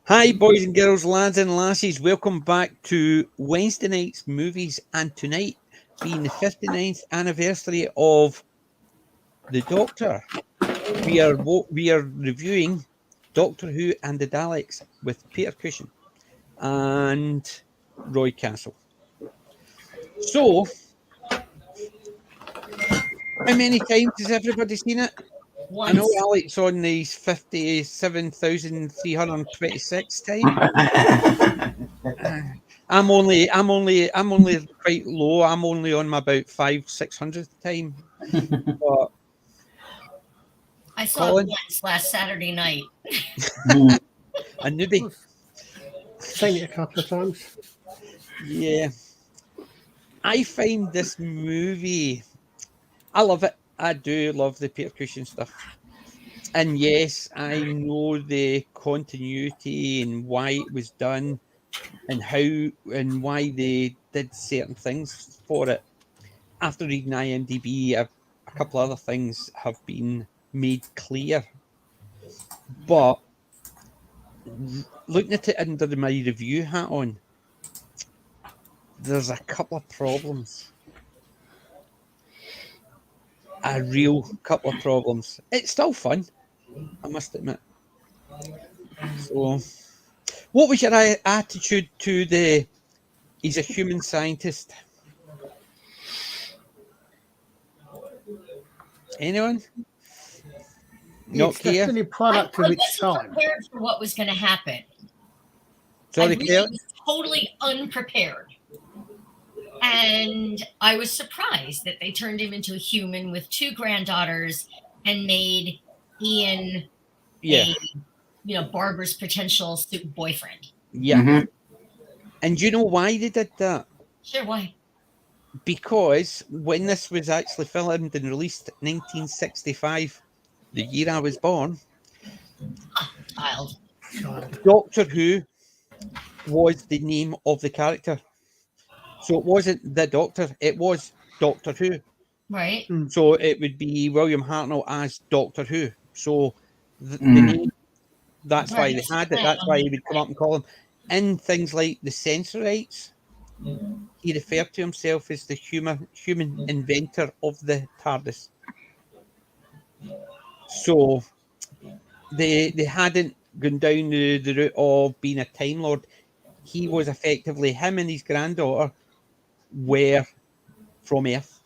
Hi, boys and girls, lads and lassies. Welcome back to Wednesday night's movies, and tonight being the 59th anniversary of The Doctor. We are reviewing Doctor Who and the Daleks with Peter Cushing and Roy Castle. So, how many times has everybody seen it? I know Once. Alex on these 57,326 time. I'm only quite low. I'm only on my about 500-600th time. But I saw Colin, it once last Saturday night. a newbie. Seen it a couple of times. Yeah. I find this movie, I love it. I do love the Peter Cushing stuff. And yes, I know the continuity and why it was done and how and why they did certain things for it. After reading IMDb, a couple other things have been made clear. But looking at it under my review hat on, there's a couple of problems. A real couple of problems. It's still fun, I must admit. So, what was your attitude to the? He's a human scientist. Anyone? Not It's care. definitely a product I of its wasn't time. prepared for what was going to happen. Sorry, I really Claire. was totally unprepared. And I was surprised that they turned him into a human with two granddaughters and made Ian Yeah, Barbara's potential boyfriend. yeah. And do you know why they did that? Sure, why? Because when this was actually filmed and released, 1965, the year I was born, Child. Doctor Who was the name of the character. So it wasn't the Doctor, it was Doctor Who. Right? So it would be William Hartnell as Doctor Who. So the name, that's why they had it. That's why he would come up and call him. In things like the Sensorites, he referred to himself as the human inventor of the Tardis. So they hadn't gone down the route of being a Time Lord. He was effectively, him and his granddaughter were from Earth.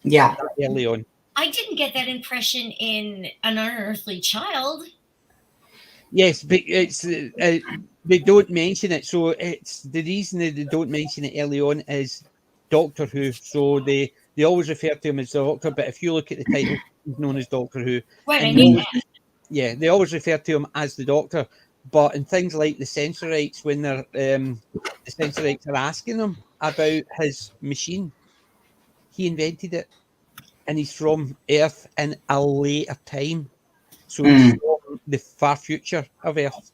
Yeah. Early on. I didn't get that impression in An Unearthly Child. Yes, but it's they don't mention it. So it's the reason that they don't mention it early on is Doctor Who. So they always refer to him as the Doctor. But if you look at the title, he's known as Doctor Who. Right, And I knew that. yeah, they always refer to him as the Doctor. But in things like the Sensorites, when they're the Sensorites are asking him about his machine, he invented it, and he's from Earth in a later time. So he's from the far future of Earth,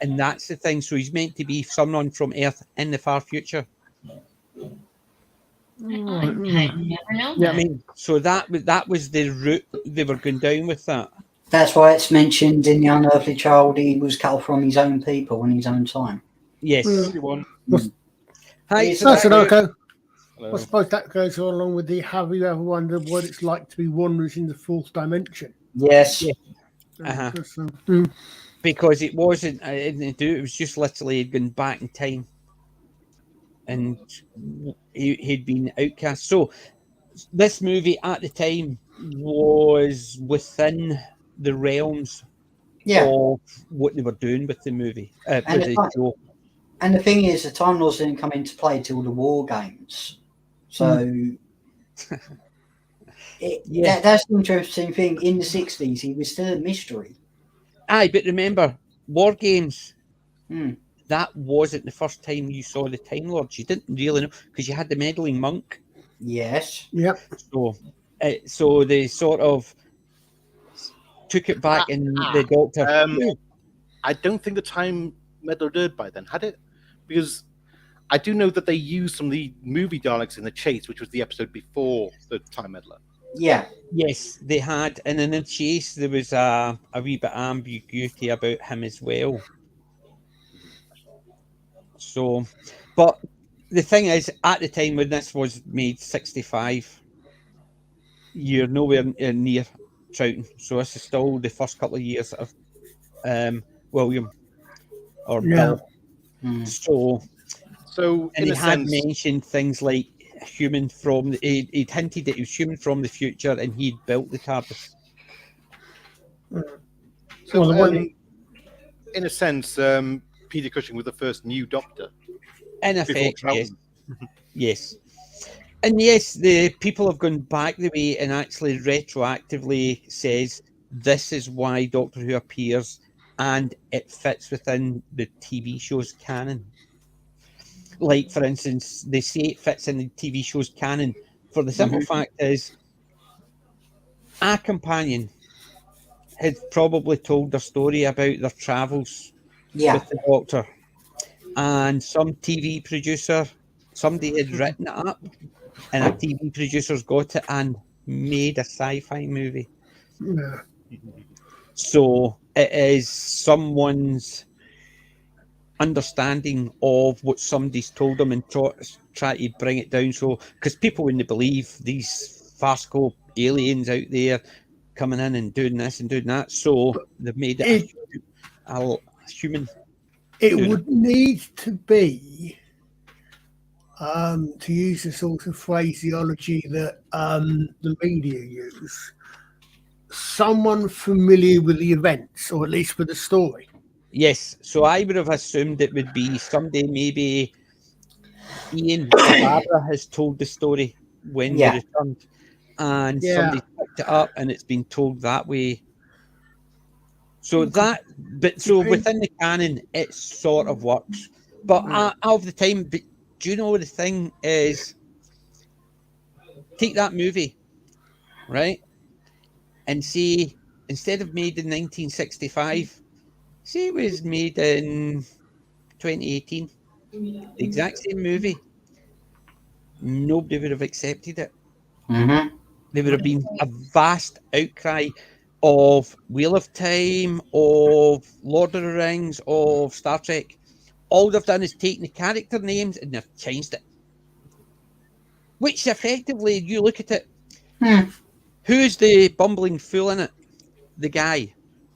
and that's the thing. So he's meant to be someone from Earth in the far future. I never known Yeah, that. I mean, so that was the route they were going down with that. That's why it's mentioned in The Unearthly Child he was cut from his own people in his own time. Yes. Everyone. Hi, That's an okay. Hello. I suppose that goes along with the have you ever wondered what it's like to be wanderers in the fourth dimension? Yes. Yeah. Because it wasn't, it was just literally he'd gone back in time and he'd been outcast. So this movie at the time was within the realms of what they were doing with the movie, with the show. And the thing is, the Time Lords didn't come into play till the War Games. So that's the interesting thing. In the 60s, he was still a mystery. Aye, but remember, War Games, that wasn't the first time you saw the Time Lords. You didn't really know, because you had the meddling monk. Yes. Yep. So they sort of took it back in the Doctor. I don't think the Time Meddler did by then, had it? Because I do know that they used some of the movie Daleks in The Chase, which was the episode before the Time Meddler. Yeah. Yes, they had. And in The Chase, there was a wee bit of ambiguity about him as well. So, but the thing is, at the time when this was made, 65, you're nowhere near Troughton. So this is still the first couple of years of William or Yeah. Bill. So, So, and in he a had sense, mentioned things like human from he'd hinted that he was human from the future and he'd built the TARDIS. so Well, the one- in a sense, Peter Cushing was the first new Doctor. In Before effect, yes. Troughton. Yes. And yes, the people have gone back the way and actually retroactively says this is why Doctor Who appears and it fits within the TV show's canon. Like, for instance, they say it fits in the TV show's canon for the simple fact is a companion had probably told their story about their travels Yeah. with the Doctor, and some TV producer, somebody had written it up, and a TV producer's got it and made a sci-fi movie. Yeah. So it is someone's understanding of what somebody's told them and try to bring it down. So, because people wouldn't believe these farcical aliens out there coming in and doing this and doing that, so they've made it a human. It doing would need to be, to use the sort of phraseology that the media use, someone familiar with the events, or at least with the story. Yes, so I would have assumed it would be someday, maybe Ian or Barbara has told the story when Yeah. they returned, and Yeah. somebody picked it up and it's been told that way. So that, but so within the canon, it sort of works. But out of the time, but do you know the thing is, take that movie, right, and see, instead of made in 1965, say it was made in 2018, the exact same movie, nobody would have accepted it. Mm-hmm. There would have been a vast outcry of Wheel of Time, of Lord of the Rings, of Star Trek. All they've done is taken the character names and they've changed it. Which effectively, you look at it, who's the bumbling fool in it? The guy.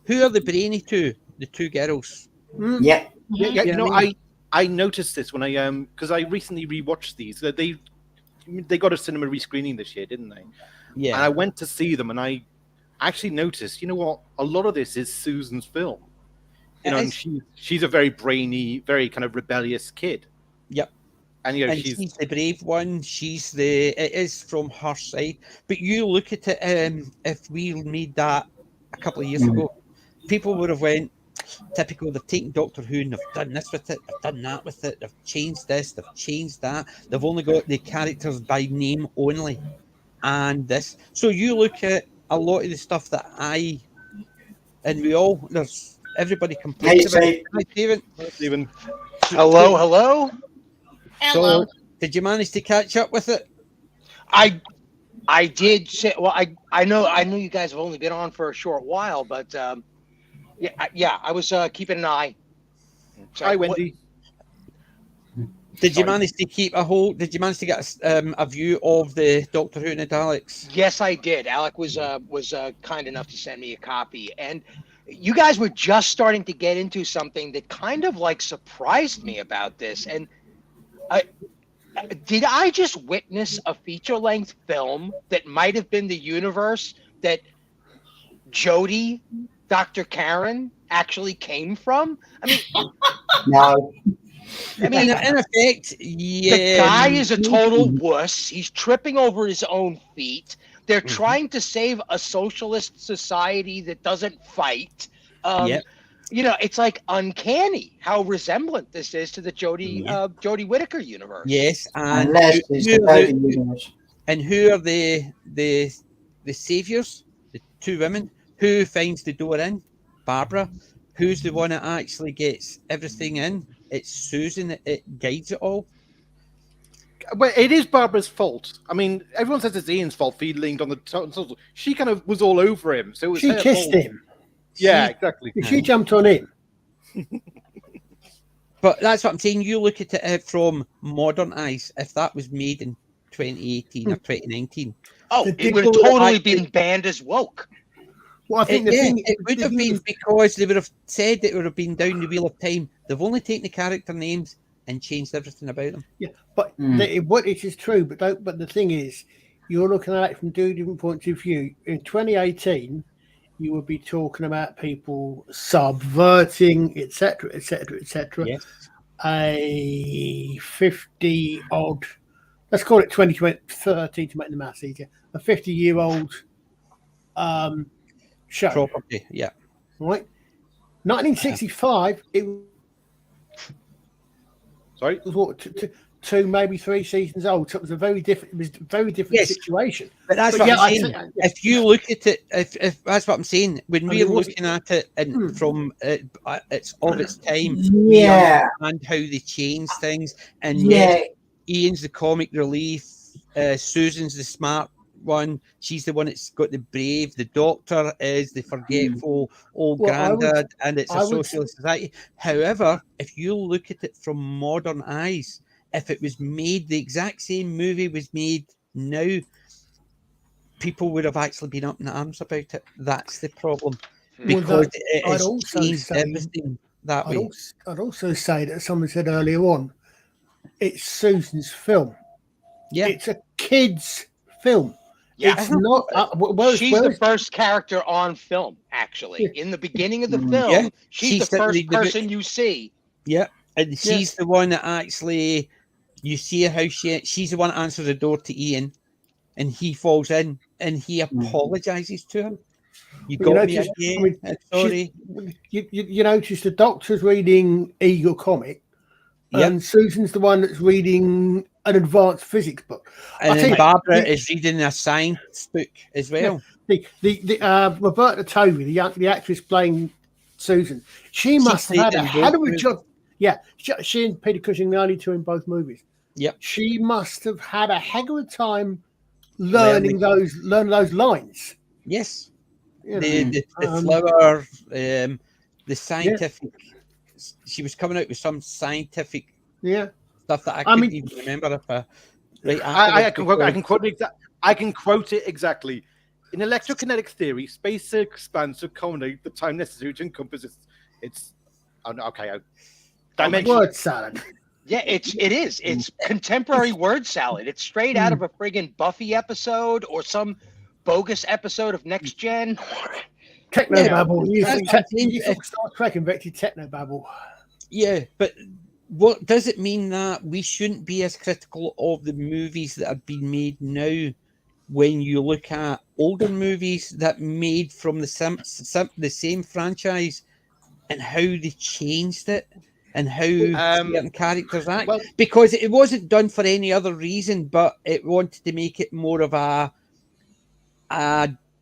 Who are the brainy two? The two girls. Yeah. Yeah, You you know know, what I mean? I noticed this when I because I recently rewatched these. They got a cinema rescreening this year, didn't they? Yeah. And I went to see them, and I actually noticed, you know what? A lot of this is Susan's film. You know, and she's a very brainy, very kind of rebellious kid. Yep. And you know, And she's the brave one. It is from her side. But you look at it, if we made that a couple of years ago, people would have went, typical, they've taken Doctor Who and they've done this with it, they've done that with it, they've changed this, they've changed that, they've only got the characters by name only, and this. So you look at a lot of the stuff that there's everybody complains about it. Hi, Stephen. Stephen. Hello, hello. Hello. So, did you manage to catch up with it? I did say, well, I know you guys have only been on for a short while, but I was keeping an eye. Hi, Wendy. Did you manage to keep a hold? Did you manage to get a view of the Doctor Who and the Daleks? Yes, I did. Alec was kind enough to send me a copy, and you guys were just starting to get into something that kind of like surprised me about this. And did I just witness a feature-length film that might have been the universe that Jodie, Dr. Karen, actually came from? I mean, No. I mean, in effect, yeah. the guy is a total wuss. He's tripping over his own feet. They're trying to save a socialist society that doesn't fight. Yep. You know, it's like uncanny how resemblant this is to the Jodie Whittaker universe. Yes, and Unless it's the Cody universe. and who are the saviors? The two women. Who finds the door in? Barbara. Who's the one that actually gets everything in? It's Susan that it guides it all. Well, it is Barbara's fault. I mean, everyone says it's Ian's fault. He leaned on the. She kind of was all over him, so it was She her kissed fault. him. Yeah, exactly. She jumped on him. But that's what I'm saying. You look at it from modern eyes. If that was made in 2018 or 2019, Oh, The it would have people totally actually- been banned as woke. Well, I think the yeah, thing it would the have thing been is- because they would have said it would have been down the wheel of time. They've only taken the character names and changed everything about them. Yeah, but Mm. what it is true, but don't. But the thing is, you're looking at it from two different points of view. In 2018, you would be talking about people subverting, etc., etc., etc. Yes. A 50 odd, let's call it 2013 to make the maths easier. A 50-year-old show, Property. Yeah. right? 1965, it Sorry. was what two, maybe 3 seasons old. So it was a very different. It was a very different Yes. situation. But that's But what yeah, I'm saying. If you look at it, if that's what I'm saying, when I we're mean, looking at it and from it's of its time, we Yeah. understand how they change things. And Yeah. yes, Ian's the comic relief, Susan's the smart one. She's the one that's got the brave. The Doctor is the forgetful old Well, I would- granddad, and it's I a would- socialist society. However, if you look at it from modern eyes, if it was made, the exact same movie was made now, people would have actually been up in arms about it. That's the problem. Because Well, it I'd has also changed say- everything that way. I'd also say that someone said earlier on, it's Susan's film. Yeah. It's a kid's film. Yeah. It's not. She's the first character on film, actually. Yeah. In the beginning of the Mm. film, Yeah. she's She's the sitting first reading the book. person you see. Yeah. And she's the one that actually, you see how she's the one that answers the door to Ian, and he falls in and he apologizes to him. You Well, got you me notice- again. I mean, I'm sorry. You notice the Doctor's reading Eagle comic, Yep. and Susan's the one that's reading an advanced physics book. And I'll tell then you, Barbara the- is reading a science book as well. The Roberta Tovey, the actress playing Susan, she must have had a played in hell of both a job. Yeah, she and Peter Cushing, the only two in both movies. Yep. She must have had a heck of a time learning those lines. Yes. You know. The flower, the scientific. She was coming out with some scientific Yeah. stuff that I I couldn't mean- even remember. If right, I can quote it exactly. In electrokinetic theory, space expands to accommodate the time necessary to encompass its dimension. Word salad. Yeah, it is. It's contemporary word salad. It's straight out of a friggin' Buffy episode or some bogus episode of Next Gen. Technobabble. Yeah, You that's- thought Star Trek invented technobabble. Yeah, but what does it mean that we shouldn't be as critical of the movies that have been made now? When you look at older movies that made from the same franchise and how they changed it and how certain characters act, well- because it wasn't done for any other reason, but it wanted to make it more of a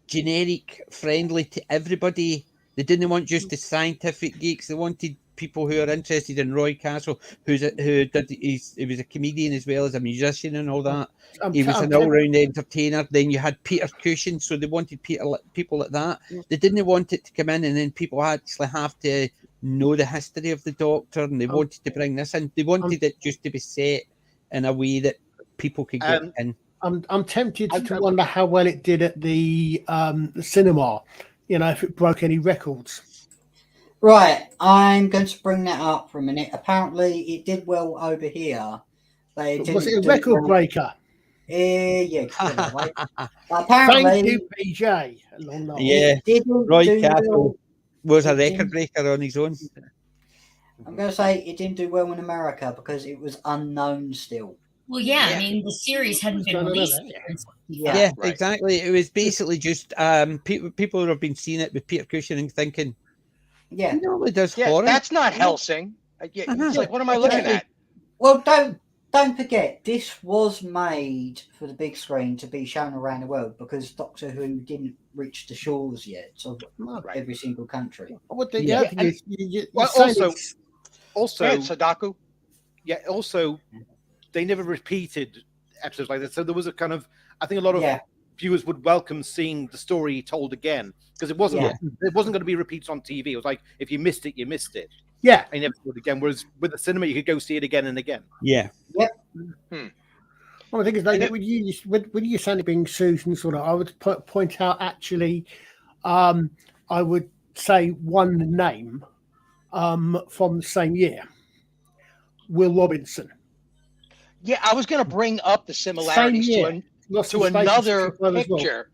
generic, friendly to everybody. They didn't want just the scientific geeks. They wanted people who are interested in Roy Castle, he was a comedian as well as a musician and all that. He was an all-round entertainer. Then you had Peter Cushing, so they wanted people like that. They didn't want it to come in and then people actually have to know the history of the Doctor, and they wanted to bring this in. They wanted it just to be set in a way that people could get in. I'm tempted to wonder how well it did at the cinema. You know, if it broke any records. Right, I'm going to bring that up for a minute. Apparently, it did well over here. Was it a record breaker? Yeah. But Thank apparently, you, PJ. Long night. Yeah, it didn't Roy do Castle well. was a record breaker on his own. I'm going to say it didn't do well in America because it was unknown still. Well, yeah, I mean, the series hadn't been released yet. Yeah, right. exactly. It was basically just people who have been seeing it with Peter Cushing and thinking, Yeah. he normally does Yeah, horror. that's not Helsing. It's like, what am I looking at? Well, don't forget, this was made for the big screen to be shown around the world because Doctor Who didn't reach the shores yet of every single country. What the Yeah. other thing is, you're Well, saying also- it's- Also, Go ahead, Sadaku. yeah, also, they never repeated episodes like this. So there was a kind of, I think a lot of viewers would welcome seeing the story told again because it wasn't going to be repeats on TV. It was like, if you missed it, you missed it. Yeah. I never saw it again. Whereas with the cinema, you could go see it again and again. Yeah. Well, I think it's like when you saying it being Susan, sort of, I would point out actually, I would say one name from the same year, Will Robinson. Yeah, I was going to bring up the similarities to another picture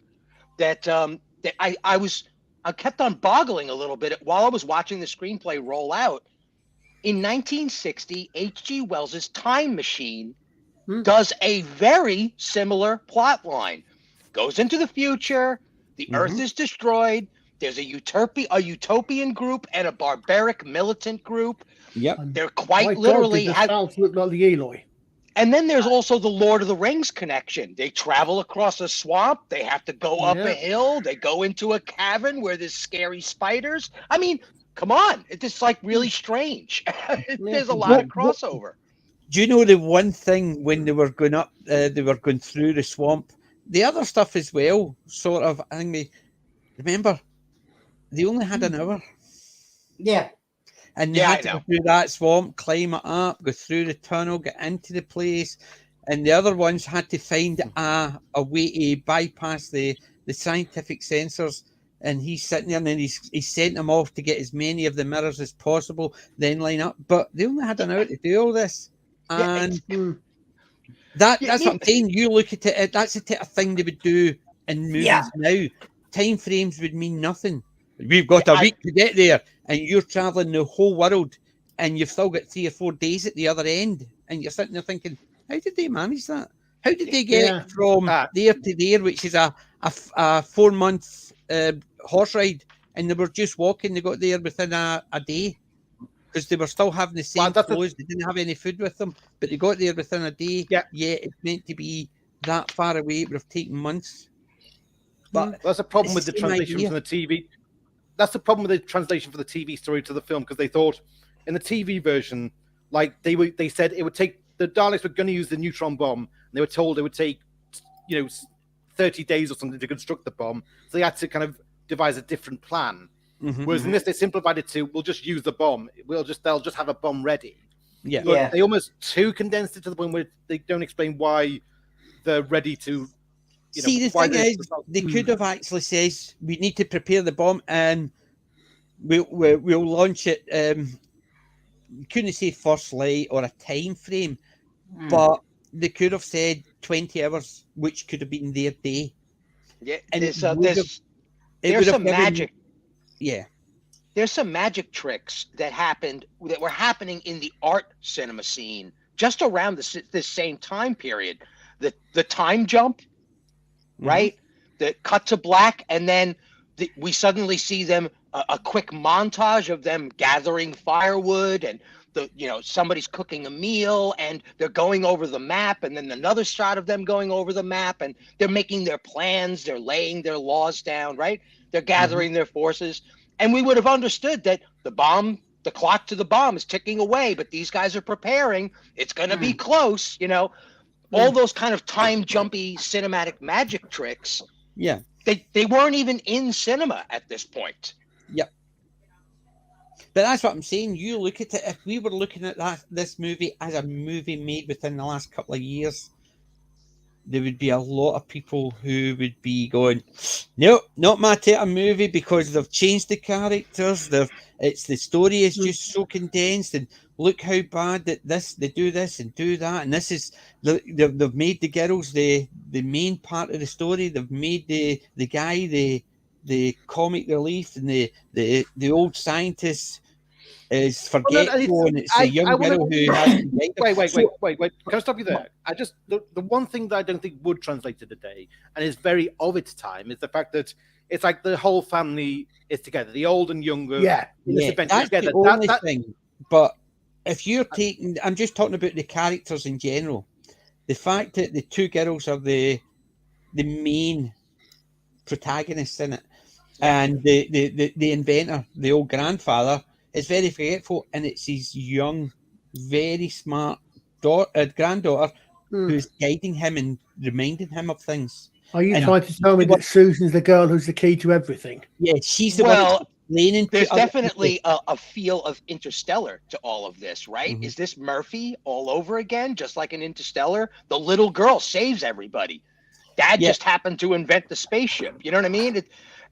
that I kept on boggling a little bit while I was watching the screenplay roll out. In 1960, H.G. Wells's Time Machine does a very similar plot line. Goes into the future, the Earth is destroyed, there's a utopian group and a barbaric militant group. Yep. They're quite literally look like the Eloi. And then there's also the Lord of the Rings connection. They travel across a swamp. They have to go up a hill. They go into a cavern where there's scary spiders. I mean, come on. It's just like really strange. There's a lot of crossover. Do you know the one thing when they were going up, they were going through the swamp? The other stuff as well, sort of, I think remember, they only had an hour. Yeah. And they had to go through that swamp, climb it up, go through the tunnel, get into the place. And the other ones had to find a way to bypass the scientific sensors. And he's sitting there and then he sent them off to get as many of the mirrors as possible, then line up. But they only had an hour to do all this. And that's what I'm saying. You look at it, that's the type of thing they would do in movies now. Time frames would mean nothing. We've got a week to get there, and you're traveling the whole world, and you've still got 3 or 4 days at the other end, and you're sitting there thinking, how did they manage that? How did they get from there to there, which is a 4-month horse ride, and they were just walking? They got there within a day because they were still having the same clothes. They didn't have any food with them, but they got there within a day. Yeah, it's meant to be that far away. It would have taken months. But that's a problem with the translation from the TV. That's the problem with the translation for the TV story to the film, because they thought in the TV version, like they said it would take, the Daleks were going to use the neutron bomb, and they were told it would take 30 days or something to construct the bomb, so they had to kind of devise a different plan. Whereas in this, they simplified it to, we'll just use the bomb. They'll just have a bomb ready. But they almost too condensed it to the point where they don't explain why they're ready to. See, the thing is, they could have actually said, we need to prepare the bomb and we'll launch it. You couldn't say first light or a time frame, but they could have said 20 hours, which could have been their day. Yeah, and there's some magic. Yeah. There's some magic tricks that were happening in the art cinema scene just around this same time period. The time jump, right? The cut to black, and then we suddenly see them a quick montage of them gathering firewood, and somebody's cooking a meal, and they're going over the map, and then another shot of them going over the map, and they're making their plans, they're laying their laws down, right? They're gathering their forces, and we would have understood that the clock to the bomb is ticking away, but these guys are preparing. It's going to be close, all those kind of time jumpy cinematic magic tricks. Yeah. They weren't even in cinema at this point. Yep. But that's what I'm saying. You look at it, if we were looking at this movie as a movie made within the last couple of years, there would be a lot of people who would be going, no, not my type of movie, because they've changed the characters. The story is just so condensed, and look how bad that they do this and do that, and this is they've made the girls the main part of the story. They've made the guy the comic relief, and the old scientist is forgetful, and it's a young girl who has to wait. Can I stop you there? The one thing that I don't think would translate to today, and is very of its time, is the fact that it's like the whole family is together, the old and younger. That's together. The only thing. But if you're taking, I'm just talking about the characters in general. The fact that the two girls are the main protagonists in it, and the inventor, the old grandfather, is very forgetful, and it's his young, very smart granddaughter who's guiding him and reminding him of things. Are you trying to tell me that Susan's the girl who's the key to everything? Yeah, she's the one explaining. There's to other definitely people. a feel of Interstellar to all of this, right? Mhm. Is this Murphy all over again, just like in Interstellar? The little girl saves everybody. Dad Yeah. just happened to invent the spaceship. You know what I mean?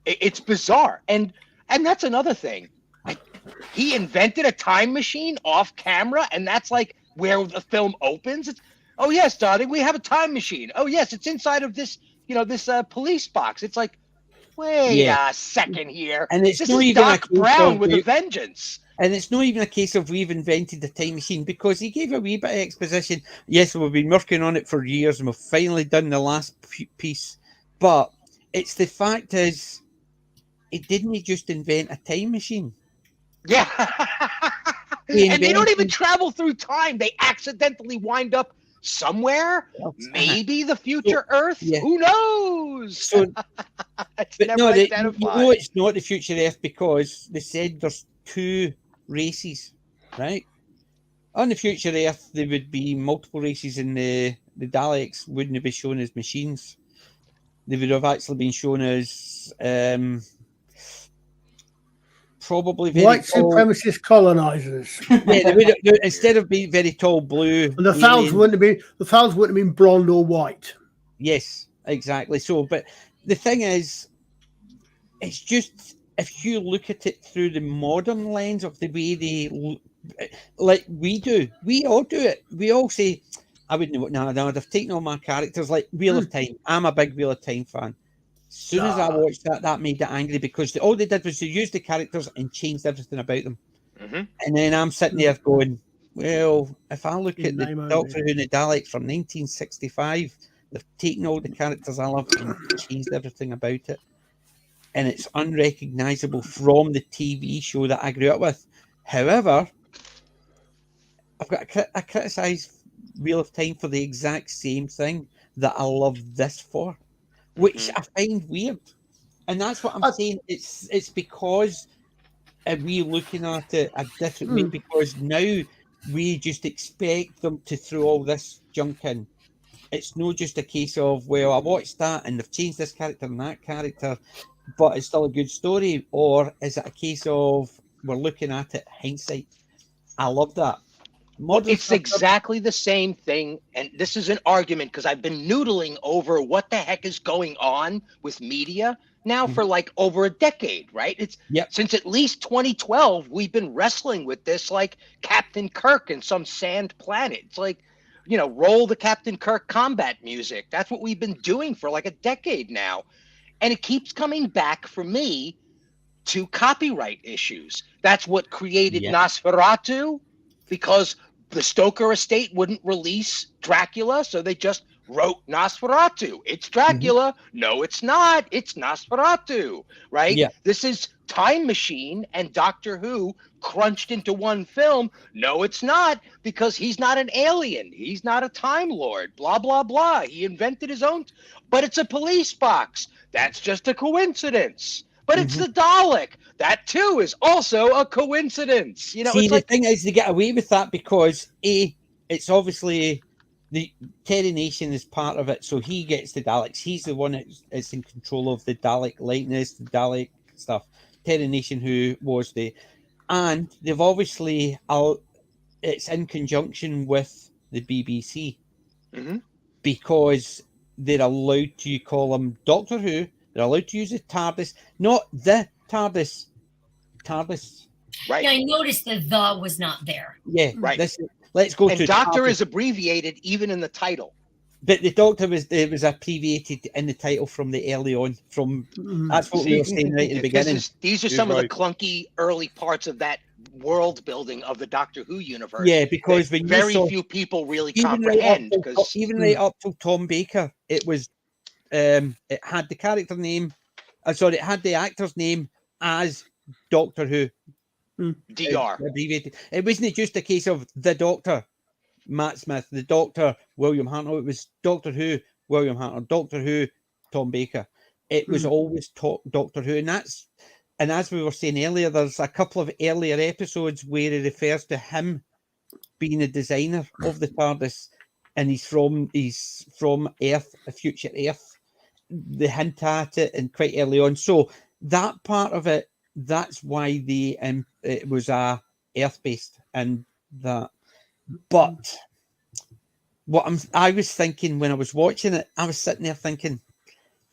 It's bizarre, and that's another thing. He invented a time machine off camera, and that's like where the film opens. It's, oh yes, darling, we have a time machine. Oh yes, it's inside of this, this police box. It's like, wait Yeah. a second here. And it's This not is even a Doc case Brown of with a vengeance. And it's not even a case of we've invented the time machine, because he gave a wee bit of exposition. Yes, we've been working on it for years and we've finally done the last piece. But it's the fact is, he didn't just invent a time machine. Yeah. He And they don't even invented- travel through time. They accidentally wind up somewhere. Maybe the future Earth. yeah. Who knows? So, it's but never no, identified. you know it's not the future Earth, because they said there's two races, right? On the future Earth, there would be multiple races, and the Daleks wouldn't be shown as machines. They would have actually been shown as probably very White tall. supremacist colonizers. Yeah, they would, instead of being very tall blue. And the Thals alien- wouldn't have been blonde or white. Yes, exactly. So, but the thing is, it's just, if you look at it through the modern lens of the way they, like we do, we all do it. We all say, I wouldn't know. No, I've taken all my characters, like Wheel of Time. I'm a big Wheel of Time fan. As soon as I watched that made it angry, because all they did was to use the characters and changed everything about them. Mm-hmm. And then I'm sitting there going, well, if I look at the Name Doctor only. Who and the Daleks from 1965, they've taken all the characters I love and changed everything about it. And it's unrecognisable from the TV show that I grew up with. However, I criticise Wheel of Time for the exact same thing that I love this for, which I find weird. And that's what I'm saying. It's because we looking at it a different way, because now we just expect them to throw all this junk in. It's not just a case of, well, I watched that and they've changed this character and that character, but it's still a good story. Or is it a case of we're looking at it hindsight? I love that. It's exactly the same thing, and this is an argument because I've been noodling over what the heck is going on with media now for like over a decade, right? It's since at least 2012 we've been wrestling with this, like Captain Kirk and some sand planet. It's like, roll the Captain Kirk combat music. That's what we've been doing for like a decade now, and it keeps coming back for me to copyright issues. That's what created Nosferatu, because the Stoker estate wouldn't release Dracula, so they just wrote Nosferatu. It's Dracula. No, it's not. It's Nosferatu, right? Yeah. This is Time Machine and Doctor Who crunched into one film. No, it's not, because he's not an alien. He's not a Time Lord, blah, blah, blah. He invented his own, but it's a police box. That's just a coincidence. But it's the Dalek. That too is also a coincidence. See, it's the like, thing is, they get away with that because it's obviously the Terry Nation is part of it, so he gets the Daleks. He's the one that's in control of the Dalek likeness, the Dalek stuff. Terry Nation, who was and they've obviously it's in conjunction with the BBC because they're allowed to call them Doctor Who. They're allowed to use the Tardis, not the Tardis. Tardis. Right. Yeah, I noticed the was not there. Yeah, right. Let's go and to Doctor Tardis. is abbreviated even in the title. But the Doctor was abbreviated in the title from the early on. That's what we were saying right at the beginning. These are some of the clunky early parts of that world building of the Doctor Who universe. Yeah, because when very few people really comprehend. Even right up till Tom Baker, it was it had the character name. It had the actor's name as Doctor Who. DR. Abbreviated. It wasn't just a case of the Doctor, Matt Smith, the Doctor, William Hartnell. It was Doctor Who, William Hartnell, Doctor Who, Tom Baker. It was always Doctor Who, and as we were saying earlier, there's a couple of earlier episodes where it refers to him being a designer of the TARDIS, and he's from Earth, a future Earth. They hint at it and quite early on. So that part of it that's why it was Earth-based and that. But I was thinking when I was watching it, I was sitting there thinking,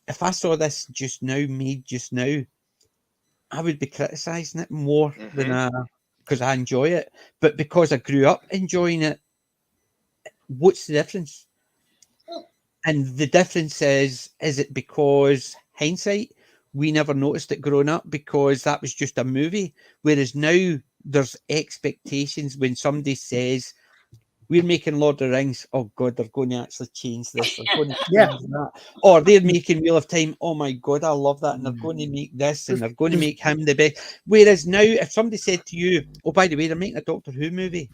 if I saw this made just now, I would be criticising it more than because I enjoy it. But because I grew up enjoying it, what's the difference? And the difference is it because hindsight, we never noticed it growing up because that was just a movie. Whereas now there's expectations when somebody says, we're making Lord of the Rings. Oh God, they're going to actually change this. They're going to change that. Or they're making Wheel of Time. Oh my God, I love that. And they're going to make this and they're going to make him the best. Whereas now, if somebody said to you, oh, by the way, they're making a Doctor Who movie,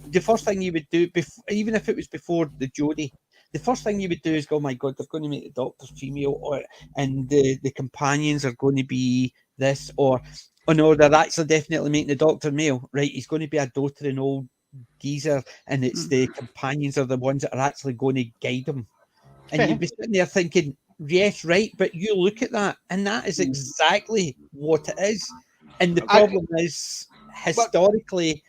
the first thing you would do, even if it was before the Jodie, the first thing you would do is go, oh my God, they're going to make the Doctor female, and the companions are going to be this, or, oh no, they're actually definitely making the Doctor male. Right, he's going to be a doting old geezer, and it's the companions are the ones that are actually going to guide him. And you'd be sitting there thinking, yes, right, but you look at that, and that is exactly what it is. And the problem is, historically,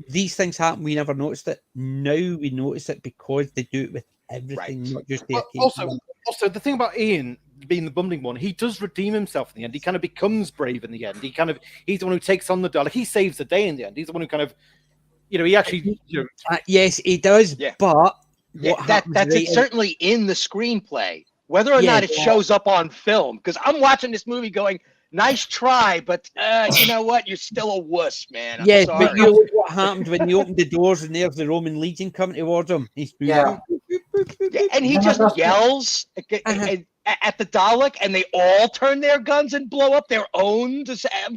these things happen, we never noticed it. Now we notice it because they do it with everything, not just the occasion. Also, the thing about Ian being the bumbling one, he does redeem himself in the end. He kind of becomes brave in the end. He's the one who takes on the Dalek. He saves the day in the end. He's the one who kind of, he actually. Yes, he does. Yeah. But that's certainly in the screenplay. Whether or not it shows up on film, because I'm watching this movie going, nice try, but you know what? You're still a wuss, man. I'm sorry. But you look what happened when you opened the doors and there's the Roman Legion coming towards him. And he just yells at the Dalek, and they all turn their guns and blow up their own.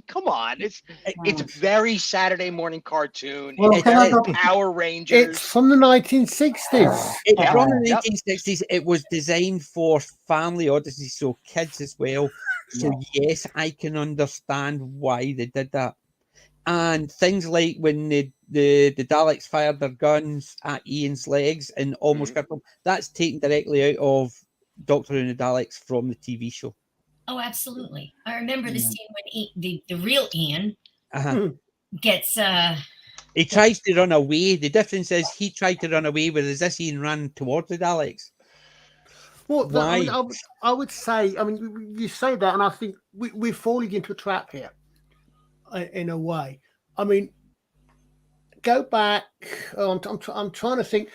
Come on, it's very Saturday morning cartoon. It's very Power Rangers. It's from the 1960s. It's from the 1960s. It was designed for family audiences, so kids as well. So yes, I can understand why they did that. And things like when the Daleks fired their guns at Ian's legs and almost killed him, that's taken directly out of Doctor Who and the Daleks from the TV show. Oh, absolutely. I remember the scene when the real Ian gets... He tries to run away. The difference is he tried to run away, whereas this Ian ran towards the Daleks. Well, I would say, you say that, and I think we're falling into a trap here, in a way. Go back. I'm trying to think.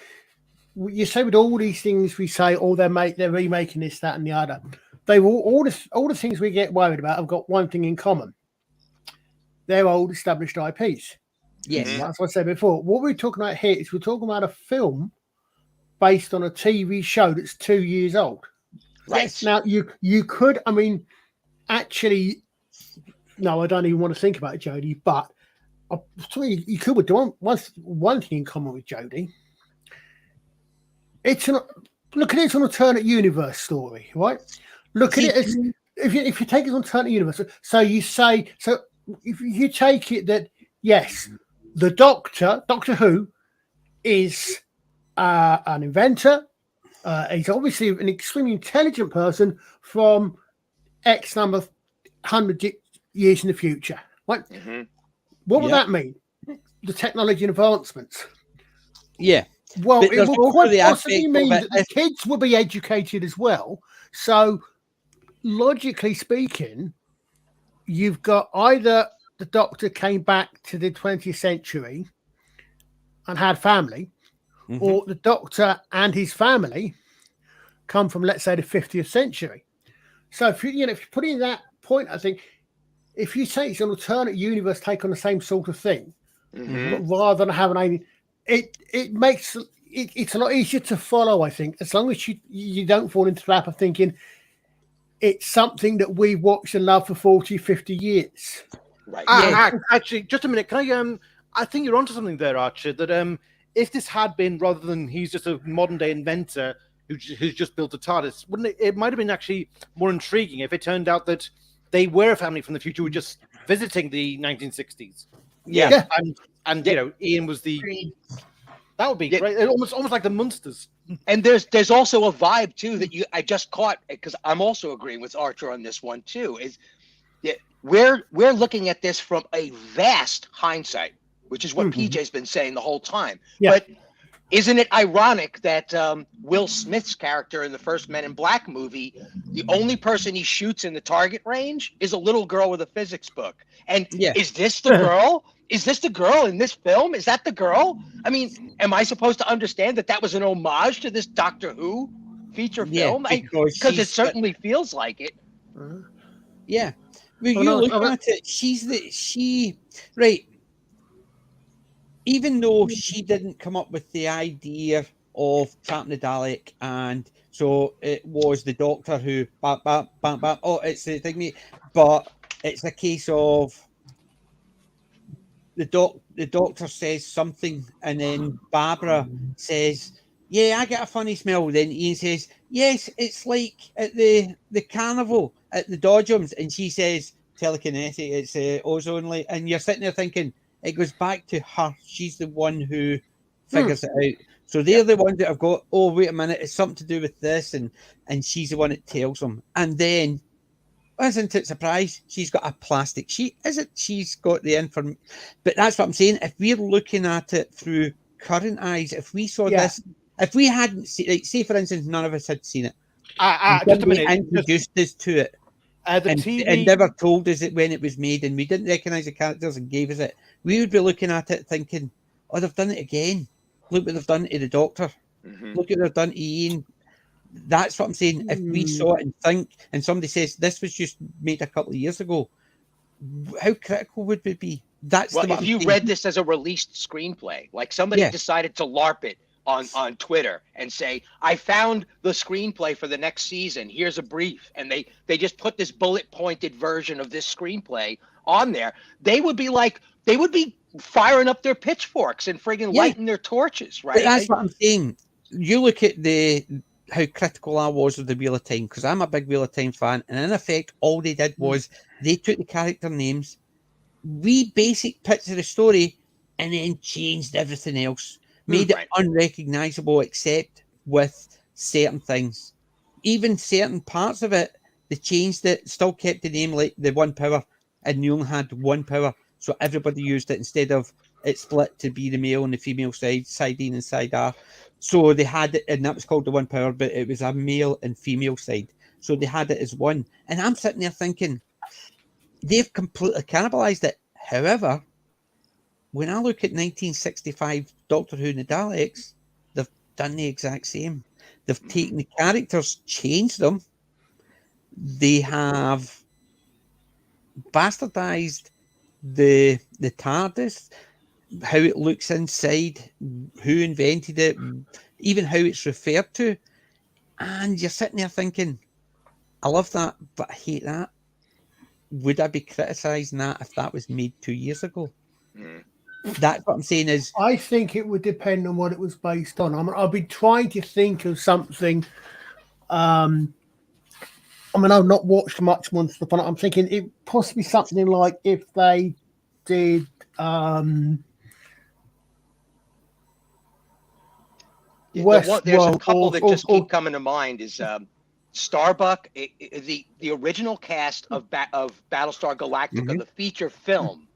You say with all these things we say, they're remaking this, that, and the other. They will all the things we get worried about have got one thing in common. They're old established IPs. Yes, that's what I said before. What we're talking about here is we're talking about a film based on a TV show that's 2 years old. Right. Now, you could, actually, no, I don't even want to think about it, Jodie, but you could do one thing in common with Jodie. Look at it as an alternate universe story, right? Look at it as, if you take it as an alternate universe, so if you take it that, yes, the Doctor Who, is an inventor. He's obviously an extremely intelligent person from X number 100 years in the future. Right? What would that mean? The technology and advancements. Yeah. Well, it will quite possibly mean that the kids will be educated as well. So, logically speaking, you've got either the Doctor came back to the 20th century and had family, or the Doctor and his family come from, let's say, the 50th century. So if you put it in that point, I think if you say it's an alternate universe take on the same sort of thing, but rather than having it makes it's a lot easier to follow, I think, as long as you don't fall into the trap of thinking it's something that we watched and loved for 40, 50 years. Right. Actually, just a minute. Can I think you're onto something there, Archer, that if this had been, rather than he's just a modern day inventor who's just built a TARDIS, it might have been actually more intriguing if it turned out that they were a family from the future who were just visiting the 1960s. Yeah. And Ian was the... That would be great. Almost like the Munsters. And there's also a vibe too that I just caught, because I'm also agreeing with Archer on this one too. Is we're looking at this from a vast hindsight, which is what PJ's been saying the whole time. Yeah. But isn't it ironic that Will Smith's character in the first Men in Black movie, the only person he shoots in the target range is a little girl with a physics book? And is this the girl? Is this the girl in this film? Is that the girl? I mean, am I supposed to understand that was an homage to this Doctor Who feature film? Because it certainly feels like it. Yeah. Well, you look at it, right. Even though she didn't come up with the idea of trapping the Dalek, and so it was the Doctor who, it's the thing, but it's a case of the Doctor says something, and then Barbara says, "Yeah, I get a funny smell." Then Ian says, "Yes, it's like at the carnival at the Dodgems," and she says, "Telekinetic, it's ozone light," and you're sitting there thinking, it goes back to her. She's the one who figures it out. So they're the ones that have got, oh, wait a minute, it's something to do with this, and she's the one that tells them. And then, isn't it surprise? She's got a plastic sheet. Is it? She's got the information. But that's what I'm saying. If we're looking at it through current eyes, if we saw this, if we hadn't seen, like, say for instance, none of us had seen it, just a minute, introduced us to it, and never told us it when it was made, and we didn't recognise the characters and gave us it, we would be looking at it thinking, oh, they've done it again. Look what they've done to the Doctor. Look what they've done to Ian. That's what I'm saying. If we saw it and think, and somebody says this was just made a couple of years ago, how critical would we be? If you read this as a released screenplay, like somebody decided to LARP it on Twitter and say, I found the screenplay for the next season, here's a brief, and they just put this bullet pointed version of this screenplay on there, they would be firing up their pitchforks and friggin' lighting their torches, right? But that's what I'm saying. You look at how critical I was of the Wheel of Time, because I'm a big Wheel of Time fan, and in effect, all they did was they took the character names, basic picture of the story, and then changed everything else. Made it unrecognizable except with certain things. Even certain parts of it, they changed it, still kept the name like the one power, and you only had one power. So everybody used it instead of it split to be the male and the female side, side E and side R. So they had it, and that was called the one power, but it was a male and female side. So they had it as one. And I'm sitting there thinking, they've completely cannibalized it. However, when I look at 1965 Doctor Who and the Daleks, they've done the exact same. They've taken the characters, changed them. They have bastardized the Tardis, how it looks inside, who invented it, even how it's referred to. And you're sitting there thinking, I love that, but I hate that. Would I be criticising that if that was made 2 years ago? That's what I'm saying is... I think it would depend on what it was based on. I'll be trying to think of something... I've not watched much Once Upon a Time. I'm thinking it possibly something like if they did... there's a couple that just keep coming to mind is Starbuck, the original cast of Battlestar Galactica, the feature film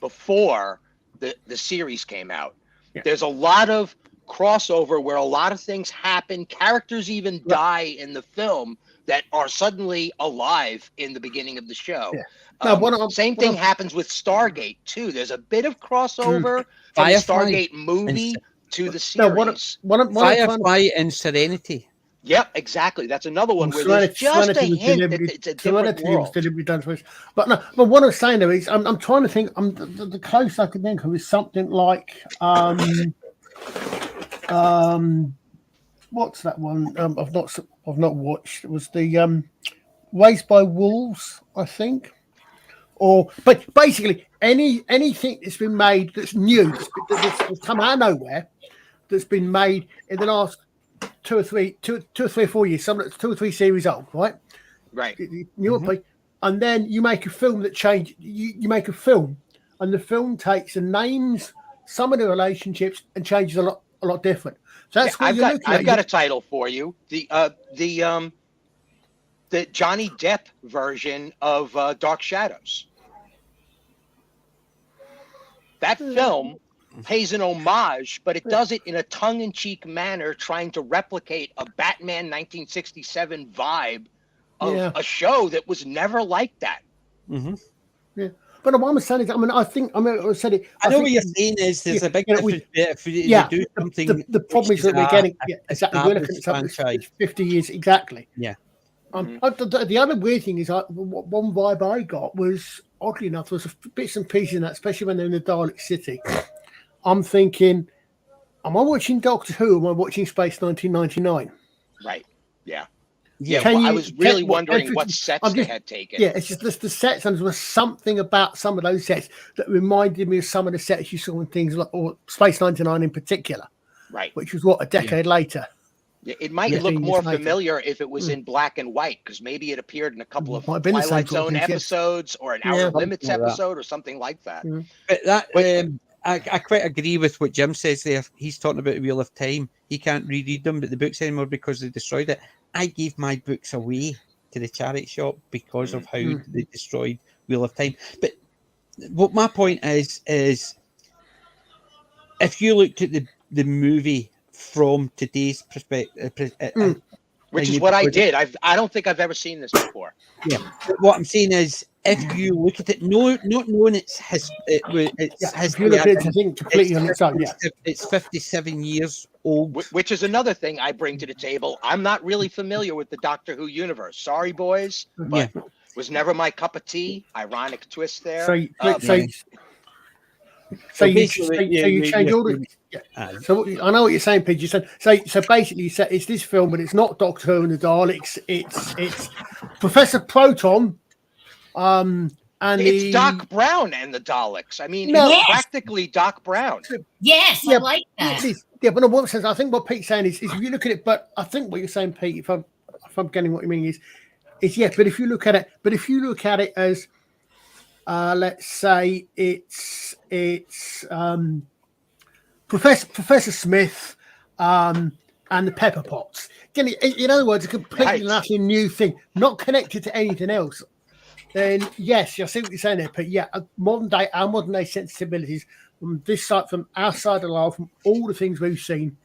before the series came out. There's a lot of crossover where a lot of things happen. Characters even die in the film that are suddenly alive in the beginning of the show. Same thing happens with Stargate too. There's a bit of crossover from the Stargate movie to the series. Firefly and Serenity. Yep, exactly. That's another one where there's just a hint that it's a different world. But what I'm saying though is, I'm trying to think. The closest I can think of is something like, what's that one? I've not watched. It was the Raised by Wolves, I think. But basically anything that's been made that's new, that's come out of nowhere, that's been made in the last 2 or 3 or 4 years, some that's 2 or 3 series old, right? Right. And then you make a film that change. You make a film, and the film takes the names, some of the relationships, and changes a lot different. So that's what I've got a title for you. The the Johnny Depp version of Dark Shadows. That film pays an homage, but it does it in a tongue-in-cheek manner, trying to replicate a Batman 1967 vibe of a show that was never like that. Mm-hmm. Yeah. But what I'm saying is, I said it. I know what you're saying is there's a big difference if you do something. The problem is that we're getting exactly. We're looking at something that's 50 years exactly. Yeah. The other weird thing is, one vibe I got was, oddly enough, there was bits and pieces in that, especially when they're in the Dalek City. I'm thinking, am I watching Doctor Who? Or am I watching Space 1999? Right. Yeah. Yeah. I was really wondering what sets they had taken. Yeah, it's just the sets, and there was something about some of those sets that reminded me of some of the sets you saw in things like, or Space 99 in particular. Right. Which was a decade later. Yeah, it might look more familiar if it was in black and white, because maybe it appeared in a couple of Twilight Zone episodes or an Outer Limits episode or something like that. But that I quite agree with what Jim says there. He's talking about Wheel of Time. He can't reread them, but the books anymore because they destroyed it. I gave my books away to the charity shop because of how they destroyed Wheel of Time. But what my point is if you looked at the movie from today's perspective, which is what I did. I don't think I've ever seen this before. Yeah, what I'm saying is, if you look at it, not knowing it's history, it's 57 years old. Which is another thing I bring to the table. I'm not really familiar with the Doctor Who universe. Sorry, boys, but was never my cup of tea. Ironic twist there. So you change all the. So I know what you're saying, Pidge. You said so basically, you said it's this film, but it's not Doctor Who and the Daleks. It's Professor Proton. And it's Doc Brown and the Daleks. I mean, it's practically Doc Brown. Yes, I like that. Yeah, but what says, I think what Pete's saying is if you look at it, but I think what you're saying, Pete, if I'm getting what you mean is but if you look at it as let's say it's Professor Smith and the Pepper Pots. In other words, a completely and utterly new thing, not connected to anything else. Then yes, I see what you're saying there, but our modern day sensibilities from this side, from our side of the aisle, from all the things we've seen.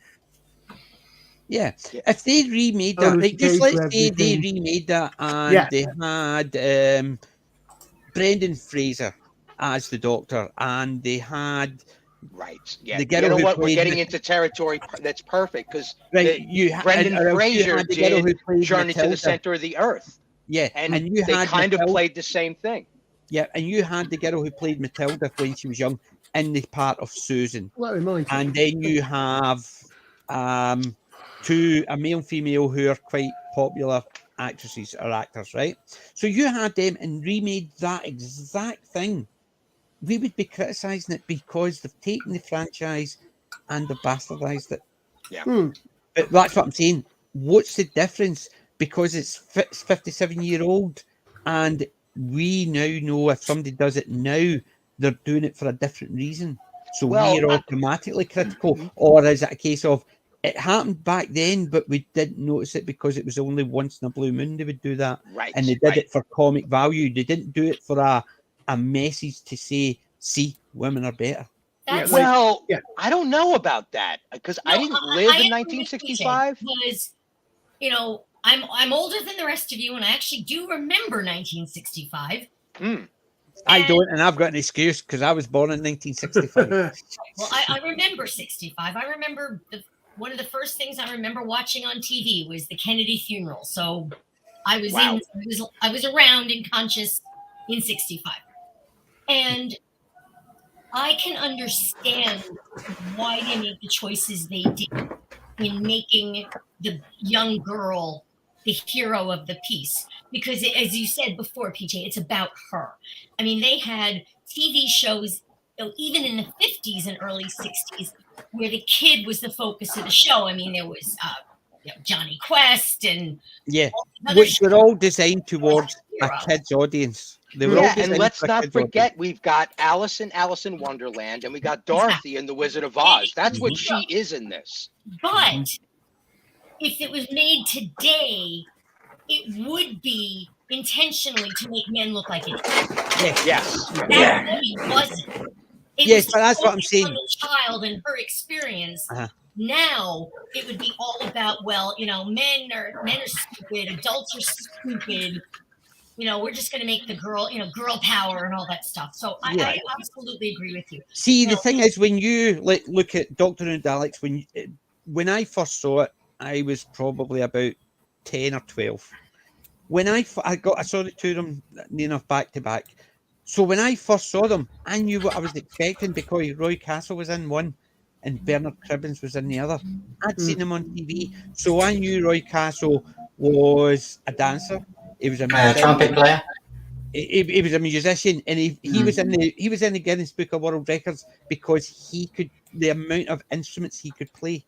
Yeah, if they remade that, just let's say they remade that and they had Brendan Fraser as the Doctor, and they had the girl you know what? We're getting into territory that's perfect because Brendan Fraser did Journey to the Center of the Earth. Yeah, and they kind of played the same thing. Yeah, and you had the girl who played Matilda when she was young in the part of Susan. And then you have two, a male and female, who are quite popular actresses or actors, right? So you had them and remade that exact thing. We would be criticising it because they've taken the franchise and they've bastardised it. Yeah. But that's what I'm saying. What's the difference? Because it's 57-year-old, and we now know if somebody does it now, they're doing it for a different reason. So we're automatically critical. Or is it a case of it happened back then, but we didn't notice it because it was only once in a blue moon they would do that. Right. And they did it for comic value. They didn't do it for a message to say, see, women are better. I don't know about that because I didn't live in 1965. I'm older than the rest of you, and I actually do remember 1965. I don't, and I've got an excuse because I was born in 1965. Well, I remember 65. I remember one of the first things I remember watching on TV was the Kennedy funeral. So I was I was around and conscious in 65, and I can understand why they made the choices they did in making the young girl the hero of the piece. Because as you said before, PJ, it's about her. I mean, they had TV shows, even in the 50s and early 60s, where the kid was the focus of the show. I mean, there was Johnny Quest and which were all designed towards a kid's audience. And let's not forget, we've got Alice in Wonderland, and we got Dorothy in The Wizard of Oz. That's what she is in this. But if it was made today, it would be intentionally to make men look like it. Yes. That movie wasn't. It Yes, was but that's what I'm focused on saying. the child and her experience. Uh-huh. Now it would be all about, well, men are stupid, adults are stupid. We're just going to make the girl, girl power and all that stuff. So I absolutely agree with you. See, the thing is, when you look at Doctor and Daleks, when I first saw it, I was probably about 10 or 12. When I saw the two of them near enough back to back. So when I first saw them, I knew what I was expecting because Roy Castle was in one and Bernard Cribbins was in the other. I'd seen him on TV, so I knew Roy Castle was a dancer. He was a trumpet player. He was a musician, and he was in the Guinness Book of World Records because the amount of instruments he could play.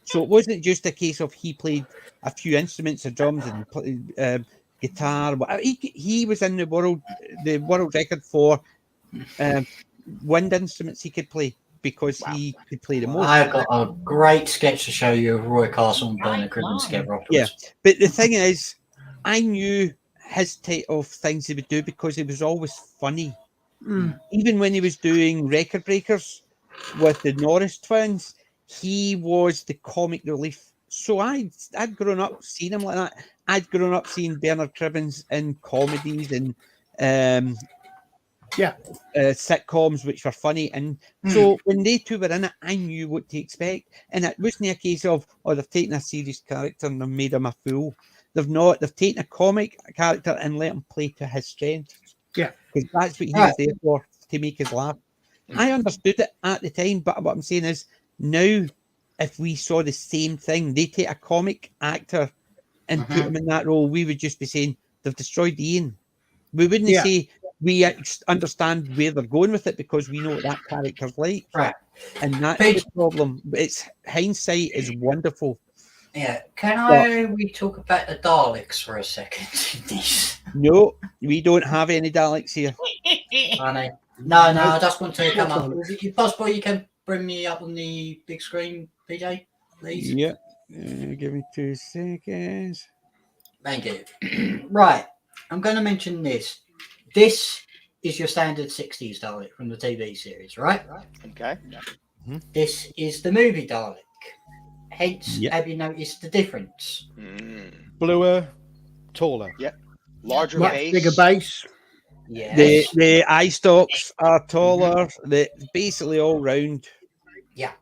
So it wasn't just a case of he played a few instruments, of drums and guitar. He was in the world record for wind instruments he could play because he could play the most. I've got a great sketch to show you of Roy Castle and Bernard Cribbins together afterwards. Yeah, but the thing is, I knew his type of things he would do because he was always funny. Even when he was doing Record Breakers with the Norris twins, he was the comic relief. So I'd grown up seeing him like that. I'd grown up seeing Bernard Cribbins in comedies and sitcoms which were funny, and so when they two were in it, I knew what to expect, and it wasn't a case of they've taken a serious character and they've made him a fool. They've not. They've taken a comic character and let him play to his strengths. Yeah, because that's what he was there for, to make us laugh. I understood it at the time, but what I'm saying is now, if we saw the same thing, they take a comic actor and put him in that role, we would just be saying they've destroyed Ian. We wouldn't say we understand where they're going with it because we know what that character's like. Right. And that's the problem. It's hindsight is wonderful. Yeah. We talk about the Daleks for a second? No, we don't have any Daleks here. Honey. No, I just want to come up. Is it possible you can bring me up on the big screen, PJ, please? Yeah. Give me 2 seconds. Thank you. Right. I'm going to mention this. This is your standard 60s Dalek from the TV series, right? Okay. This is the movie Dalek. Hence, have you noticed the difference? Bluer, taller. Yep. Larger Much base. bigger base. Yeah. The eye stalks are taller. They're basically all round. Yeah.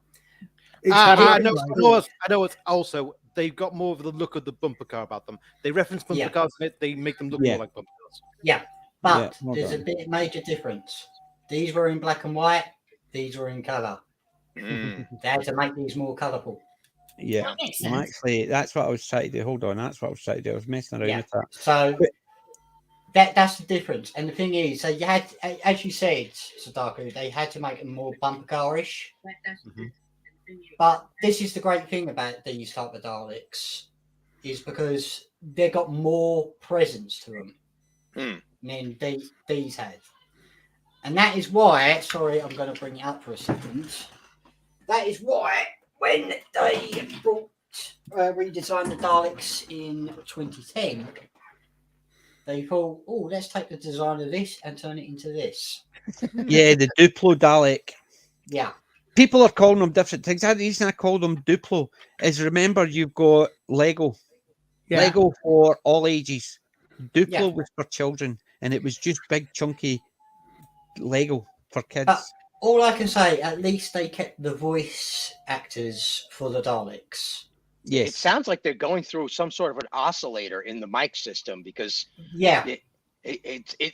I know it's also, they've got more of the look of the bumper car about them. They reference bumper cars in it, they make them look more like bumper cars. Yeah. But there's a major difference. These were in black and white, these were in colour. They had to make these more colourful. Yeah. Actually, that's what I was trying to do. Hold on, that's what I was trying to do. I was messing around with that. So that's the difference. And the thing is, so you had, as you said, Sadaku, they had to make them more bumper car-ish. But this is the great thing about these type of Daleks, is because they got more presence to them than these had. And that is why, sorry, I'm going to bring it up for a second. That is why when they redesigned the Daleks in 2010, they thought, let's take the design of this and turn it into this. Yeah, the Duplo Dalek. Yeah. People are calling them different things. The reason I call them Duplo is, remember, you've got Lego. Yeah. Lego for all ages. Duplo was for children, and it was just big, chunky Lego for kids. All I can say, at least they kept the voice actors for the Daleks. Yes. It sounds like they're going through some sort of an oscillator in the mic system because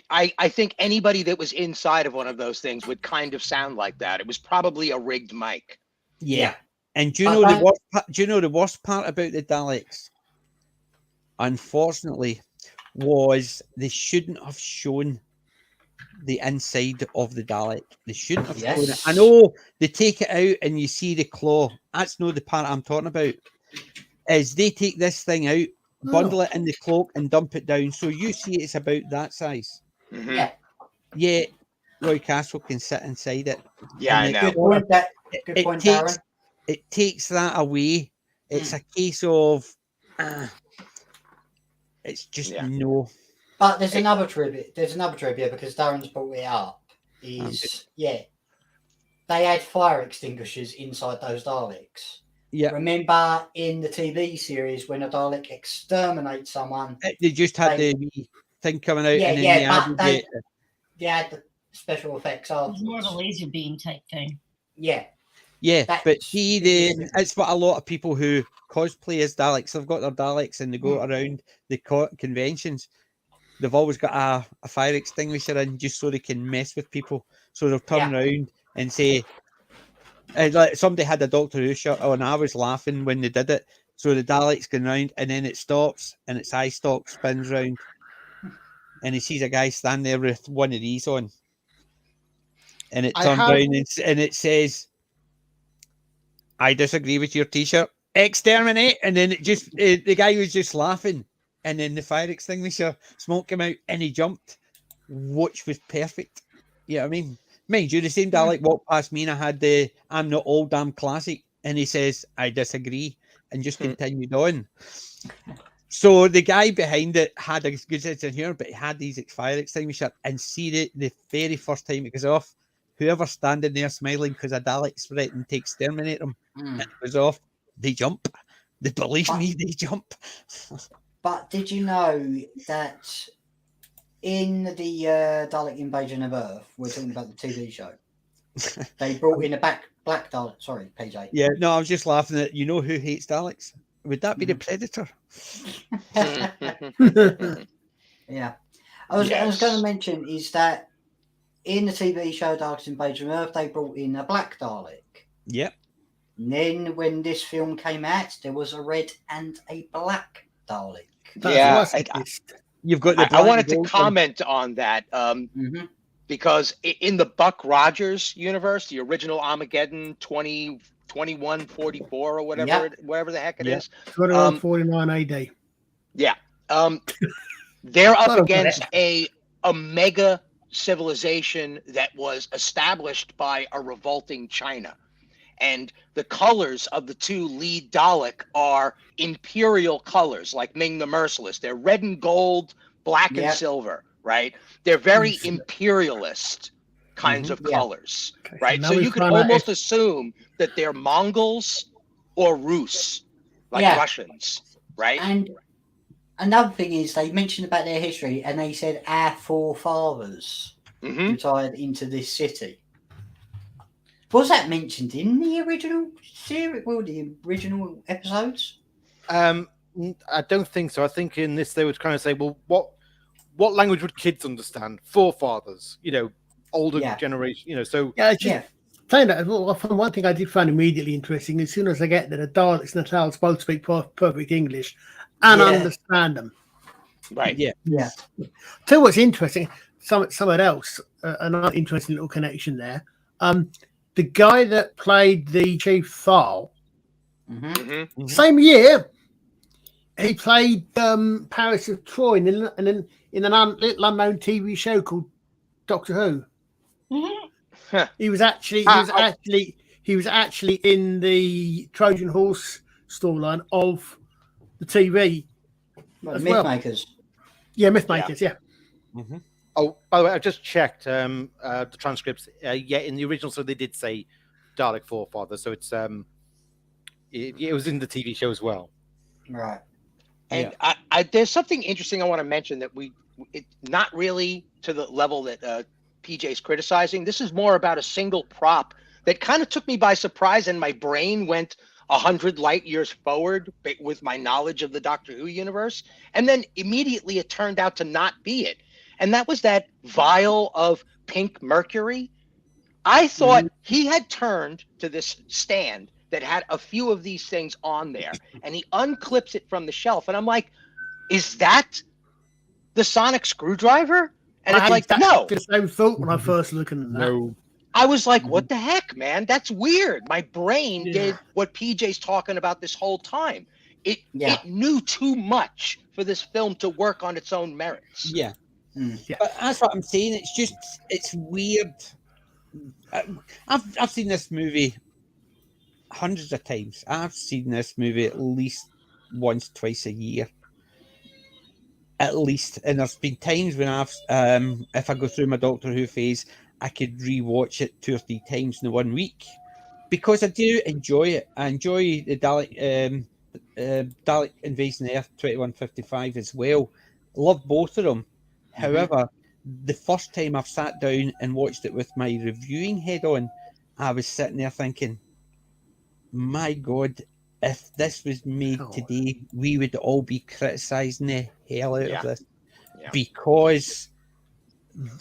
I think anybody that was inside of one of those things would kind of sound like that. It was probably a rigged mic. Yeah. And do you know the worst part about the Daleks? Unfortunately, was they shouldn't have shown the inside of the Dalek. They shouldn't have shown it. I know they take it out and you see the claw. That's not the part I'm talking about. Is they take this thing out, bundle it in the cloak and dump it down. So you see it's about that size. Yeah. Roy Castle can sit inside it. Yeah, I know. Good point, Darren. It takes that away. It's a case of It's just Yeah. no. But there's another trivia. There's another trivia because Darren's brought it up. They had fire extinguishers inside those Daleks. Yeah. Remember in the TV series when a Dalek exterminates someone? They just had the wee thing coming out, and then they had the special effects It was afterwards. more of a laser beam type thing. Yeah. Yeah, That's- but see, it's what a lot of people who cosplay as Daleks, they've got their Daleks and they go around the conventions. They've always got a fire extinguisher in just so they can mess with people. So they'll turn around and say, like somebody had a Doctor Who shirt on, I was laughing when they did it. So the Dalek's going round and then it stops and its eye stalk spins round. And he sees a guy stand there with one of these on. And it turns around and it says, I disagree with your t-shirt. Exterminate. And then it just, the guy was just laughing. And then the fire extinguisher smoke came out and he jumped, which was perfect. You know what I mean? Mind you, the same Dalek walked past me and I had the I'm not old, I'm classic. And he says, I disagree. And just continued on. So the guy behind it had a good sense of humor, but he had these fire extinguisher and see the very first time it goes off, whoever's standing there smiling because a Dalek's threatening to exterminate them, and it goes off, they jump. They believe me, they jump. But did you know that in the Dalek Invasion of Earth, we're talking about the TV show, they brought in a black Dalek. Sorry, PJ. Yeah, no, I was just laughing at, you know who hates Daleks? Would that be the Predator? Yeah. I was going to mention is that in the TV show Daleks Invasion of Earth, they brought in a black Dalek. Yep. And then when this film came out, there was a red and a black Dalek. You've got the I wanted to comment on that because in the Buck Rogers universe, the original Armageddon 2144 or whatever the heck it is. 2149 AD. Yeah. They're up against a mega civilization that was established by a revolting China. And the colors of the two lead Dalek are imperial colors, like Ming the Merciless. They're red and gold, black and silver, right? They're very imperialist kinds of colors, right? So you could almost assume that they're Mongols or Rus, like Russians, right? And another thing is they mentioned about their history and they said our forefathers retired into this city. Was that mentioned in the original series? Well, the original episodes? I don't think so. I think in this they would kind of say, well, what language would kids understand? Forefathers, older generation, so saying that, one thing I did find immediately interesting, as soon as I get that the Daleks and the Thals both speak perfect English and understand them. Right. Yeah. Tell you what's interesting, somewhere else, another interesting little connection there. The guy that played the Chief Thal, same year, he played Paris of Troy in an little unknown TV show called Doctor Who. He was actually in the Trojan Horse storyline of the TV. Mythmakers. Yeah, Mythmakers. Yeah. Oh, by the way, I just checked the transcripts. In the original, so they did say Dalek forefather. So it's it was in the TV show as well. Right. And there's something interesting I want to mention that not really to the level that PJ's criticizing. This is more about a single prop that kind of took me by surprise, and my brain went 100 light years forward with my knowledge of the Doctor Who universe, and then immediately it turned out to not be it. And that was that vial of pink mercury. I thought he had turned to this stand that had a few of these things on there, and he unclips it from the shelf. And I'm like, is that the sonic screwdriver? And it's like, no. The same thought when I first looked at that. No. I was like, what the heck, man? That's weird. My brain did what PJ's talking about this whole time. It knew too much for this film to work on its own merits. Yeah. But that's what I'm saying. It's weird. I've seen this movie hundreds of times. I've seen this movie at least once, twice a year. at least. And there's been times when I've, if I go through my Doctor Who phase, I could rewatch it 2 or 3 times in 1 week because I do enjoy it. I enjoy the Dalek Invasion Earth 2155 as well. Love both of them. However, the first time I've sat down and watched it with my reviewing head on, I was sitting there thinking, my God, if this was made today, we would all be criticising the hell out of this because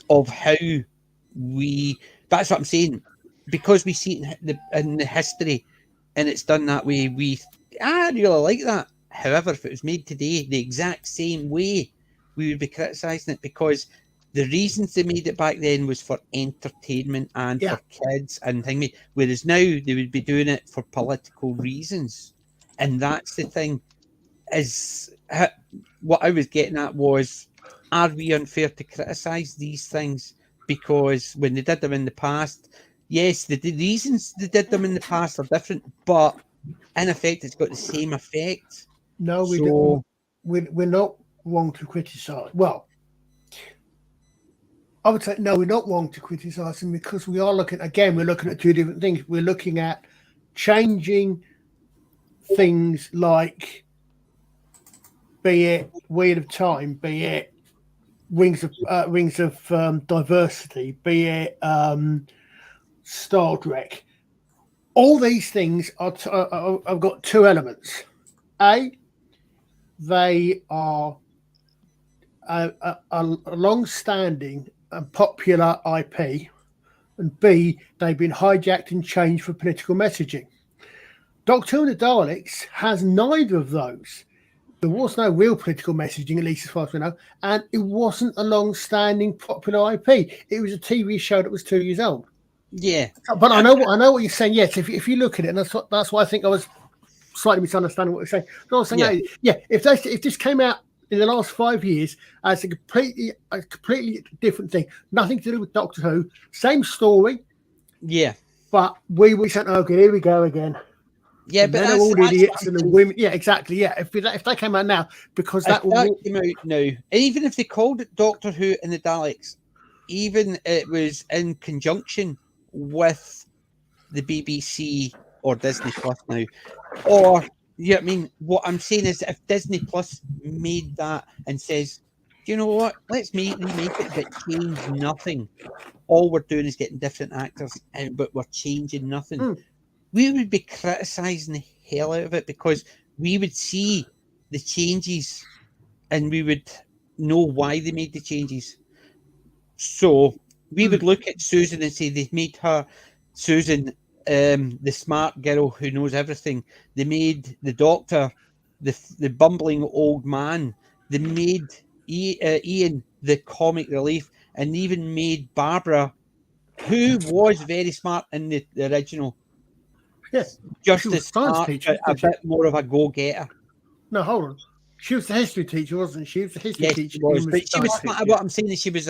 of how that's what I'm saying, because we see it in the history and it's done that way. I really like that. However, if it was made today the exact same way, we would be criticising it because the reasons they made it back then was for entertainment and for kids and things. Whereas now they would be doing it for political reasons. And that's the thing, is what I was getting at was, are we unfair to criticise these things? Because when they did them in the past, yes, the reasons they did them in the past are different, but in effect, it's got the same effect. No, we don't. We're not wrong to criticise. Well, I would say no, we're not wrong to criticise them because we are looking at 2 different things. We're looking at changing things like, be it Wheel of Time, be it Rings of Diversity, be it Star Trek. All these things have got 2 elements. A, they are a long-standing and popular IP, and B, they've been hijacked and changed for political messaging. Doctor Who and the Daleks has neither of those. There was no real political messaging, at least as far as we know, and it wasn't a long-standing popular IP. It was a TV show that was 2 years old. Yeah, but I know what you're saying. Yes, if you look at it, and that's why I think I was slightly misunderstanding what you're saying. But I was saying, if this came out in the last 5 years as a completely different thing, nothing to do with Doctor Who, same story. Yeah, but we said, okay, here we go again. Yeah, and but that's all idiots and the women. Yeah, exactly. Yeah, if they came out now, because that came out now, even if they called it Doctor Who and the Daleks, even it was in conjunction with the BBC or Disney Plus now, or I mean, what I'm saying is, if Disney Plus made that and says, do you know what? Let's remake it, but change nothing. All we're doing is getting different actors, but we're changing nothing. We would be criticising the hell out of it because we would see the changes and we would know why they made the changes. So we would look at Susan and say they've made her Susan the smart girl who knows everything. They made the Doctor the bumbling old man. They made Ian the comic relief, and even made Barbara, who was very smart in the original. Yes, just as smart, teacher, but a bit more of a go-getter. No, hold on. She was the history teacher, wasn't she? She was the history teacher. She was, but she was smart. What I'm saying is she was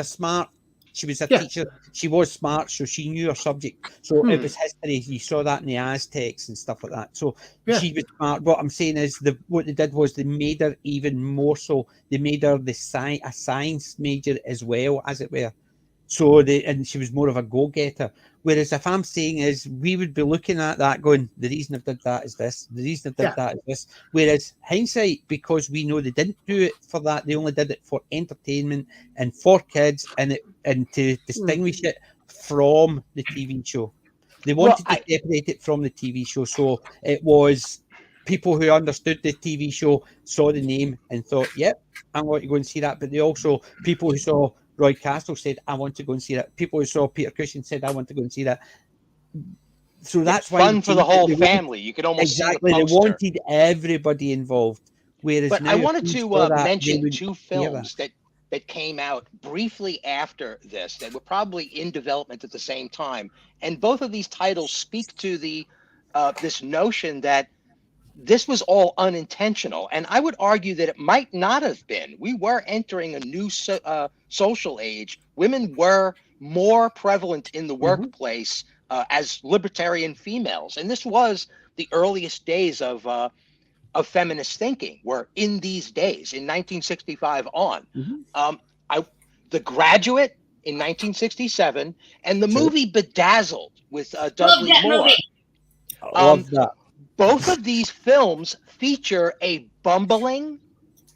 she was a teacher. She was smart, so she knew her subject. So it was history. You saw that in the Aztecs and stuff like that. So she was smart. What I'm saying is what they did was they made her even more so. They made her a science major as well, as it were. So and she was more of a go-getter. Whereas if I'm saying is, we would be looking at that going, the reason I did that is this, the reason I did that is this. Whereas hindsight, because we know they didn't do it for that, they only did it for entertainment and for kids and to distinguish it from the TV show. They wanted to separate it from the TV show. So it was people who understood the TV show, saw the name and thought, yep, I want to go and see that. But they also, people who saw Roy Castle said, I want to go and see that. People who saw Peter Cushing said, I want to go and see that. So that's why fun for the whole family. You could almost exactly. They wanted everybody involved. Whereas but now, I wanted to mention 2 films that came out briefly after this that were probably in development at the same time, and both of these titles speak to the this notion that this was all unintentional, and I would argue that it might not have been. We were entering a new social age. Women were more prevalent in the workplace as libertarian females, and this was the earliest days of of feminist thinking were in these days, in 1965 on. The Graduate in 1967, and the movie Bedazzled with Dudley Moore. I love that. Both of these films feature a bumbling,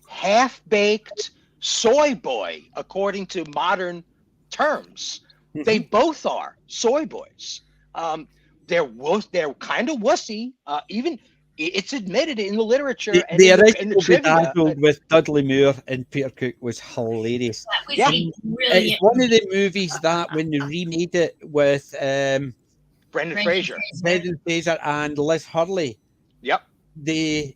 half-baked soy boy, according to modern terms. They both are soy boys. They're kind of wussy. Even it's admitted in the literature and the in original the trivia. Bedazzled with Dudley Moore and Peter Cook was hilarious. That was It's one of the movies that when they remade it with Brendan Fraser and Liz Hurley. Yep. They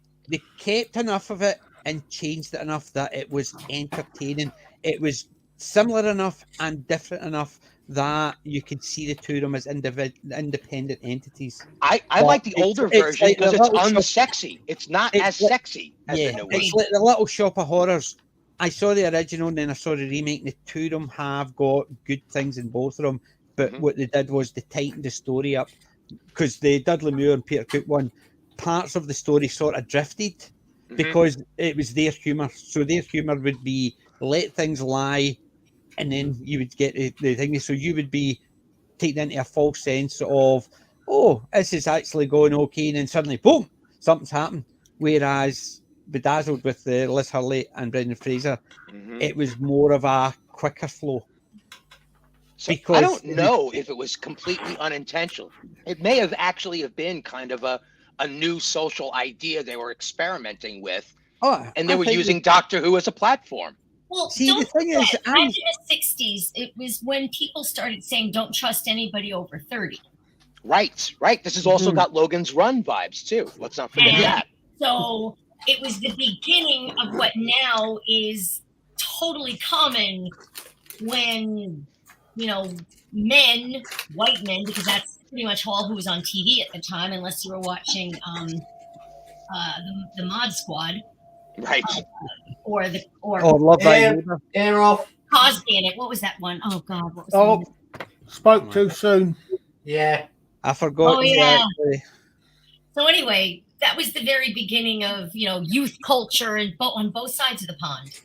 kept enough of it and changed it enough that it was entertaining. It was similar enough and different enough that you could see the two of them as independent entities. I like the older version because it's unsexy. It's not as sexy as the new one. It's like the Little Shop of Horrors. I saw the original and then I saw the remake, and the two of them have got good things in both of them. But what they did was they tightened the story up, because the Dudley Moore and Peter Cook one, parts of the story sort of drifted because it was their humour. So their humour would be let things lie, and then you would get the thing. So you would be taken into a false sense of, oh, this is actually going okay, and then suddenly, boom, something's happened. Whereas Bedazzled with Liz Hurley and Brendan Fraser, it was more of a quicker flow. So I don't know if it was completely unintentional. It may have actually have been kind of a new social idea they were experimenting with, and they were using Doctor Who as a platform. Well, see, the thing is, back in the 60s, it was when people started saying, don't trust anybody over 30. Right. This has also got Logan's Run vibes, too. Let's not forget that. So it was the beginning of what now is totally common when, men, white men, because that's pretty much all who was on TV at the time, unless you were watching the Mod Squad. Right. Or Love That Air Off. Cosby in it. What was that one? Oh God, what was Spoke too soon. Yeah. I forgot. Oh yeah. So anyway, that was the very beginning of youth culture and on both sides of the pond.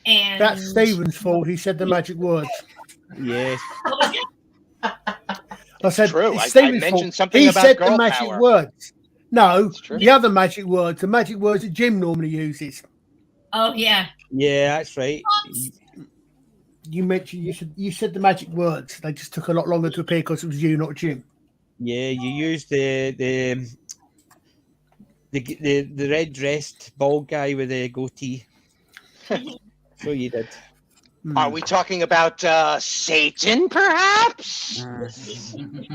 And that's Stephen's fault. He said the magic words. Yes. I said true. it's I mentioned something he about said girl the magic power. words. No, the other magic words. The magic words that Jim normally uses. Oh yeah. Yeah, that's right. You mentioned you said the magic words. They just took a lot longer to appear because it was you, not Jim. Yeah, you used the red dressed bald guy with the goatee. So you did. Are we talking about Satan, perhaps? Satan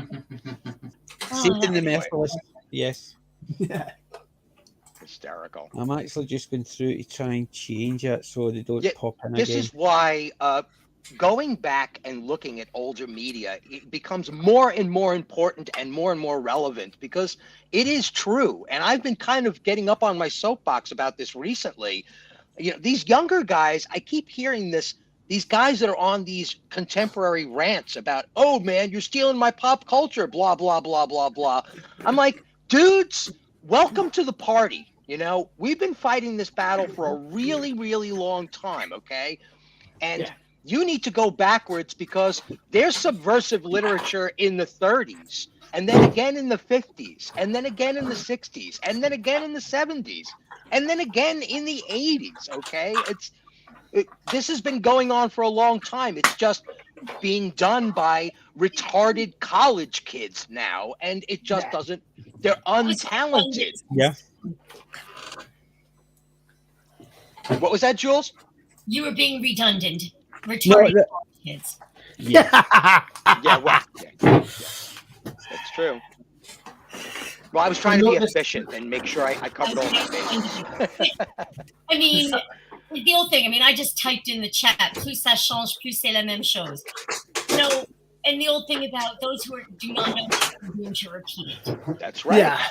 the Merciless. Yes. Yeah. Hysterical. I'm actually just going through to try and change it so they don't pop in this again. This is why going back and looking at older media, it becomes more and more important and more relevant, because it is true. And I've been kind of getting up on my soapbox about this recently. These younger guys, I keep hearing this. These guys that are on these contemporary rants about, oh man, you're stealing my pop culture, blah, blah, blah, blah, blah. I'm like, dudes, welcome to the party. We've been fighting this battle for a really, really long time, okay? And you need to go backwards, because there's subversive literature in the 30s, and then again in the 50s, and then again in the 60s, and then again in the 70s, and then again in the 80s, okay? This has been going on for a long time. It's just being done by retarded college kids now, and it just doesn't. They're untalented. Yeah. What was that, Jules? You were being redundant. Retarded kids. Yeah. That's true. Well, I was trying to be efficient and make sure I covered all my bases. I mean, the old thing. I mean, I just typed in the chat. Plus ça change, plus c'est la même chose. And the old thing about those who do not know are going to repeat it. That's right. Yeah.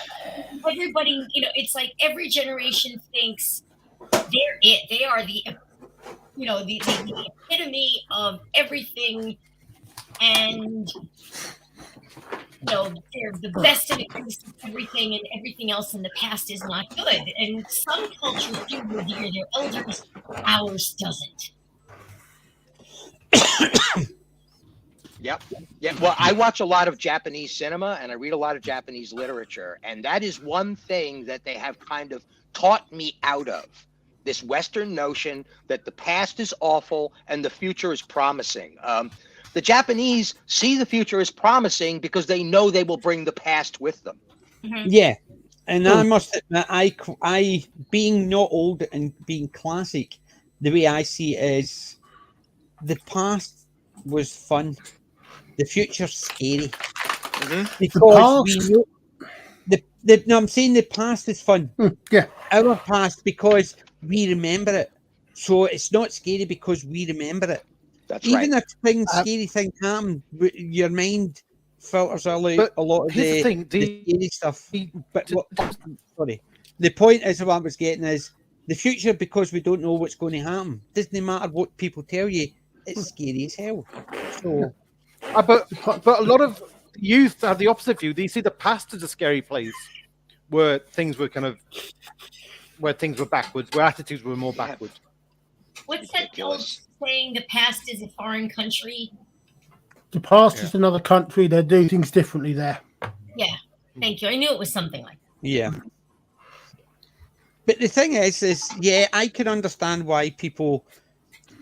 Everybody, it's like every generation thinks they're it. They are the epitome of everything. And they're the best and the greatest of everything, and everything else in the past is not good. And some cultures do revere their elders, ours doesn't. Yep. Yeah. Well, I watch a lot of Japanese cinema and I read a lot of Japanese literature. And that is one thing that they have kind of taught me out of, this Western notion that the past is awful and the future is promising. The Japanese see the future as promising because they know they will bring the past with them. Mm-hmm. Yeah. And I must admit, I being not old and being classic, the way I see it is the past was fun. The future's scary. Mm-hmm. Because we know no, I'm saying the past is fun. Yeah. Our past, because we remember it. So it's not scary because we remember it. That's Even right. if scary things happen, your mind filters out a lot of the scary stuff. But sorry. The point is, what I was getting is, the future, because we don't know what's going to happen, doesn't matter what people tell you, it's scary as hell. So, but a lot of youth have the opposite view. They see the past as a scary place where things were backwards, where attitudes were more backwards. What's that old saying? The past is a foreign country. The past is another country. They do things differently there. Yeah, thank you. I knew it was something like that. Yeah. But the thing is, I can understand why people.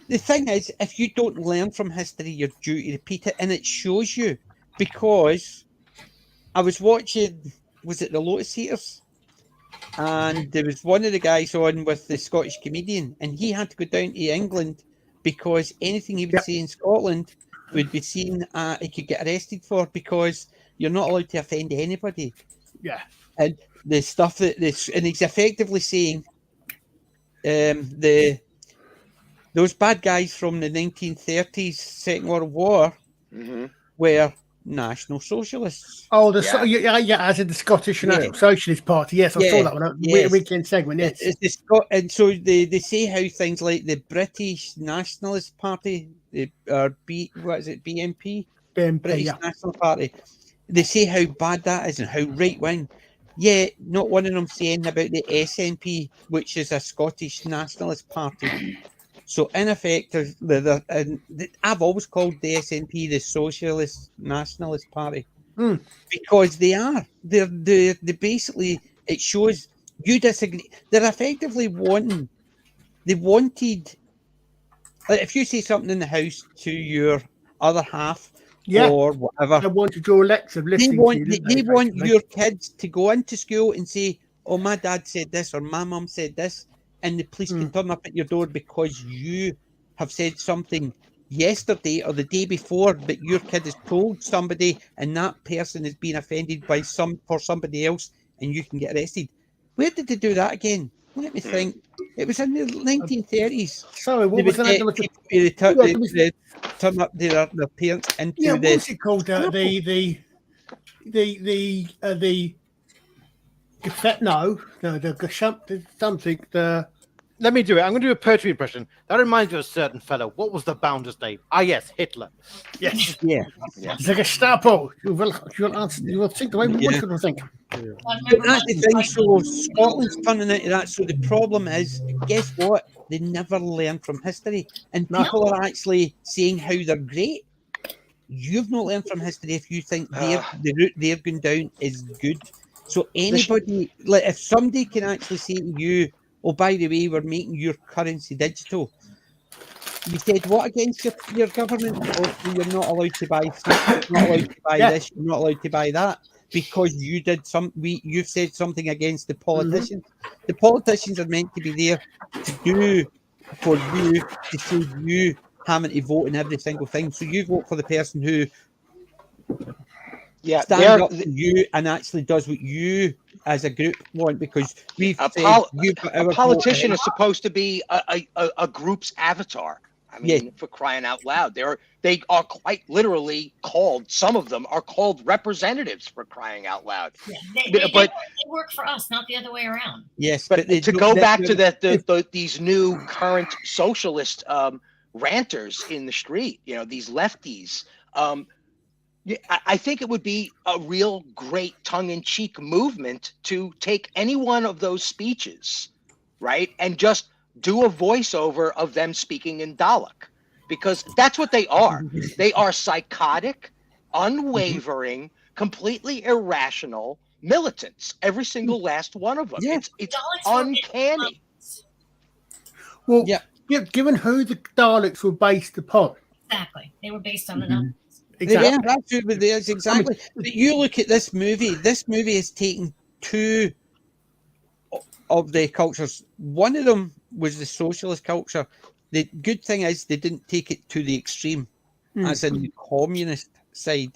The thing is, if you don't learn from history, you're due to repeat it, and it shows you. Because I was watching, was it the Lotus Eaters? And there was one of the guys on with the Scottish comedian, and he had to go down to England because anything he would say in Scotland would be seen, he could get arrested for, because you're not allowed to offend anybody. Yeah. And the stuff and he's effectively saying, those bad guys from the 1930s, Second World War, were National Socialists. Oh, as in the Scottish National Socialist Party. Yes, I saw that one. Weekend segment. Yes, and so they say how things like the British Nationalist Party, BNP, British National Party. They say how bad that is and how right wing. Yeah, not one of them saying about the SNP, which is a Scottish Nationalist Party. So in effect, I've always called the SNP the Socialist Nationalist Party because they are. They're basically, it shows you disagree. They're effectively wanted. Like if you say something in the house to your other half or whatever, they want to draw lecture. They want your kids to go into school and say, "Oh, my dad said this," or "My mum said this." And the police can turn up at your door because you have said something yesterday or the day before that your kid has told somebody, and that person is being offended by somebody else, and you can get arrested. Where did they do that again? Let me think. It was in the 1930s. Sorry, what was that? They turn up their parents into what's it called? The something. Let me do it. I'm going to do a poetry impression. That reminds me of a certain fellow. What was the bounder's name? Ah, yes, Hitler. Yes. Yeah. The Gestapo. You will answer. You will think the way we want to think. But that's the thing. So Scotland's turning into that. So the problem is, guess what? They never learn from history, and people are actually saying how they're great. You've not learned from history if you think the route they're going down is good. So anybody, like if somebody can actually say to you, "Oh, by the way, we're making your currency digital," you said what against your government? Or you're not allowed to buy stuff, you're not allowed to buy this, you're not allowed to buy that, because you did you've said something against the politicians. The politicians are meant to be there to do for you, to save you having to vote in every single thing. So you vote for the person who stands up for you and actually does what you as a group want, because a politician is supposed to be a group's avatar. I mean, for crying out loud, they are quite literally called. Some of them are called representatives, for crying out loud. Yeah, they work for us, not the other way around. Yes, but to go back to these new current socialist ranters in the street, these lefties. Yeah, I think it would be a real great tongue-in-cheek movement to take any one of those speeches, right, and just do a voiceover of them speaking in Dalek, because that's what they are. They are psychotic, unwavering, completely irrational militants. Every single last one of them. Yeah. It's Daleks were uncanny. Well, Yeah. given who the Daleks were based upon. Exactly. They were based on the Nazis. Exactly. That's who it is, exactly. But you look at this movie. This movie has taken two of the cultures. One of them was the socialist culture. The good thing is they didn't take it to the extreme, as in the communist side.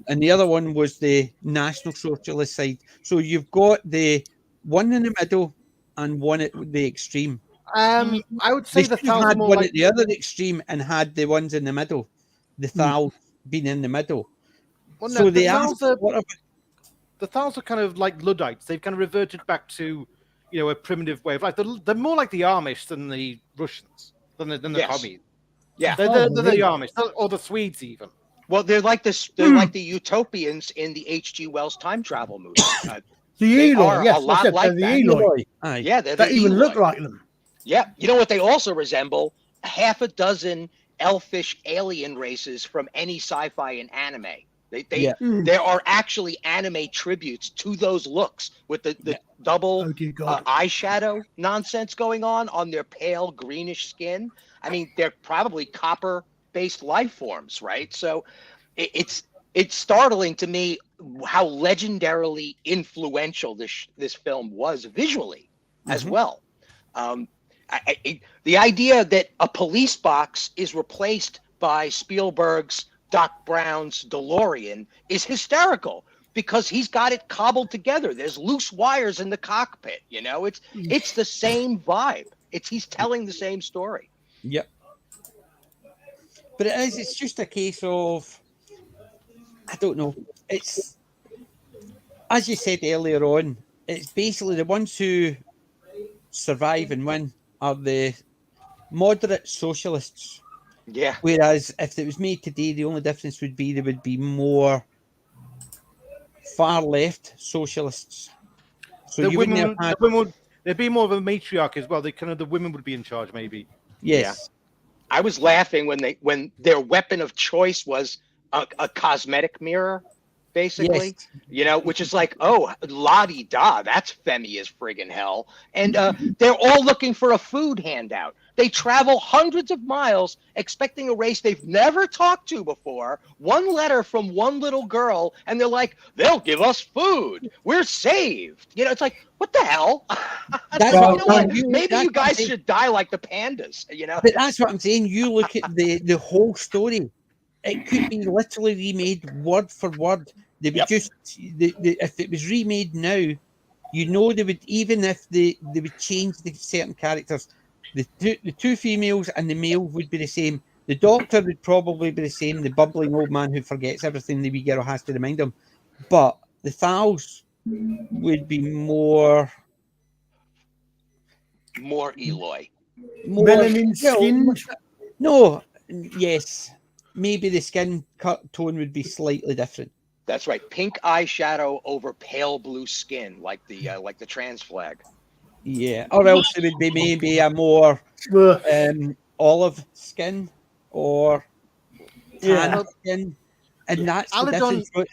And the other one was the National Socialist side. So you've got the one in the middle and one at the extreme. I would say They the should have Thals had more one like at the other extreme and had the ones in the middle. The Thals being in the middle. well, no, So the they Thals asked, are what about the Thals are kind of like Luddites. They've kind of reverted back to, a primitive way of life. They're more like the Amish than the Russians, than the Yes. commies. Yeah. They're the Amish, or the Swedes even. Well, they're like this. They're like the utopians in the H.G. Wells time travel movie. The Eloy, are yes, a lot that's it, like the that. Eloy. Aye. Yeah, they're They the even Eloy. look like them. Yeah, you know what they also resemble? Half a dozen elfish alien races from any sci-fi and anime. There are actually anime tributes to those looks with the double eyeshadow nonsense going on their pale greenish skin. I mean, they're probably copper-based life forms, right? So it's startling to me how legendarily influential this film was visually as well. The idea that a police box is replaced by Spielberg's Doc Brown's DeLorean is hysterical because he's got it cobbled together. There's loose wires in the cockpit. It's the same vibe. He's telling the same story. Yep. But it's just a case of, I don't know. It's, as you said earlier on, it's basically the ones who survive and win are the moderate socialists. Yeah. Whereas if it was made today, the only difference would be there would be more far left socialists. So The you wouldn't have had... there'd be more of a matriarch as well. The women would be in charge, maybe. Yes. Yeah. I was laughing when their weapon of choice was a cosmetic mirror, basically. Yes. Which is like, oh, la-di-da, that's Femi as friggin' hell. And they're all looking for a food handout. They travel hundreds of miles expecting a race they've never talked to before, one letter from one little girl, and they're like, they'll give us food. We're saved. It's like, what the hell? Maybe you guys should die like the pandas, But that's what I'm saying. You look at the whole story. It could be literally remade word for word. They would just, if it was remade now, they would, even if they would change the certain characters, the two females and the male would be the same. The doctor would probably be the same, the bubbling old man who forgets everything the wee girl has to remind him. But the Thals would be more Eloy. Melanin skin? No, yes. Maybe the skin tone would be slightly different. That's right. Pink eyeshadow over pale blue skin, like the trans flag. Yeah, or else it would be maybe a more olive skin or tan skin, and that's the difference. But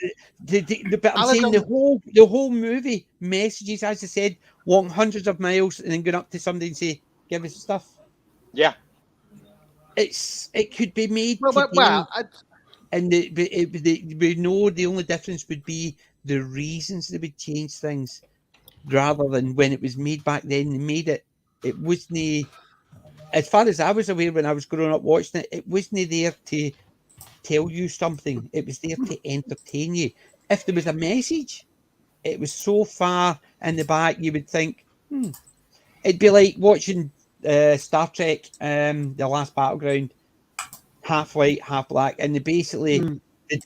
I'm saying the whole movie messages, as I said, walking hundreds of miles and then going up to somebody and say, "Give us stuff." Yeah, it could be made today, and we know the only difference would be the reasons they would change things. Rather than when it was made back then, they made it. It wasn't, as far as I was aware when I was growing up watching it, it wasn't there to tell you something. It was there to entertain you. If there was a message, it was so far in the back, you would think, it'd be like watching Star Trek, The Last Battleground, half white, half black, and they basically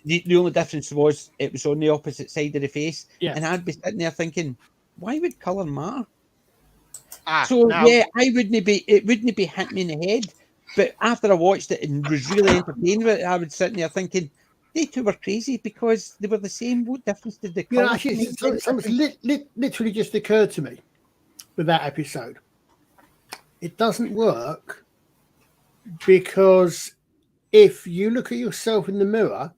the only difference was it was on the opposite side of the face, and I'd be sitting there thinking, why would colour matter? It wouldn't be hitting me in the head. But after I watched it and was really entertained with it, I would sit there thinking, they two were crazy because they were the same. What difference did the You know, colour actually, make? something's literally just occurred to me with that episode. It doesn't work because if you look at yourself in the mirror,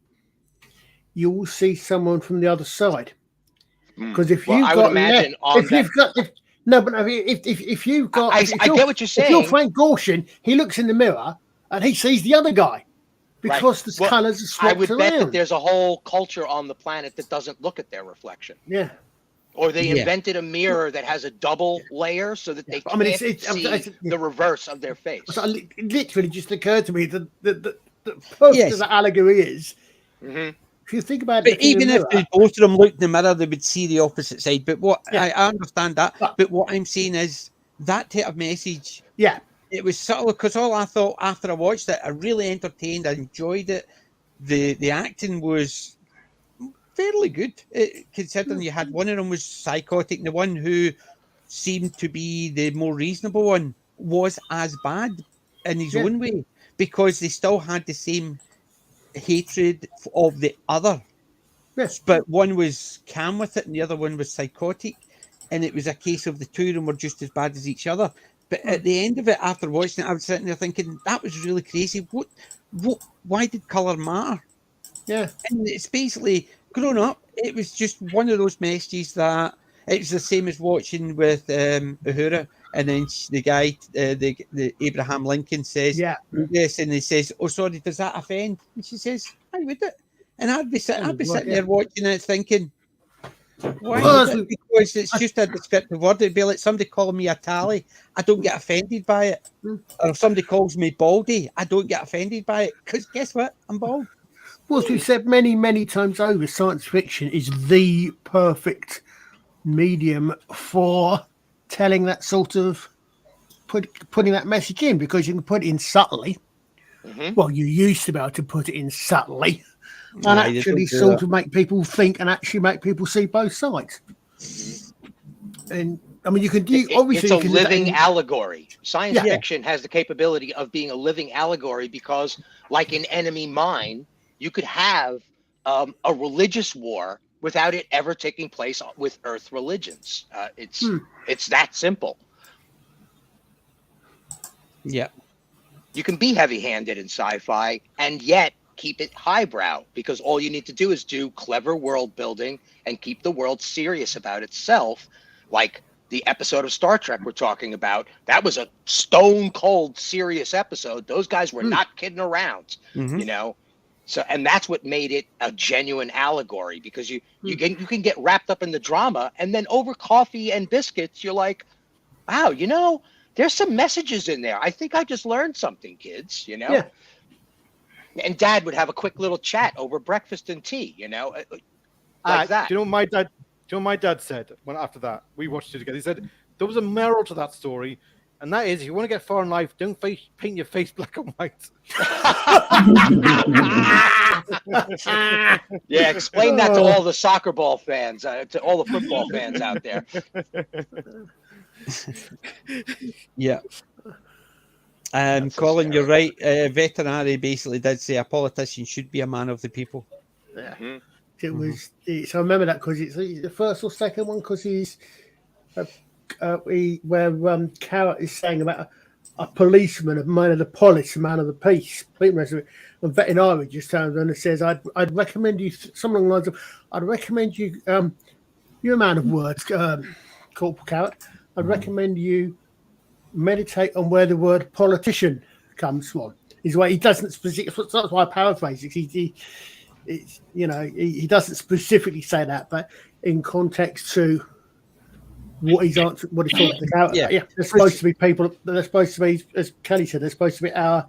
you will see someone from the other side. Because if you've I got would imagine if you've got, I get what you're saying. If you're Frank Gorshin, he looks in the mirror and he sees the other guy because the colours are swapped I would around. bet that there's a whole culture on the planet that doesn't look at their reflection. Yeah. Or they invented a mirror that has a double layer so that they can't see the reverse of their face. So it literally just occurred to me that the perfect as that allegory is. Mm-hmm. If you think about it, even if both of them looked in the mirror, they would see the opposite side. But I understand that. But what I'm saying is that type of message. Yeah, it was subtle because all I thought after I watched it, I really entertained. I enjoyed it. The acting was fairly good, considering you had one of them was psychotic, and the one who seemed to be the more reasonable one was as bad in his own way because they still had the same hatred of the other. Yes, but one was calm with it and the other one was psychotic, and it was a case of the two of them were just as bad as each other. But at the end of it, after watching it, I was sitting there thinking that was really crazy. Why did colour matter? Yeah, and it's basically grown up. It was just one of those messages that it was the same as watching with Uhura, and then the guy, the Abraham Lincoln says, yes, and he says, oh, sorry, does that offend? And she says, I would it. And I'd be sitting there watching it thinking, why would it? Because it's just a descriptive word. It'd be like somebody calling me a tally. I don't get offended by it. Or if somebody calls me baldy, I don't get offended by it. Because guess what? I'm bald. Well, as we've said many, many times over, science fiction is the perfect medium for telling that sort of putting that message in, because you can put it in subtly. Mm-hmm. Well, you used to be able to put it in subtly and actually sort of make people think and actually make people see both sides. And I mean, you can do obviously it's a living allegory. Science fiction has the capability of being a living allegory because, like in Enemy Mine, you could have a religious war without it ever taking place with Earth religions. It's that simple. Yeah. You can be heavy-handed in sci-fi and yet keep it highbrow, because all you need to do is do clever world building and keep the world serious about itself. Like the episode of Star Trek we're talking about, that was a stone cold serious episode. Those guys were not kidding around, you know? So, and that's what made it a genuine allegory, because you can get wrapped up in the drama, and then over coffee and biscuits, you're like, wow, you know, there's some messages in there. I think I just learned something, kids, you know? Yeah. And Dad would have a quick little chat over breakfast and tea, you know, like that. Do you know what my dad said when after that we watched it together? He said there was a moral to that story, and that is, if you want to get far in life, don't paint your face black and white. Yeah, explain that to all the soccer ball fans, to all the football fans out there. Yeah. Colin, you're right. Veterinary basically did say a politician should be a man of the people. Yeah. Mm-hmm. It was. So I remember that because it's the first or second one, because he's where Carrot is saying about a policeman, a man of the police, a man of the peace. And Veterinary just turns around and says, "I'd recommend you something along the lines of, I'd recommend you. You're a man of words, Corporal Carrot. I'd recommend you meditate on where the word politician comes from." Is why he doesn't specifically. That's why I paraphrase it. He doesn't specifically say that, but in context to what he's answered, what he's talking about. Yeah, there's supposed to be people. There's supposed to be, as Kelly said, there's supposed to be our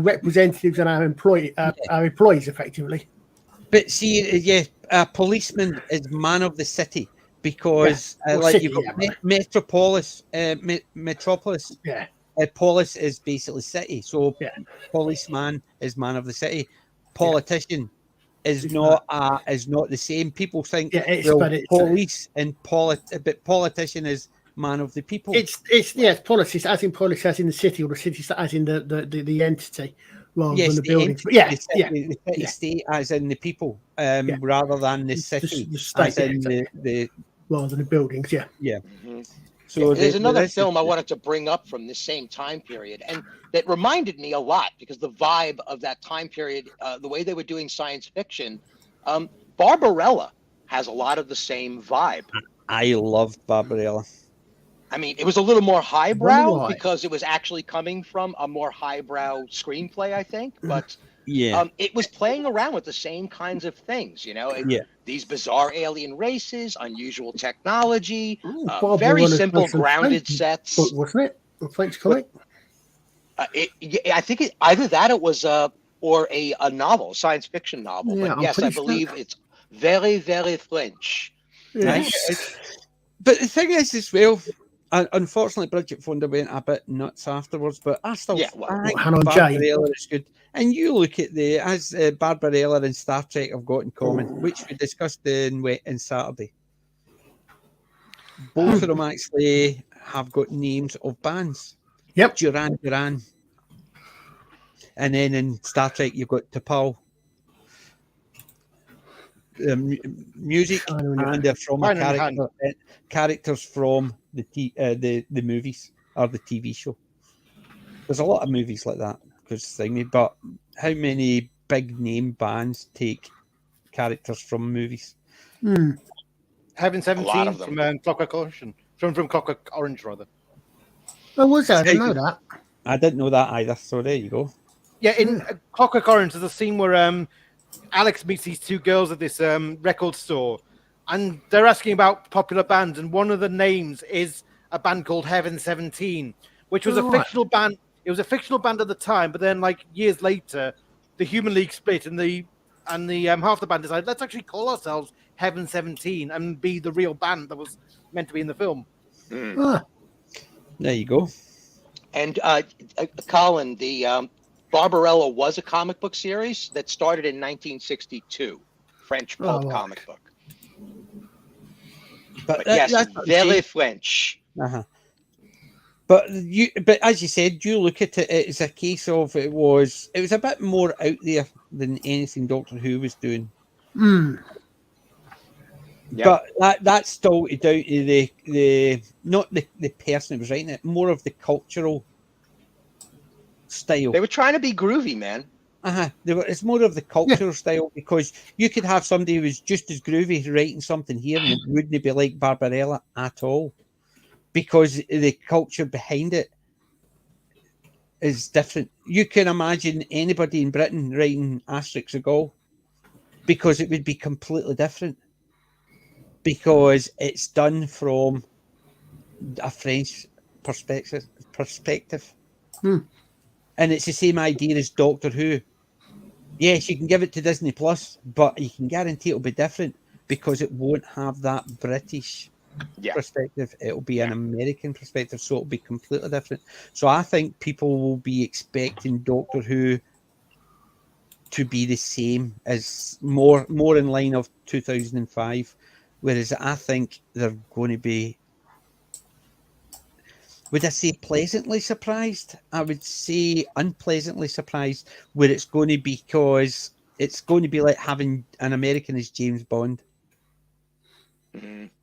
representatives and our employees, effectively. But see, a policeman is man of the city. Because you've got Metropolis. Yeah. Polis is basically city. So policeman is man of the city. Politician is not the same. People think police and but politician is man of the people. It's policy as in policy as in the city, or the city as in the entity. rather than the buildings. But yeah, the city state as in the people, rather than the city as in the rather than the buildings. Yeah. Mm-hmm. So there's another film I wanted to bring up from this same time period, and that reminded me a lot because the vibe of that time period, the way they were doing science fiction, Barbarella has a lot of the same vibe. I loved Barbarella. I mean, it was a little more highbrow because it was actually coming from a more highbrow screenplay, I think. But it was playing around with the same kinds of things, these bizarre alien races, unusual technology, very simple, grounded sets. Wasn't it? A French comic? I think either that it was or a novel, science fiction novel. Yeah, but yes, I believe it's very, very French. Nice. But the thing is, as well, unfortunately, Bridget Fonda went a bit nuts afterwards. But I still think Barbarella is good. And you look at as Barbarella and Star Trek have got in common, which we discussed in Saturday. Both of them actually have got names of bands. Yep. Duran Duran. And then in Star Trek, you've got T'Pol. Music and they're from characters from the movies or the TV show. There's a lot of movies like that but how many big name bands take characters from movies? Heaven 17 from Clockwork Orange, from Clockwork Orange rather. Oh, was that? I didn't know that. I didn't know that either. So there you go. Yeah, in Clockwork Orange, there's a scene where Alex meets these two girls at this record store, and they're asking about popular bands, and one of the names is a band called Heaven 17, which was a fictional band. It was a fictional band at the time, but then like years later, the Human League split, and the half the band decided, let's actually call ourselves Heaven 17 and be the real band that was meant to be in the film. There you go. And Colin, the Barbarella was a comic book series that started in 1962, French pulp comic book. But yes, very French. But as you said, you look at it as a case of it was a bit more out there than anything Doctor Who was doing. But that's still down to the not the person who was writing it, more of the cultural style. They were trying to be groovy, man. It's more of the cultural style, because you could have somebody who was just as groovy writing something here and it wouldn't be like Barbarella at all, because the culture behind it is different. You can imagine anybody in Britain writing Asterix or Gaul, because it would be completely different, because it's done from a French perspective. And it's the same idea as Doctor Who. Yes, you can give it to Disney Plus, but you can guarantee it'll be different, because it won't have that British perspective. It'll be an American perspective, so it'll be completely different. So I think people will be expecting Doctor Who to be the same, as more in line of 2005, whereas I think they're going to be, would I say pleasantly surprised? I would say unpleasantly surprised, where it's going to be, because it's going to be like having an American as James Bond.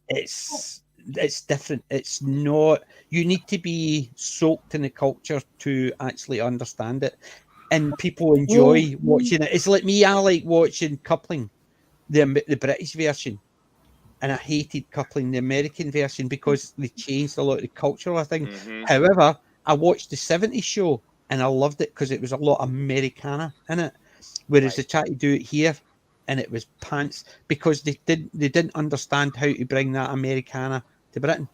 It's different. It's not. You need to be soaked in the culture to actually understand it, and people enjoy watching it. It's like me. I like watching Coupling, the British version. And I hated Coupling, the American version, because they changed a lot of the cultural thing. However, I watched the 70s show and I loved it because it was a lot of Americana in it. Whereas they tried to do it here and it was pants, because they didn't understand how to bring that Americana to Britain.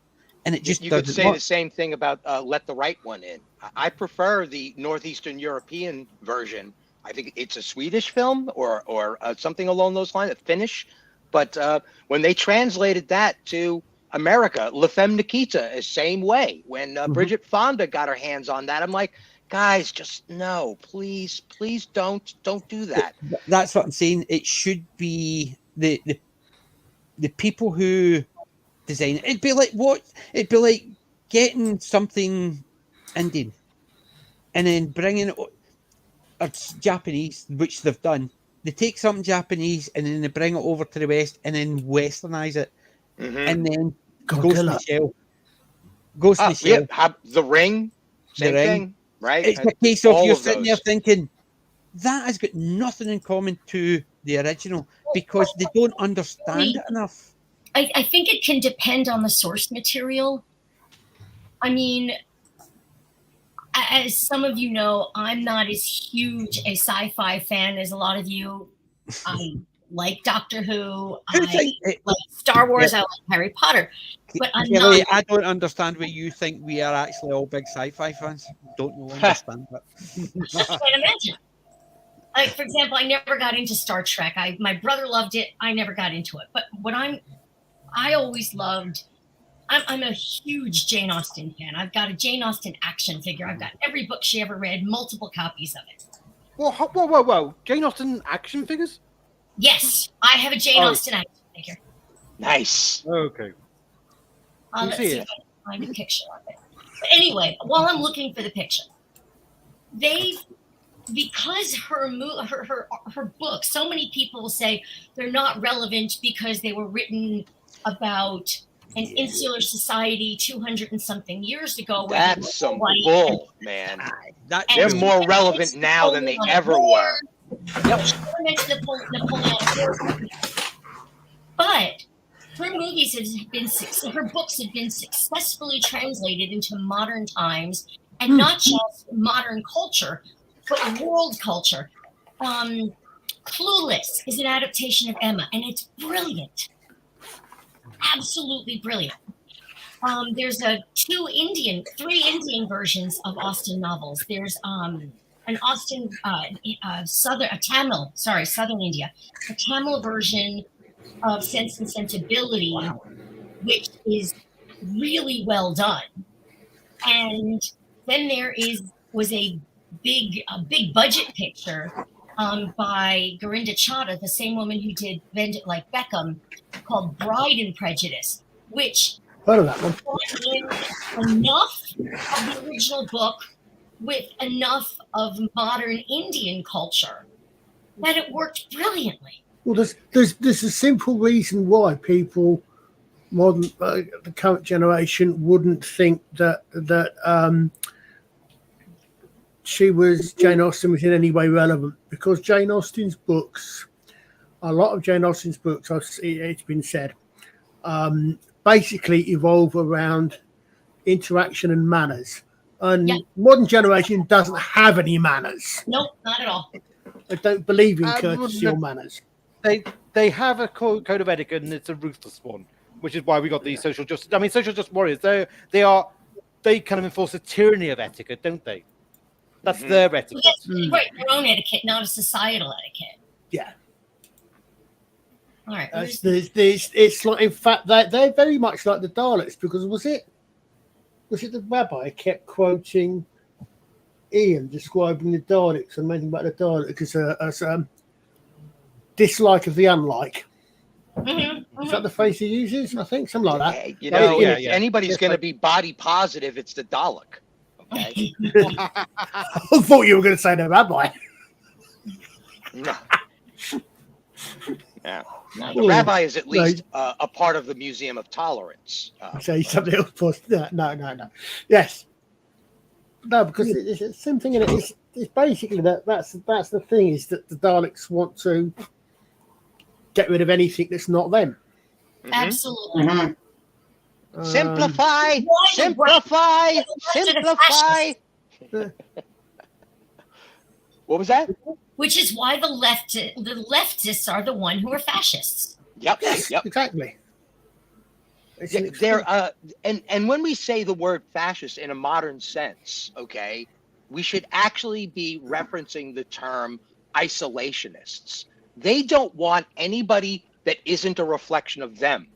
And it just you could say the same thing about Let the Right One In. I prefer the Northeastern European version. I think it's a Swedish film or something along those lines, a Finnish. But when they translated that to America, La Femme Nikita is same way. When Bridget Fonda got her hands on that, I'm like, guys, just no, please don't do that. That's what I'm saying. It should be the people who design it. It'd be like getting something Indian and then bringing it Japanese, which they've done. They take something Japanese and then they bring it over to the West and then westernize it. And then Ghost in the Shell. Ghost in the Shell. The Ring, same thing, right? It's a case of you're sitting there thinking, that has got nothing in common to the original because they don't understand it enough. I think it can depend on the source material. I mean, as some of you know, I'm not as huge a sci-fi fan as a lot of you. I like Doctor Who. I like Star Wars. I like Harry Potter. But Kelly, I don't understand what you think. We are actually all big sci-fi fans. Don't understand that. I can't imagine. Like, for example, I never got into Star Trek. My brother loved it. I never got into it. But what I always loved. I'm a huge Jane Austen fan. I've got a Jane Austen action figure. I've got every book she ever read, multiple copies of it. Whoa. Jane Austen action figures? Yes, I have a Jane Austen action figure. Nice. Okay. Let's see if I can find a picture of it. But anyway, while I'm looking for the picture, because her books, so many people will say they're not relevant because they were written about an insular society 200 and something years ago. That's some bull, man. They're more relevant now than they ever were. Yep. But her books have been successfully translated into modern times, and not just modern culture, but world culture. Clueless is an adaptation of Emma, and it's brilliant. Absolutely brilliant. There's three Indian versions of Austen novels. There's an Austen, Southern India, a Tamil version of Sense and Sensibility, which is really well done. And then there was a big budget picture by Gorinda Chadha, the same woman who did Bend It Like Beckham, called Bride and Prejudice, which heard of that one. brought in enough of the original book with enough of modern Indian culture that it worked brilliantly. Well, there's a simple reason why people, the current generation, wouldn't think that Jane Austen was in any way relevant, because Jane Austen's books, a lot of Jane Austen's books, it's been said, basically evolve around interaction and manners. And modern generation doesn't have any manners. Nope, not at all. They don't believe in courtesy or manners. They have a code of etiquette, and it's a ruthless one, which is why we got these social justice. I mean, social justice warriors. They kind of enforce a tyranny of etiquette, don't they? That's their etiquette. Right, their own etiquette, not a societal etiquette. Yeah. All right. It's like, in fact, they're very much like the Daleks, because was it the rabbi kept quoting Ian describing the Daleks and mentioning about the Daleks as dislike of the unlike. Is that the phrase he uses? I think something like that. You know, if anybody's going to be body positive, it's the Dalek. Okay. I thought you were going to say the rabbi. No. Yeah. No, the rabbi is at least a part of the Museum of Tolerance. Say something else. No. Yes. No, because it's the same thing. It's basically that's the thing, is that the Daleks want to get rid of anything that's not them. Absolutely. Simplify. What was that? Which is why the leftists are the one who are fascists. Yep. Yes, yep. Exactly. And when we say the word fascist in a modern sense, okay, we should actually be referencing the term isolationists. They don't want anybody that isn't a reflection of them.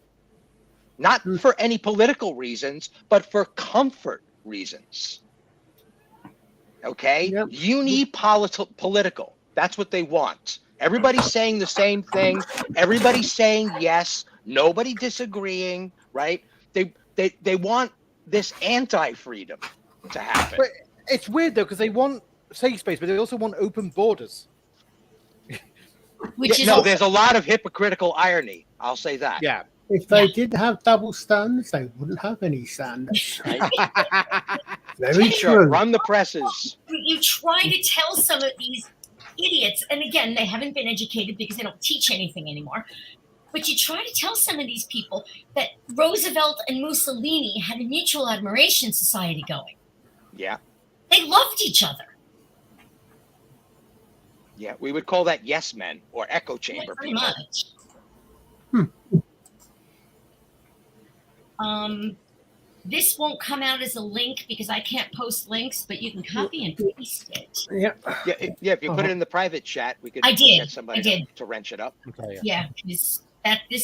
Not for any political reasons, but for comfort reasons. Okay? Yep. Political. That's what they want. Everybody's saying the same thing. Everybody's saying yes. Nobody disagreeing, right? They want this anti-freedom to happen. But it's weird though, because they want safe space, but they also want open borders. Which is no, there's a lot of hypocritical irony. I'll say that. Yeah. If they did have double standards, they wouldn't have any standards. Right? Very Sure, true. run the presses. you try to tell some of these idiots, and again, they haven't been educated because they don't teach anything anymore. But you try to tell some of these people that Roosevelt and Mussolini had a mutual admiration society going. Yeah. They loved each other. Yeah, we would call that yes men or echo chamber Pretty people. much. This won't come out as a link because I can't post links, but you can copy and paste it. Yeah. Yeah, if you put it in the private chat, we could I did. get somebody I did. to wrench it up. Okay, Yeah, this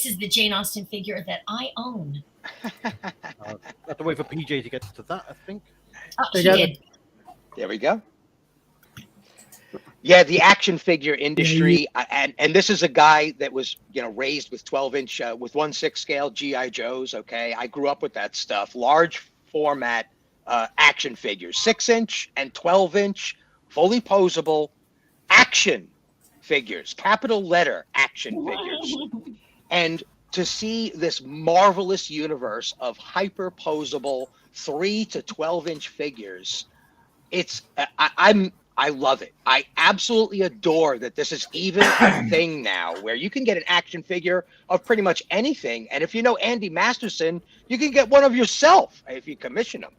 is the Jane Austen figure that I own. Have to wait for PJ to get to that, I think. Oh, They she got did. There we go. Yeah, the action figure industry, and this is a guy that was, raised with 12-inch, with 1/6 scale GI Joes. Okay, I grew up with that stuff. Large format action figures, 6-inch and 12-inch, fully posable action figures, capital letter action figures, and to see this marvelous universe of hyper posable 3 to 12-inch figures, I love it. I absolutely adore that this is even a thing now where you can get an action figure of pretty much anything. And if you know Andy Masterson, you can get one of yourself if you commission them.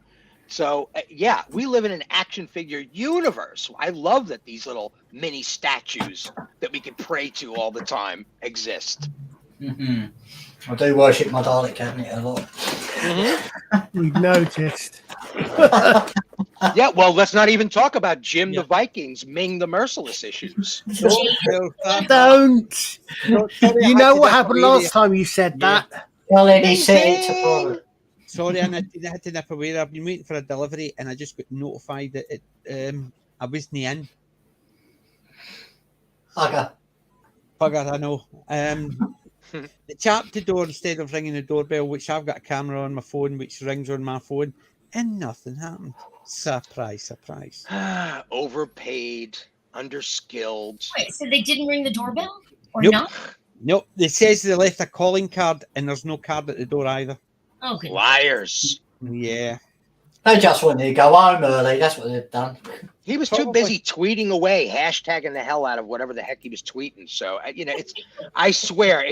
So, yeah, we live in an action figure universe. I love that these little mini statues that we can pray to all the time exist. Mm-hmm. I do worship my Dalek cabinet a lot. Mm-hmm. We've noticed. Yeah, well, let's not even talk about Jim the Vikings, Ming the Merciless issues. Don't. You know what happened last time you said that? Well, then he said it to Robert. Sorry, I had to nip away. I've been waiting for a delivery, and I just got notified that I wasn't in. Bugger, I know. It tapped the door instead of ringing the doorbell, which I've got a camera on my phone, which rings on my phone, and nothing happened. Surprise, surprise. Overpaid, underskilled. Wait, so they didn't ring the doorbell? Or Nope. not? Nope. It says they left a calling card, and there's no card at the door either. Oh, good. Liars. Yeah. They just wanted to go home early. That's what they've done. He was too busy tweeting away, hashtagging the hell out of whatever the heck he was tweeting. So, I swear,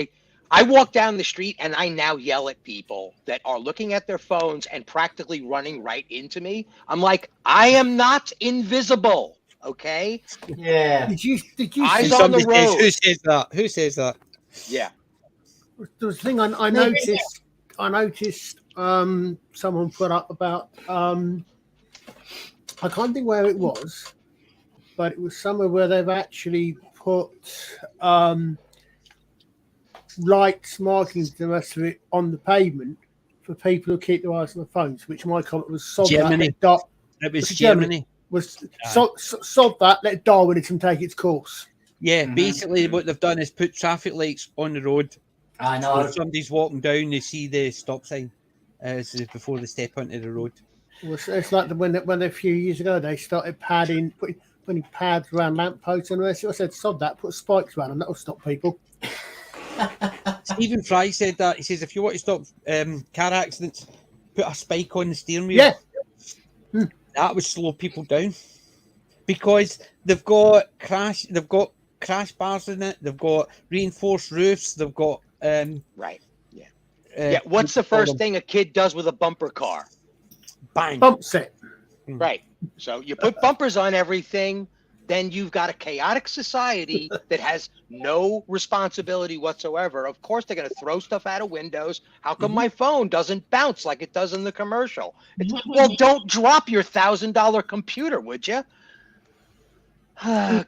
I walk down the street and I now yell at people that are looking at their phones and practically running right into me. I'm like, I am not invisible. Okay. Yeah. Did you Eyes see on the Somebody road. Who says that? Who says that? Yeah. the thing I noticed? Someone put up about I can't think where it was, but it was somewhere where they've actually put lights marking the rest of it on the pavement for people who keep their eyes on the phones. Which my comment was sod Germany. that. It was Germany. Sod that. Let Darwinism take its course. Yeah, basically what they've done is put traffic lights on the road. I So know. if somebody's walking down, they see the stop sign before they step onto the road. It's like when a few years ago they started putting pads around lampposts and I said, sod that, put spikes around them, that'll stop people. Stephen Fry said that. He says if you want to stop car accidents, put a spike on the steering wheel. Yeah. That would slow people down because they've got crash bars in it. They've got reinforced roofs. They've got Right. Yeah. What's the first thing a kid does with a bumper car? Bang. Bumps it. Right. So you put bumpers on everything, then you've got a chaotic society that has no responsibility whatsoever. Of course, they're going to throw stuff out of windows. How come my phone doesn't bounce like it does in the commercial? Well, don't drop your $1,000 computer, would you?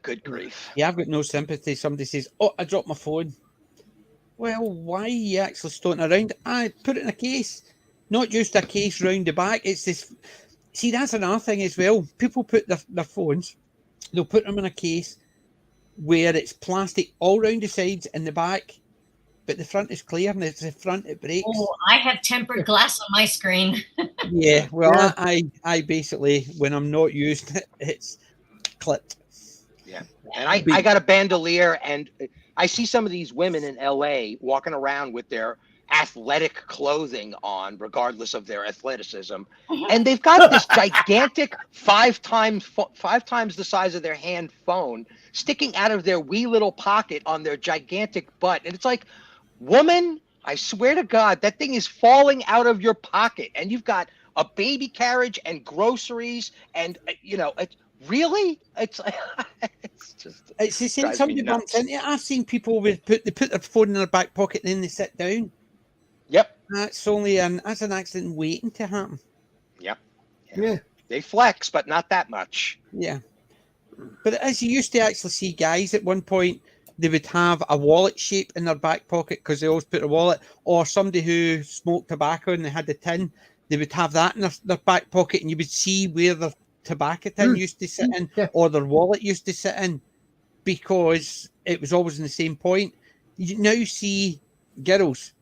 Good grief. Yeah, I've got no sympathy. Somebody says, "Oh, I dropped my phone." Well, why are you actually stoking around? I put it in a case, not just a case round the back. It's this. See, that's another thing as well. People put their phones, they'll put them in a case where it's plastic all round the sides and the back, but the front is clear and it's the front it breaks. Oh, I have tempered glass on my screen. Yeah, well, Yeah. I basically, when I'm not using it, it's clipped. Yeah. And I got a bandolier, and I see some of these women in LA walking around with their athletic clothing on, regardless of their athleticism. And they've got this gigantic 5 times the size of their hand phone sticking out of their wee little pocket on their gigantic butt. And it's like, woman, I swear to God, that thing is falling out of your pocket, and you've got a baby carriage and groceries, and really, it's just. It's the same. Somebody bumps into it. I've seen people put their phone in their back pocket and then they sit down. Yep. That's an accident waiting to happen. Yep. Yeah. They flex, but not that much. Yeah. But as you used to actually see guys at one point, they would have a wallet shape in their back pocket because they always put a wallet, or somebody who smoked tobacco and they had the tin, they would have that in their back pocket, and you would see where their tobacco tin used to sit in, or their wallet used to sit in, because it was always in the same point. You now see girls,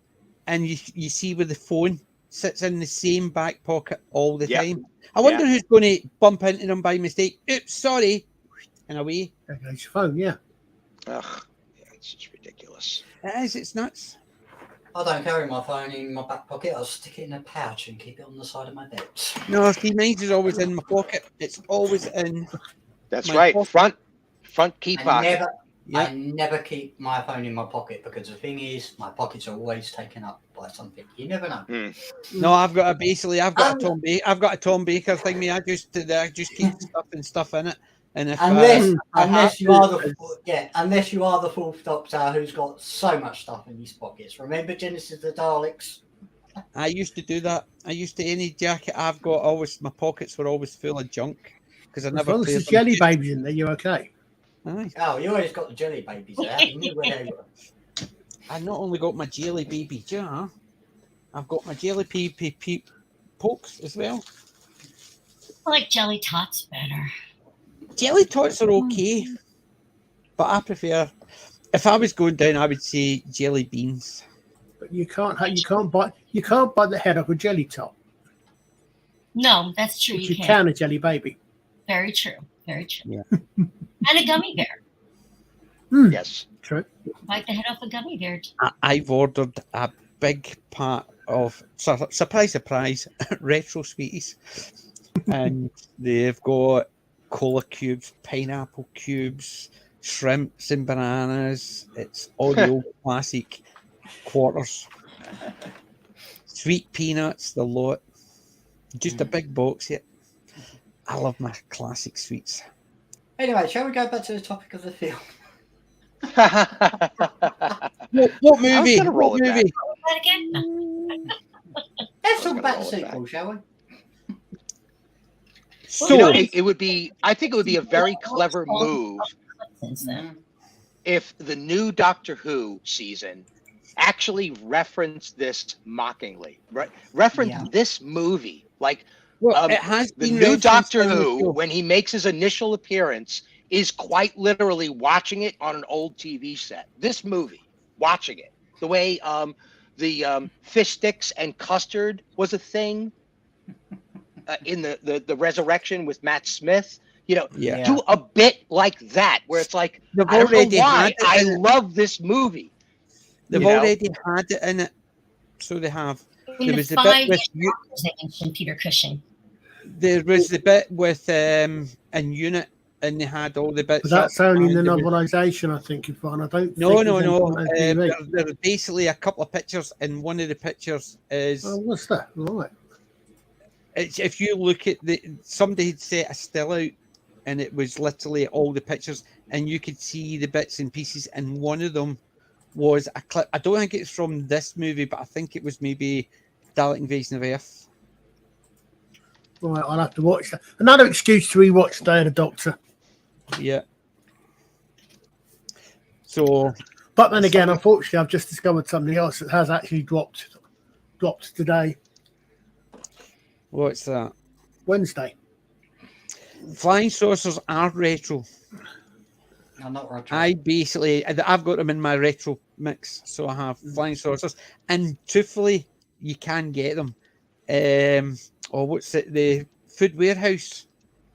and you see where the phone sits in the same back pocket all the time. I wonder who's going to bump into them by mistake. Oops, sorry, and away. There goes your phone, yeah. Ugh, yeah, it's just ridiculous. It is, it's nuts. I don't carry my phone in my back pocket. I'll stick it in a pouch and keep it on the side of my bed. No, see, mine is always in my pocket. It's always in. That's right. Pocket. Front key pocket. I never keep my phone in my pocket, because the thing is, my pockets are always taken up by something. You never know. No, I've got a Tom Baker thing. Me, I just keep stuff in it. And if unless you are the fourth Doctor who's got so much stuff in his pockets. Remember Genesis of the Daleks? I used to do that. Any jacket I've got, always my pockets were always full of junk because I never. As long as there's jelly babies in there, you're okay. Aye. Oh, you always got the jelly babies there. You knew where they were. I not only got my jelly baby jar, I've got my jelly pea pokes as well. I like jelly tots better. Jelly tots are okay, but I prefer. If I was going down, I would say jelly beans. But you can't bite the head off a jelly tot. No, that's true. You can a jelly baby. Very true. Very true. Yeah. And a gummy bear. Yes. True. Bite the head off a gummy bear. I've ordered a big part of surprise, retro sweeties, and they've got cola cubes, pineapple cubes, shrimps and bananas. It's all the old classic quarters. Sweet peanuts, the lot. Just a big box here. I love my classic sweets. Anyway, shall we go back to the topic of the film? What movie? What movie? Let's talk about the sequel, shall we? So it would be. I think it would be a very clever move if the new Doctor Who season actually referenced this mockingly, right? Reference this movie, like. Well, it has the been new Doctor Who, when he makes his initial appearance, is quite literally watching it on an old TV set. This movie, watching it. The way the fish sticks and custard was a thing in the Resurrection with Matt Smith. Do a bit like that, where it's like, I don't know why, I love this movie. They've already had it in it, so they have. There was the bit with Peter Cushing. There was the bit with a unit, and they had all the bits. But that's only in the novelisation, I think. I don't. No. There are basically a couple of pictures, and one of the pictures is. Oh, what's that? Right. It's, if you look at somebody had set a still out, and it was literally all the pictures, and you could see the bits and pieces, and one of them was a clip. I don't think it's from this movie, but I think it was maybe Dalek Invasion of Earth. Right, I'll have to watch that. Another excuse to rewatch Day of the Doctor. Yeah. So, but then again, unfortunately, I've just discovered something else that has actually dropped today. What's that? Wednesday. Flying saucers are retro. No, not retro. I've got them in my retro mix, so I have flying saucers, and truthfully, you can get them. What's it? The Food Warehouse.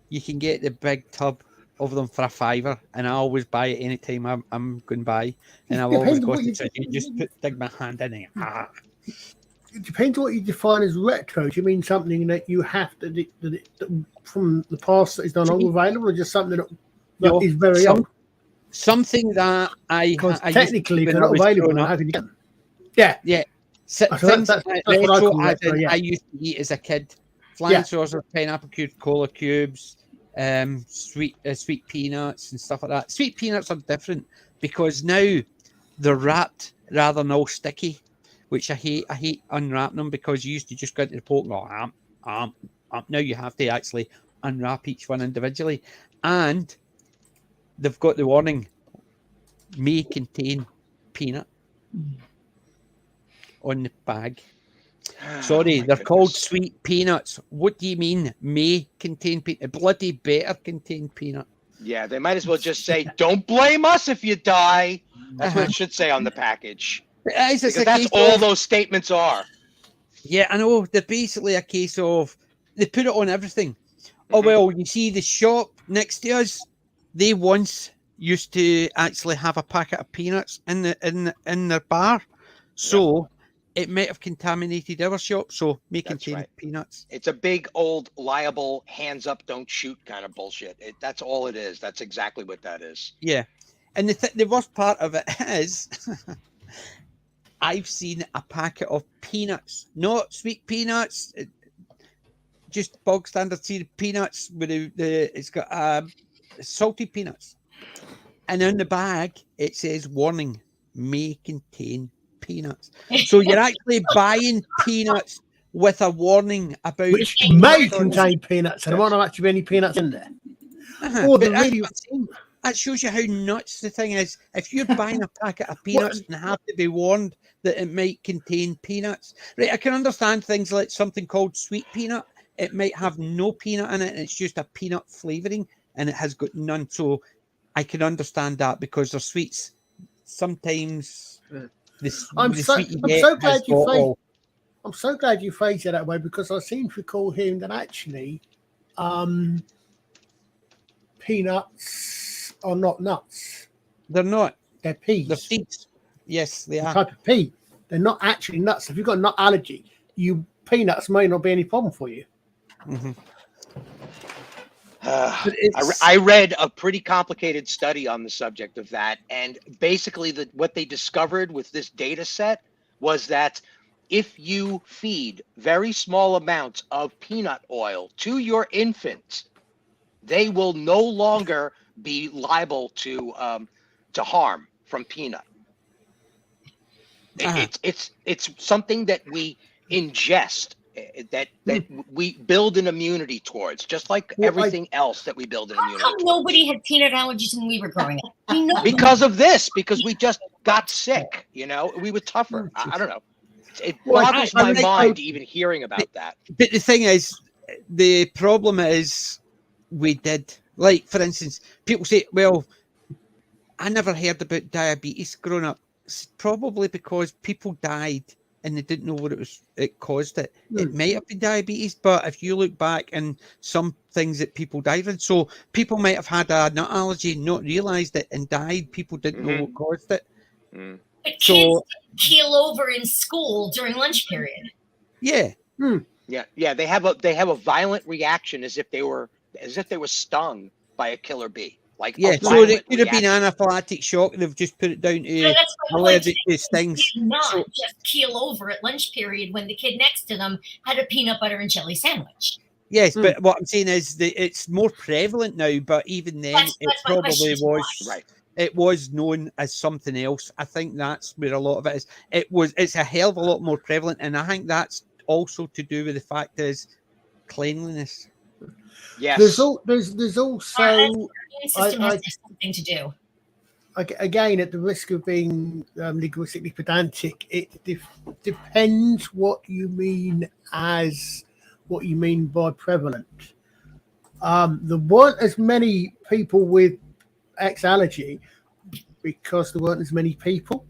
You can get the big tub of them for £5, and I always buy it anytime I'm going by, and I've always got it. So you just dig my hand in and it depends what you define as retro. Do you mean something that you have to that from the past that is no longer available, or just something that is very old? Something that I technically they're not available. How can you get them? Yeah. So things that's retro, I used to eat as a kid. Flying saucers, pineapple cubes, cola cubes, sweet peanuts and stuff like that. Sweet peanuts are different because now they're wrapped rather than all sticky, which I hate. I hate unwrapping them because you used to just go into the pot and go, now you have to actually unwrap each one individually. And they've got the warning, may contain peanut on the bag. Sorry, they're called sweet peanuts. What do you mean may contain peanut? Bloody better contain peanut. Yeah, they might as well just say, don't blame us if you die. That's what it should say on the package. Because that's all those statements are. Yeah, I know. They're basically a case of, they put it on everything. Oh, well, you see the shop next to us, they once used to actually have a packet of peanuts in their bar. So it might have contaminated our shop, so may contain peanuts. It's a big, old, liable, hands up, don't shoot kind of bullshit. That's all it is. That's exactly what that is. Yeah. And the worst part of it is, I've seen a packet of peanuts, not sweet peanuts, just bog standard seed peanuts with it's got salty peanuts. And on the bag, it says, warning, may contain peanuts. So you're actually buying peanuts with a warning about which may contain peanuts, and there won't actually be any peanuts in there. That shows you how nuts the thing is. If you're buying a packet of peanuts and have to be warned that it might contain peanuts, right? I can understand things like something called sweet peanut. It might have no peanut in it, and it's just a peanut flavoring, and it has got none. So I can understand that because they're sweets. Sometimes I'm so glad you phrased it that way, because I seem to recall hearing that actually peanuts are not nuts. They're not. They're peas. They're seeds. Yes, they are. Type of pea. They're not actually nuts. If you've got a nut allergy, peanuts may not be any problem for you. Mm-hmm. I read a pretty complicated study on the subject of that, and basically what they discovered with this data set was that if you feed very small amounts of peanut oil to your infant, they will no longer be liable to harm from peanut. It's something that we ingest, that we build an immunity towards, just like everything else that we build an immunity towards. Nobody had peanut allergies when we were growing up. Because of this, because we just got sick, we were tougher. I don't know. It boggles my mind even hearing about that. But the thing is, the problem is we did. Like, for instance, people say, well, I never heard about diabetes growing up. It's probably because people died and they didn't know what it caused it. It might have been diabetes, but if you look back and some things that people died from, so people might have had a nut allergy, not realized it, and died. People didn't know what caused it. But kids keel over in school during lunch period. Yeah. Yeah. They have a violent reaction as if they were stung by a killer bee. Like, so it could have been anaphylactic shock. They've just put it down to allergic to stings. Not just keel over at lunch period when the kid next to them had a peanut butter and jelly sandwich. Yes, but what I'm saying is that it's more prevalent now. But even then, it probably was. Right. It was known as something else. I think that's where a lot of it is. It's a hell of a lot more prevalent, and I think that's also to do with the fact is cleanliness. Yes. There's also something to do. Again, at the risk of being linguistically pedantic, it depends what you mean by prevalent. There weren't as many people with X allergy because there weren't as many people.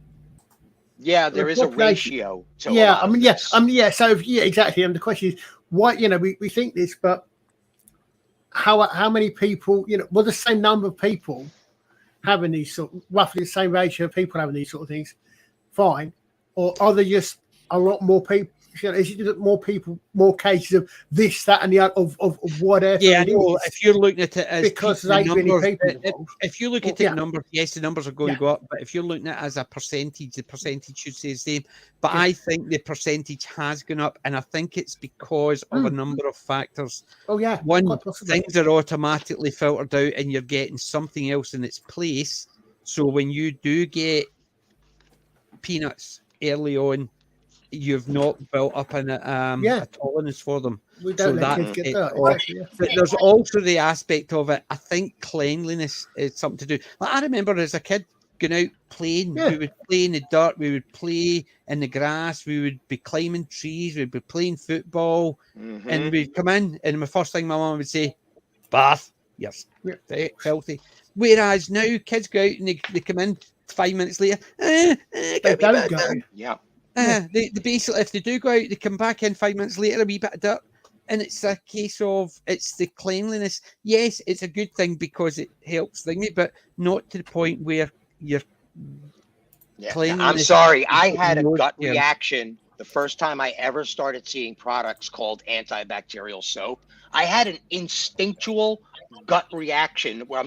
Yeah, there is a ratio. To So exactly. And the question is, why? We think this, but how many people, well, the same number of people having these roughly the same ratio of people having these sort of things, fine. Or are there just a lot more people? Is it more people, more cases of this, that, and the other of whatever? Yeah, I know. If you're looking at it as because there's numbers, people involved. if you look at it numbers, yes, the numbers are going to go up. But if you're looking at it as a percentage, the percentage should stay the same. But I think the percentage has gone up, and I think it's because of a number of factors. Oh yeah, one, things are automatically filtered out, and you're getting something else in its place. So when you do get peanuts early on, you've not built up a tolerance for them. We don't let kids get that. There's also the aspect of it. I think cleanliness is something to do. Like, I remember as a kid going out playing. We would play in the dirt. We would play in the grass. We would be climbing trees. We'd be playing football. And we'd come in, and the first thing my mum would say, "Bath, yes, filthy." Whereas now kids go out and they come in 5 minutes later. They don't go. Yeah. They basically, if they do go out, they come back in 5 minutes later, a wee bit of dirt. And it's a case of, it's the cleanliness. Yes, it's a good thing because it helps thingy, but not to the point where you're cleanliness. I'm sorry. I had a gut reaction the first time I ever started seeing products called antibacterial soap. I had an instinctual gut reaction where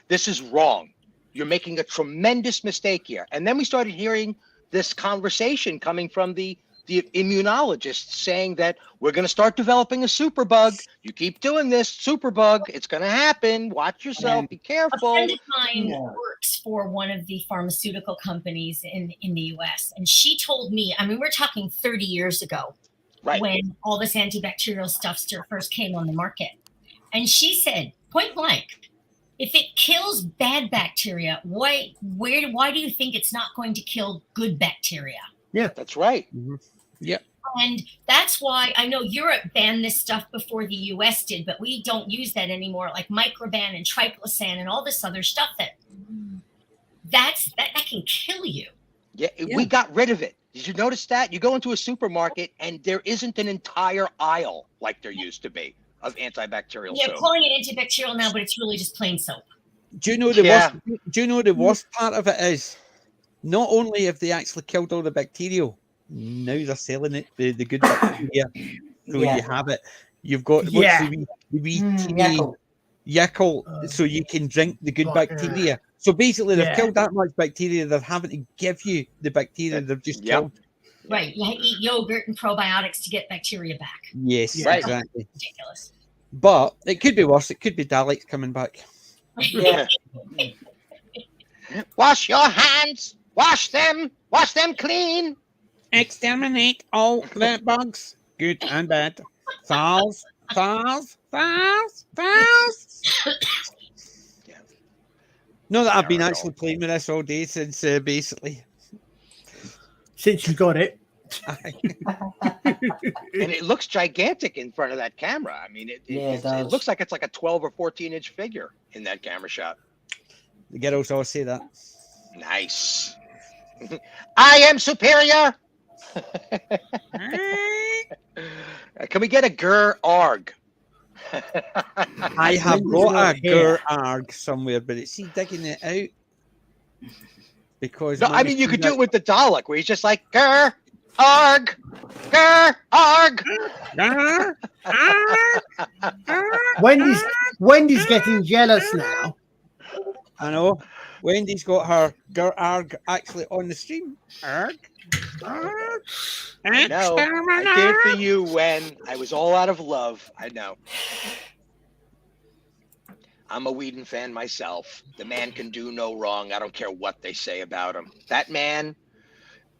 this is wrong. You're making a tremendous mistake here. And then we started hearing this conversation coming from the immunologists saying that we're going to start developing a superbug. You keep doing this, superbug, it's going to happen. Watch yourself. Be careful. A friend of mine works for one of the pharmaceutical companies in the U.S. And she told me, I mean, we're talking 30 years ago, when all this antibacterial stuff first came on the market. And she said, point blank, if it kills bad bacteria, why do you think it's not going to kill good bacteria? Yeah, that's right. Yeah. And that's why I know Europe banned this stuff before the US did, but we don't use that anymore, like Microban and Triclosan and all this other stuff that can kill you. Yeah, we got rid of it. Did you notice that? You go into a supermarket and there isn't an entire aisle like there used to be of antibacterial soap. Yeah, calling it antibacterial now, but it's really just plain soap. Do you know the worst part of it is, not only have they actually killed all the bacteria, now they're selling it, the good bacteria. So you have it. You've got the wee teeny Yakult, so you can drink the good bacteria. So basically, they've killed that much bacteria, they're having to give you the bacteria they've just killed. Right. You eat yogurt and probiotics to get bacteria back. Yes, exactly. Ridiculous. But it could be worse. It could be Daleks coming back. Yeah. Wash your hands. Wash them clean. Exterminate all the bugs, good and bad. Thals. Know that I've been actually playing with this all day since basically. Since you got it. And it looks gigantic in front of that camera. I mean, it looks like it's like a 12 or 14-inch figure in that camera shot. The girls all say that. Nice. I am superior. Can we get a Gur Arg? I have got a Gur Arg somewhere, but it's digging it out. Because no, I mean you could do it with the Dalek, where he's just like Gur Arg, Gur Arg. Wendy's getting jealous now. I know. Wendy's got her Gur Arg actually on the stream. Arg. I know. I did for you when I was all out of love. I know. I'm a Whedon fan myself. The man can do no wrong. I don't care what they say about him. That man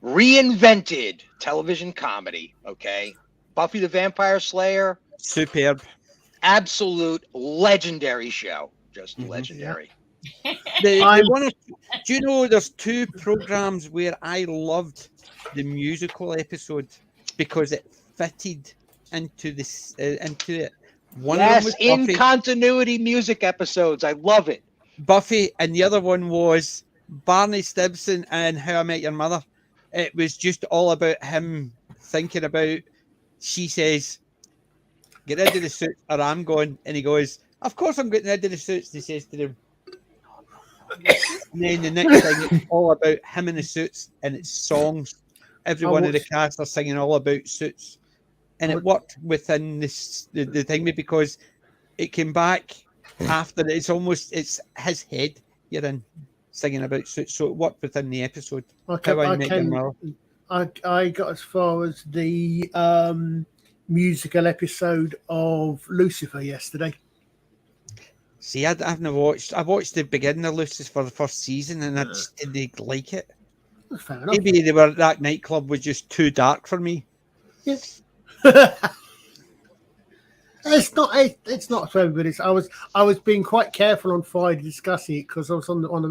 reinvented television comedy. Okay, Buffy the Vampire Slayer. Superb. Absolute legendary show. Just legendary. Do you know there's 2 programs where I loved the musical episode because it fitted into this into it. One of them was in Buffy, continuity music episodes. I love it. Buffy, and the other one was Barney Stinson and How I Met Your Mother. It was just all about him thinking about. She says, "Get into the suit, or I'm going," and he goes, of course I'm getting rid of the suits. He says to them. And then the next thing, it's all about him in the suits, and it's songs. Every one of the cast are singing all about suits, and it worked within this the thing because it came back after it's his head you're in singing about suits, so it worked within the episode. I got as far as the musical episode of Lucifer yesterday. See, I've never watched. I watched the beginning of Lucifer for the first season, and I just didn't like it. Fair enough. Maybe that nightclub was just too dark for me. Yes. It's not for everybody. I was being quite careful on Friday discussing it because I was on not the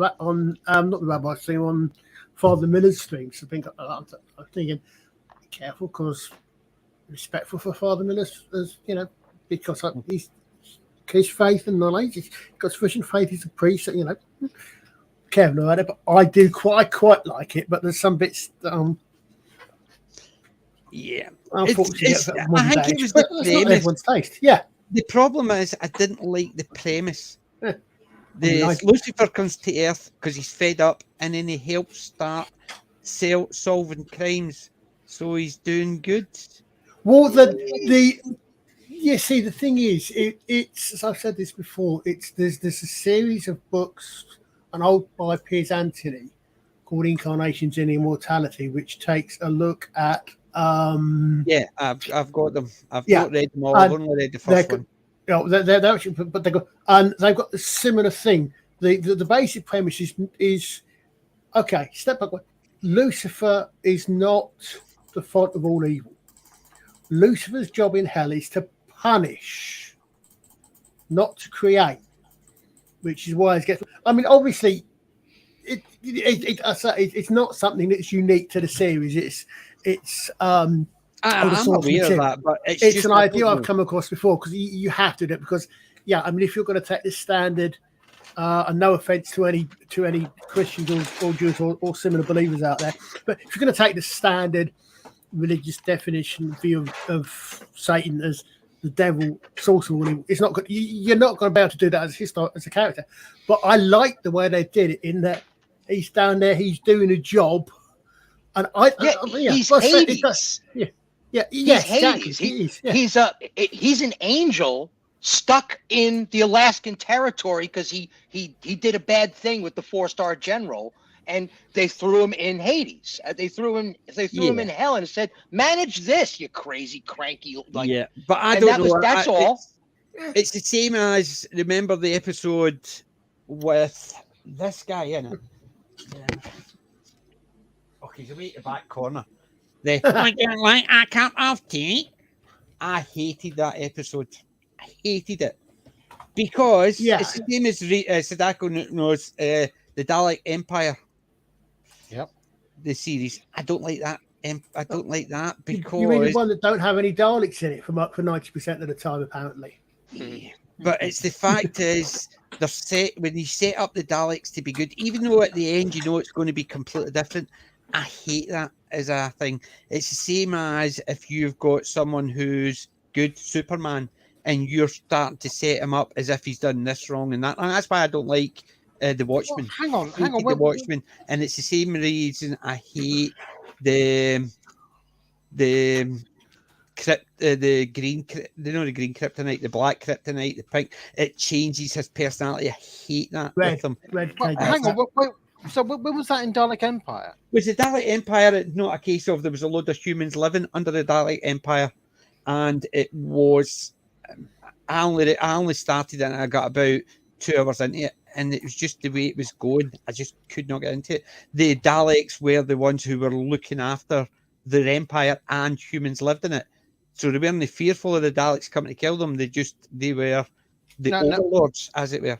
rabbi stream, on Father Miller's stream. So I'm thinking, be careful because respectful for Father Miller, as you know, because he's his faith and knowledge. He's got sufficient faith. He's a priest, you know. Careful about it, but I quite like it. But there's some bits that yeah. Unfortunately, I think it was the premise. Everyone's taste. Yeah. The problem is I didn't like the premise. Yeah. Lucifer comes to Earth because he's fed up, and then he helps start solving crimes. So he's doing good. Well, see, the thing is, it's as I've said this before. There's a series of books, an old by Piers Anthony, called Incarnations in Immortality, which takes a look at. Yeah, I've got them. I've not read them all. I've only read the first one. They're actually, but they've got a similar thing. The basic premise is okay. Step back. Lucifer is not the fault of all evil. Lucifer's job in hell is to punish, not to create, which is why it gets. I mean, obviously, it's not something that's unique to the series. I'm aware of that, but it's an idea I've come across before because you have to do it because I mean, if you're going to take this standard, and no offense to any Christians or Jews or similar believers out there, but if you're going to take the standard religious definition view of Satan as the devil, source of all evil, it's not good. You're not going to be able to do that as a character. But I like the way they did it in that he's down there, he's doing a job, and he's Hades. He's an angel stuck in the Alaskan territory because he did a bad thing with the 4-star general. And they threw him in Hades. They threw him in hell and said, "Manage this, you crazy, cranky." But I don't know. That's all. It's the same as remember the episode with this guy in it. Okay, he's away at the back corner. I don't like a cup of tea. I hated that episode. I hated it because it's the same as Sadako knows the Dalek Empire. Yep. The series. I don't like that. I don't like that because you mean the one that don't have any Daleks in it for 90% of the time, apparently. Yeah. But it's the fact is they're set when you set up the Daleks to be good, even though at the end you know it's going to be completely different. I hate that as a thing. It's the same as if you've got someone who's good, Superman, and you're starting to set him up as if he's done this wrong and that. And that's why I don't like the Watchmen. Well, hang on. The Watchmen, and it's the same reason I hate the green kryptonite, the black kryptonite, the pink. It changes his personality. I hate that with him. Hang on. So when was that in Dalek Empire? Was the Dalek Empire not a case of there was a load of humans living under the Dalek Empire, and it was. I only started and I got about 2 hours into it. And it was just the way it was going. I just could not get into it. The Daleks were the ones who were looking after their empire, and humans lived in it. So they weren't fearful of the Daleks coming to kill them. They were the overlords, as it were.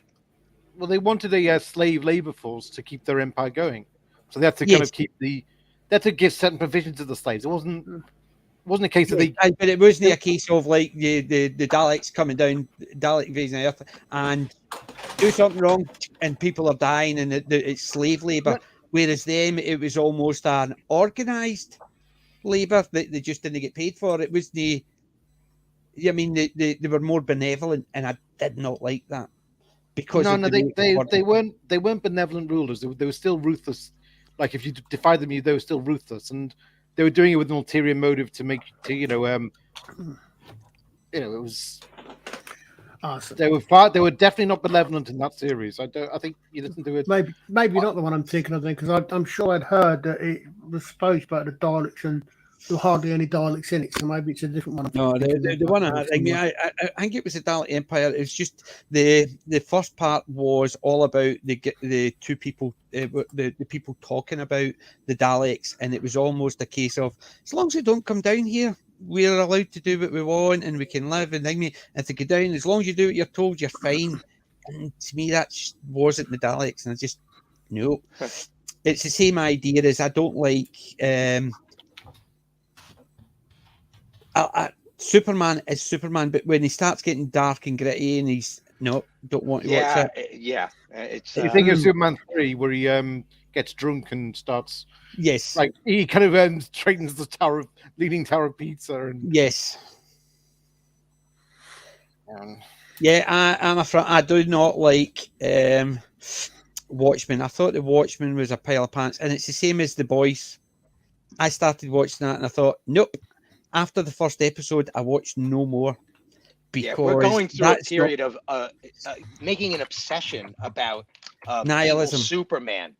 Well, they wanted a slave labor force to keep their empire going. So they had to kind of they had to give certain provisions to the slaves. It wasn't a case of but it wasn't a case of like the Daleks coming down, Dalek invading the Earth, and do something wrong, and people are dying, and it's slave labor. Whereas them, it was almost an organised labor that they just didn't get paid for. It was I mean, they were more benevolent, and I did not like that because no, of no, the they weren't benevolent rulers. They were still ruthless. Like if you defied them, they were still ruthless, and they were doing it with an ulterior motive to it was. Awesome. They were definitely not benevolent in that series. I think you listen to it. Maybe not the one I'm thinking of then, because I'm sure I'd heard that it was supposed about the Daleks, and there were hardly any Daleks in it, so maybe it's a different one. No, the one I mean, I think it was the Dalek Empire. It's just the first part was all about the two people, the people talking about the Daleks, and it was almost a case of, as long as they don't come down here, we're allowed to do what we want and we can live. And then if they go down, as long as you do what you're told, you're fine. And to me, that just wasn't the Daleks, and I just no. It's the same idea as I don't like. Superman is Superman, but when he starts getting dark and gritty, and don't want to watch it. Yeah, it's. You think of Superman 3, where he gets drunk and starts. Yes, like he kind of straightens the Leaning Tower of Pizza, and yes, yeah. I'm afraid I do not like Watchmen. I thought the Watchmen was a pile of pants, and it's the same as The Boys. I started watching that, and I thought, nope. After the first episode, I watched no more because we're going through a period of making an obsession about nihilism. Superman.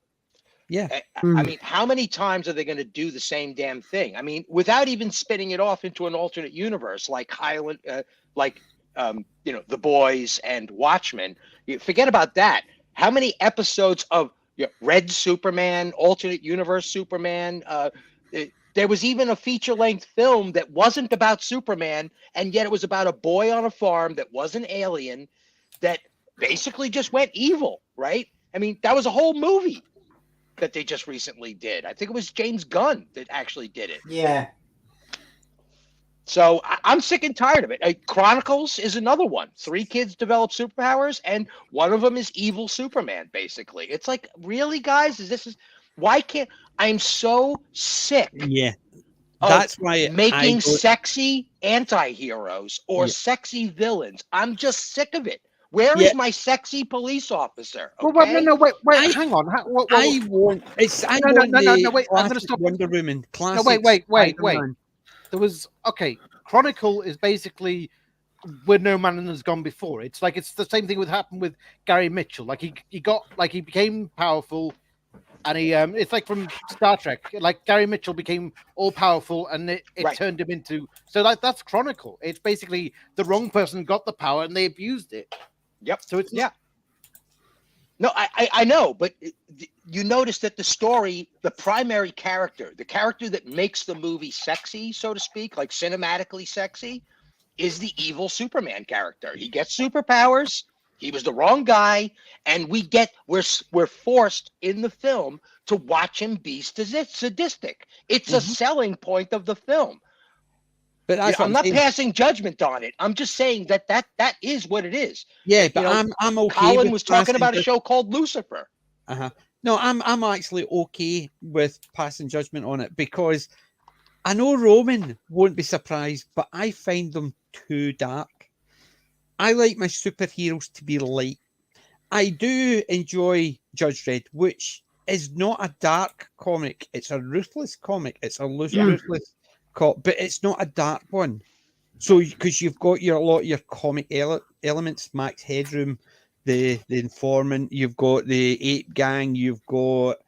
Yeah. I mean, how many times are they going to do the same damn thing? I mean, without even spinning it off into an alternate universe like Highland, The Boys and Watchmen. Forget about that. How many episodes of Red Superman, alternate universe Superman? There was even a feature-length film that wasn't about Superman, and yet it was about a boy on a farm that was an alien that basically just went evil, right? I mean, that was a whole movie that they just recently did. I think it was James Gunn that actually did it. Yeah. So I'm sick and tired of it. Chronicles is another one. 3 kids develop superpowers, and one of them is evil Superman, basically. It's like, really, guys? Why can't... I'm so sick. Yeah. That's why making sexy anti-heroes or sexy villains. I'm just sick of it. Where is my sexy police officer? Okay? Well, wait, hang on. I want. No, wait. I'm going to stop. Wonder Woman. Classic. No, wait. There was Chronicle is basically where no man has gone before. It's the same thing would happen with Gary Mitchell. Like he became powerful, and he it's like from Star Trek. Like Gary Mitchell became all powerful, and it turned him into. So that's Chronicle. It's basically the wrong person got the power and they abused it. Yep. So it's No, I know, but you notice that the story, the primary character, the character that makes the movie sexy, so to speak, like cinematically sexy, is the evil Superman character. He gets superpowers. He was the wrong guy, and we're forced in the film to watch him be sadistic. It's a selling point of the film. But I'm not passing judgment on it. I'm just saying that is what it is. Yeah, but I'm okay. Colin was talking about a show called Lucifer. No, I'm actually okay with passing judgment on it because I know Roman won't be surprised, but I find them too dark. I like my superheroes to be light. I do enjoy Judge Dredd, which is not a dark comic. It's a ruthless comic. It's a ruthless but it's not a dark one. So because you've got a lot of your comic elements, Max Headroom, the informant, you've got the ape gang, you've got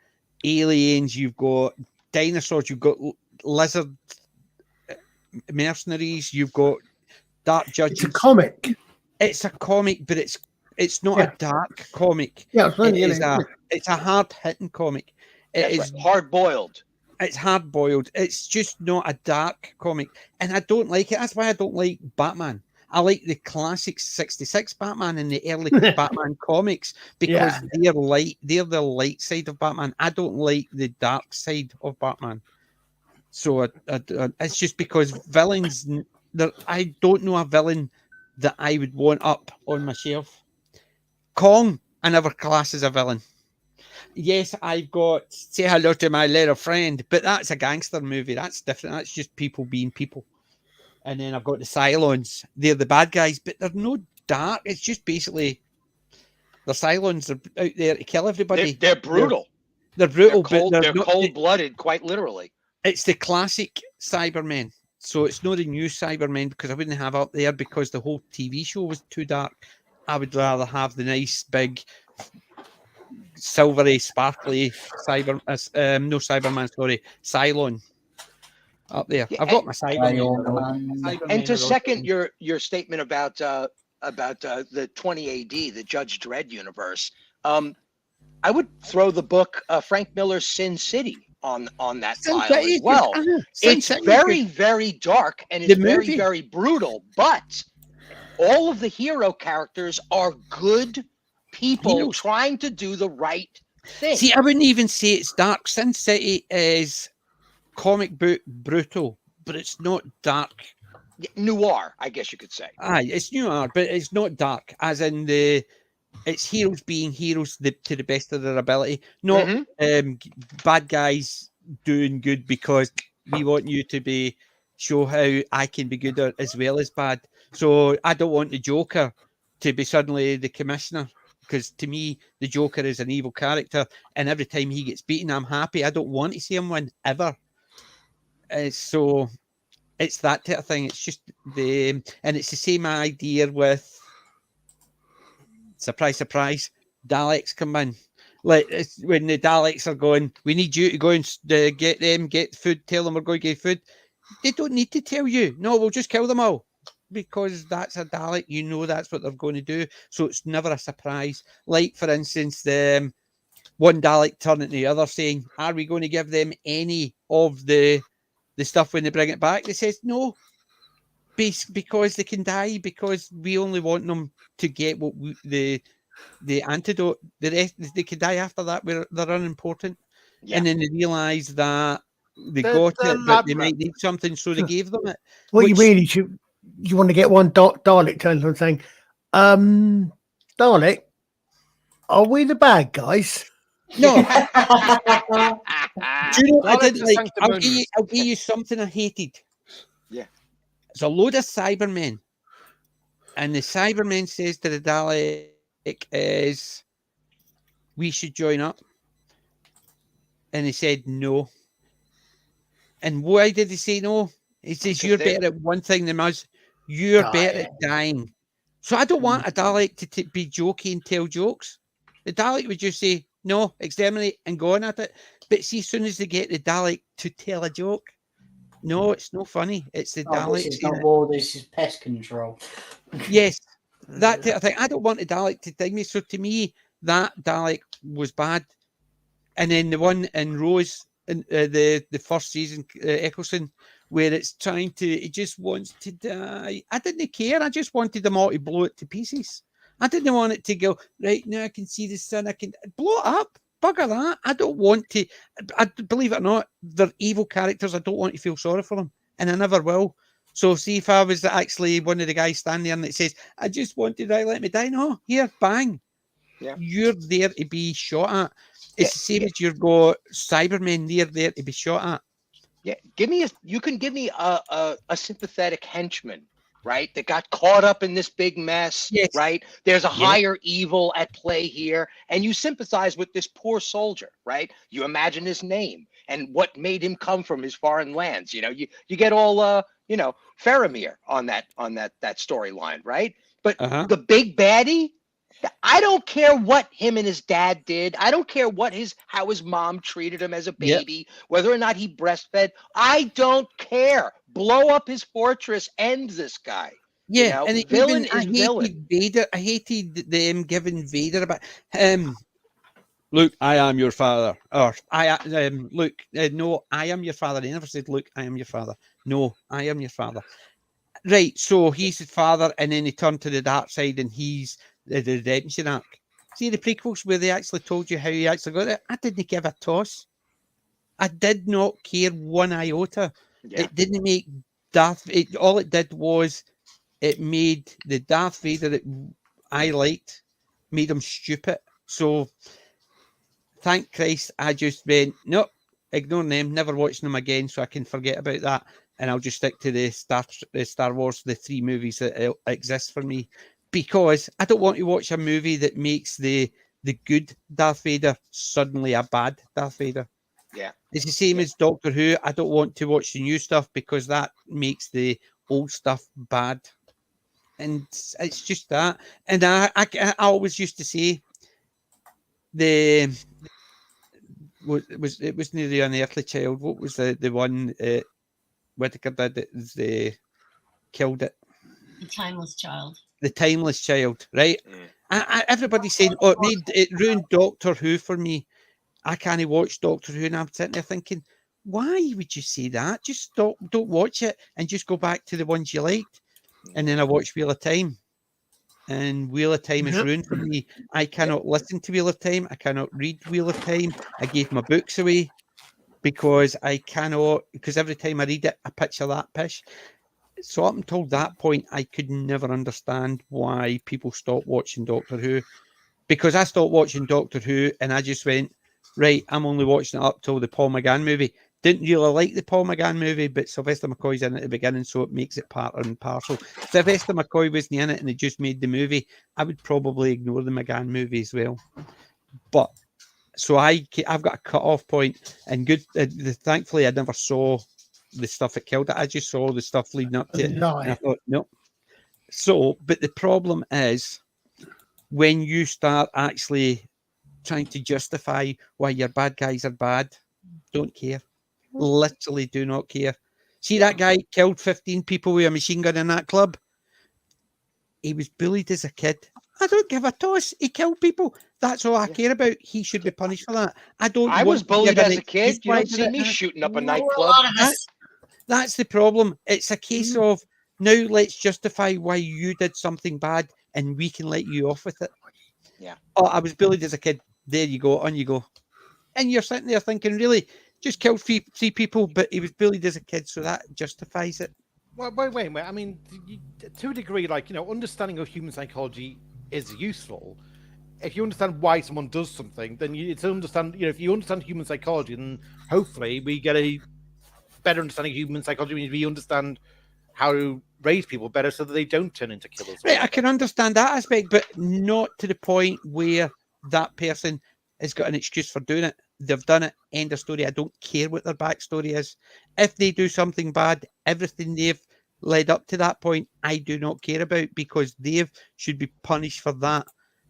aliens, you've got dinosaurs, you've got lizard mercenaries, you've got dark judges. It's a comic. It's a comic, but it's not a dark comic. Yeah, it's a hard hitting comic. It's hard boiled. It's hard boiled. It's just not a dark comic, and I don't like it. That's why I don't like Batman. I like the classic '66 Batman and the early Batman comics because they're light. They're the light side of Batman. I don't like the dark side of Batman. So it's just because villains. I don't know a villain that I would want up on my shelf. Kong, I never class as a villain. Yes, I've got Say Hello to My Little Friend, but that's a gangster movie. That's different. That's just people being people. and then I've got the Cylons. They're the bad guys, but they're no dark. It's just basically the Cylons are out there to kill everybody. They're brutal. They're brutal, they're but cold-blooded, quite literally. It's the classic Cybermen. So it's not the new Cybermen, because I wouldn't have up there because the whole TV show was too dark. I would rather have the nice, big, silvery, sparkly Cylon up there. Yeah, I've got my Cybermen. And to second your statement about the 20 AD, the Judge Dredd universe, I would throw the book Frank Miller's Sin City on that pile as well. It's very, very dark, and it's very, very brutal, but all of the hero characters are good people trying to do the right thing. See, I wouldn't even say it's dark. Sin City is comic book brutal, but it's not dark. Noir, I guess you could say. Aye, it's noir, but it's not dark, as in it's heroes being heroes to the best of their ability, not bad guys doing good because we want you to show how I can be good as well as bad. So I don't want the Joker to be suddenly the commissioner, because to me the Joker is an evil character, and every time he gets beaten I'm happy. I don't want to see him win ever. So it's that type of thing. It's just and it's the same idea with, surprise, surprise, Daleks come in. Like when the Daleks are going, we need you to go and get food, tell them we're going to get food. They don't need to tell you. No, we'll just kill them all. Because that's a Dalek, you know that's what they're going to do. So it's never a surprise. Like, for instance, the one Dalek turning to the other saying, are we going to give them any of the stuff when they bring it back? They says, no. Because they can die, because we only want them to get what the antidote. The rest, they can die after that. They're unimportant. Yeah. And then they realise that they got it, but they might need something, so they gave them it. What you mean is you want to get one Dalek turns on saying, Dalek, are we the bad guys? No. Do you know what I did like? I'll give you something I hated. Yeah. It's a load of Cybermen, and the Cybermen says to the Dalek is, we should join up. And he said no. And why did he say no? He says, you're better at one thing than us. You're better at dying. So I don't want a Dalek to be jokey and tell jokes. The Dalek would just say, no, exterminate and go on at it. But see, as soon as they get the Dalek to tell a joke, no, it's no funny. It's the Dalek. This is not war, this is pest control. Yes, that type of thing. I don't want the Dalek to dig me. So to me, that Dalek was bad. And then the one in Rose, in the first season, Eccleston, where it's it just wants to die. I didn't care. I just wanted them all to blow it to pieces. I didn't want it to go, right now I can see the sun. I can blow it up. Bugger that. I don't want to. I believe it or not, they're evil characters. I don't want to feel sorry for them, and I never will. So see if I was actually one of the guys standing there and it says, I just wanted to let me die. No, here, bang. Yeah. You're there to be shot at. It's the same as you've got Cybermen. They're there to be shot at. Yeah, you can give me a sympathetic henchman, right? That got caught up in this big mess, right? There's a higher evil at play here, and you sympathize with this poor soldier, right? You imagine his name and what made him come from his foreign lands. You know, you get all Faramir on that storyline, right? But the big baddie, I don't care what him and his dad did. I don't care how his mom treated him as a baby, whether or not he breastfed. I don't care. Blow up his fortress. End this guy. Yeah, you know? And villain I is villain. Vader. I hated them giving Vader about Luke, I am your father. Or Luke, no, I am your father. He never said, Luke, I am your father. No, I am your father. Right, so he's his father, and then he turned to the dark side, and he's the redemption arc. See the prequels where they actually told you how he actually got it? I didn't give a toss. I did not care one iota. Yeah. It didn't make all it did was it made the Darth Vader that I liked, made him stupid. So thank Christ I just went, nope, ignoring them, never watching them again, so I can forget about that. and I'll just stick to the Star Wars, the 3 movies that exist for me, because I don't want to watch a movie that makes the good Darth Vader suddenly a bad Darth Vader. Yeah. It's the same as Doctor Who. I don't want to watch the new stuff because that makes the old stuff bad. And it's just that. And I always used to say it was near the Unearthly Child. What was the one Whittaker did that killed it? The Timeless Child. The Timeless Child, right? Mm. Everybody's saying, oh, it ruined Doctor Who for me. I can't watch Doctor Who, and I'm sitting there thinking, why would you say that? Just stop, don't watch it, and just go back to the ones you liked. And then I watched Wheel of Time, and Wheel of Time is ruined for me. I cannot listen to Wheel of Time. I cannot read Wheel of Time. I gave my books away because every time I read it, I picture that pish. So up until that point, I could never understand why people stopped watching Doctor Who, because I stopped watching Doctor Who and I just went, right, I'm only watching it up till the Paul McGann movie. Didn't really like the Paul McGann movie, but Sylvester McCoy's in it at the beginning, so it makes it part and parcel. If Sylvester McCoy wasn't in it and they just made the movie, I would probably ignore the McGann movie as well. But so I've got a cut-off point, and thankfully I never saw the stuff that killed it. I just saw the stuff leading up to it, and I thought, no. So, but the problem is when you start actually trying to justify why your bad guys are bad, don't care. Literally do not care. See that guy killed 15 people with a machine gun in that club? He was bullied as a kid. I don't give a toss. He killed people. That's all I care about. He should be punished for that. I was bullied as a kid. You don't see me shooting up a nightclub. That's the problem. It's a case of now let's justify why you did something bad and we can let you off with it. Yeah. Oh, I was bullied as a kid. There you go. On you go. And you're sitting there thinking, really, just killed three people, but he was bullied as a kid, so that justifies it. Well, wait. I mean, to a degree, understanding of human psychology is useful. If you understand why someone does something, then it's understand. If you understand human psychology, then hopefully we get a better understanding of human psychology. We understand how to raise people better so that they don't turn into killers. Right, I can understand that aspect, but not to the point where that person has got an excuse for doing it. They've done it. End of story. I don't care what their backstory is. If they do something bad, everything they've led up to that point, I do not care about, because they should be punished for that.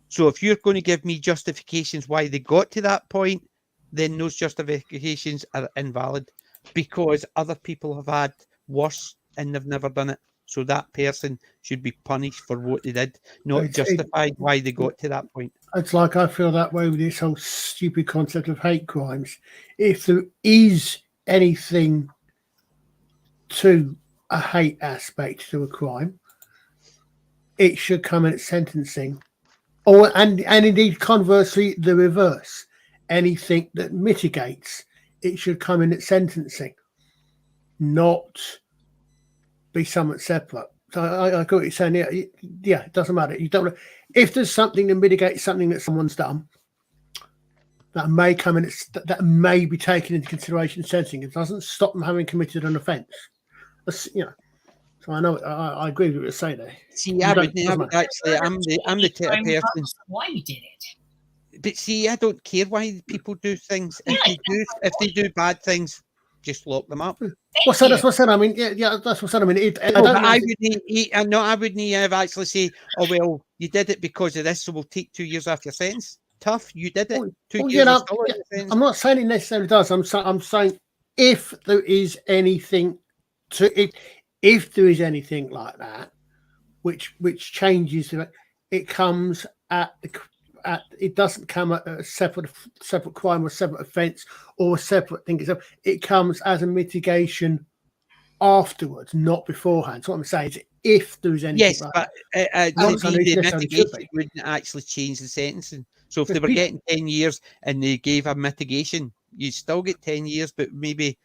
So if you're going to give me justifications why they got to that point, then those justifications are invalid, because other people have had worse and they've never done it. So that person should be punished for what they did, not justified why they got to that point. It's like I feel that way with this whole stupid concept of hate crimes. If there is anything to a hate aspect to a crime, it should come in at sentencing. And indeed, conversely, the reverse. Anything that mitigates, it should come in at sentencing, not be somewhat separate. So I get what you're saying. Yeah, it doesn't matter. You don't. If there's something that mitigates something that someone's done, that may come in. That may be taken into consideration in sentencing. It doesn't stop them having committed an offence. So I know. I agree with what you're saying there. See, I would actually. I'm the type of person. Why you did it? But see, I don't care why people do things. If they do bad things, just lock them up. That's what I said. I mean, yeah, that's what I said. I mean, I wouldn't have actually say, oh well, you did it because of this, so we'll take 2 years off your sentence. Tough, you did it. 2 years. I'm not saying it necessarily does. I'm saying if there is anything if there is anything like that, which changes, it comes at it doesn't come at a separate crime or separate offence or a separate thing. It comes as a mitigation afterwards, not beforehand. So what I'm saying is, if there is anything, but the mitigation wouldn't actually change the sentencing. So if they were getting 10 years and they gave a mitigation, you still get 10 years, but maybe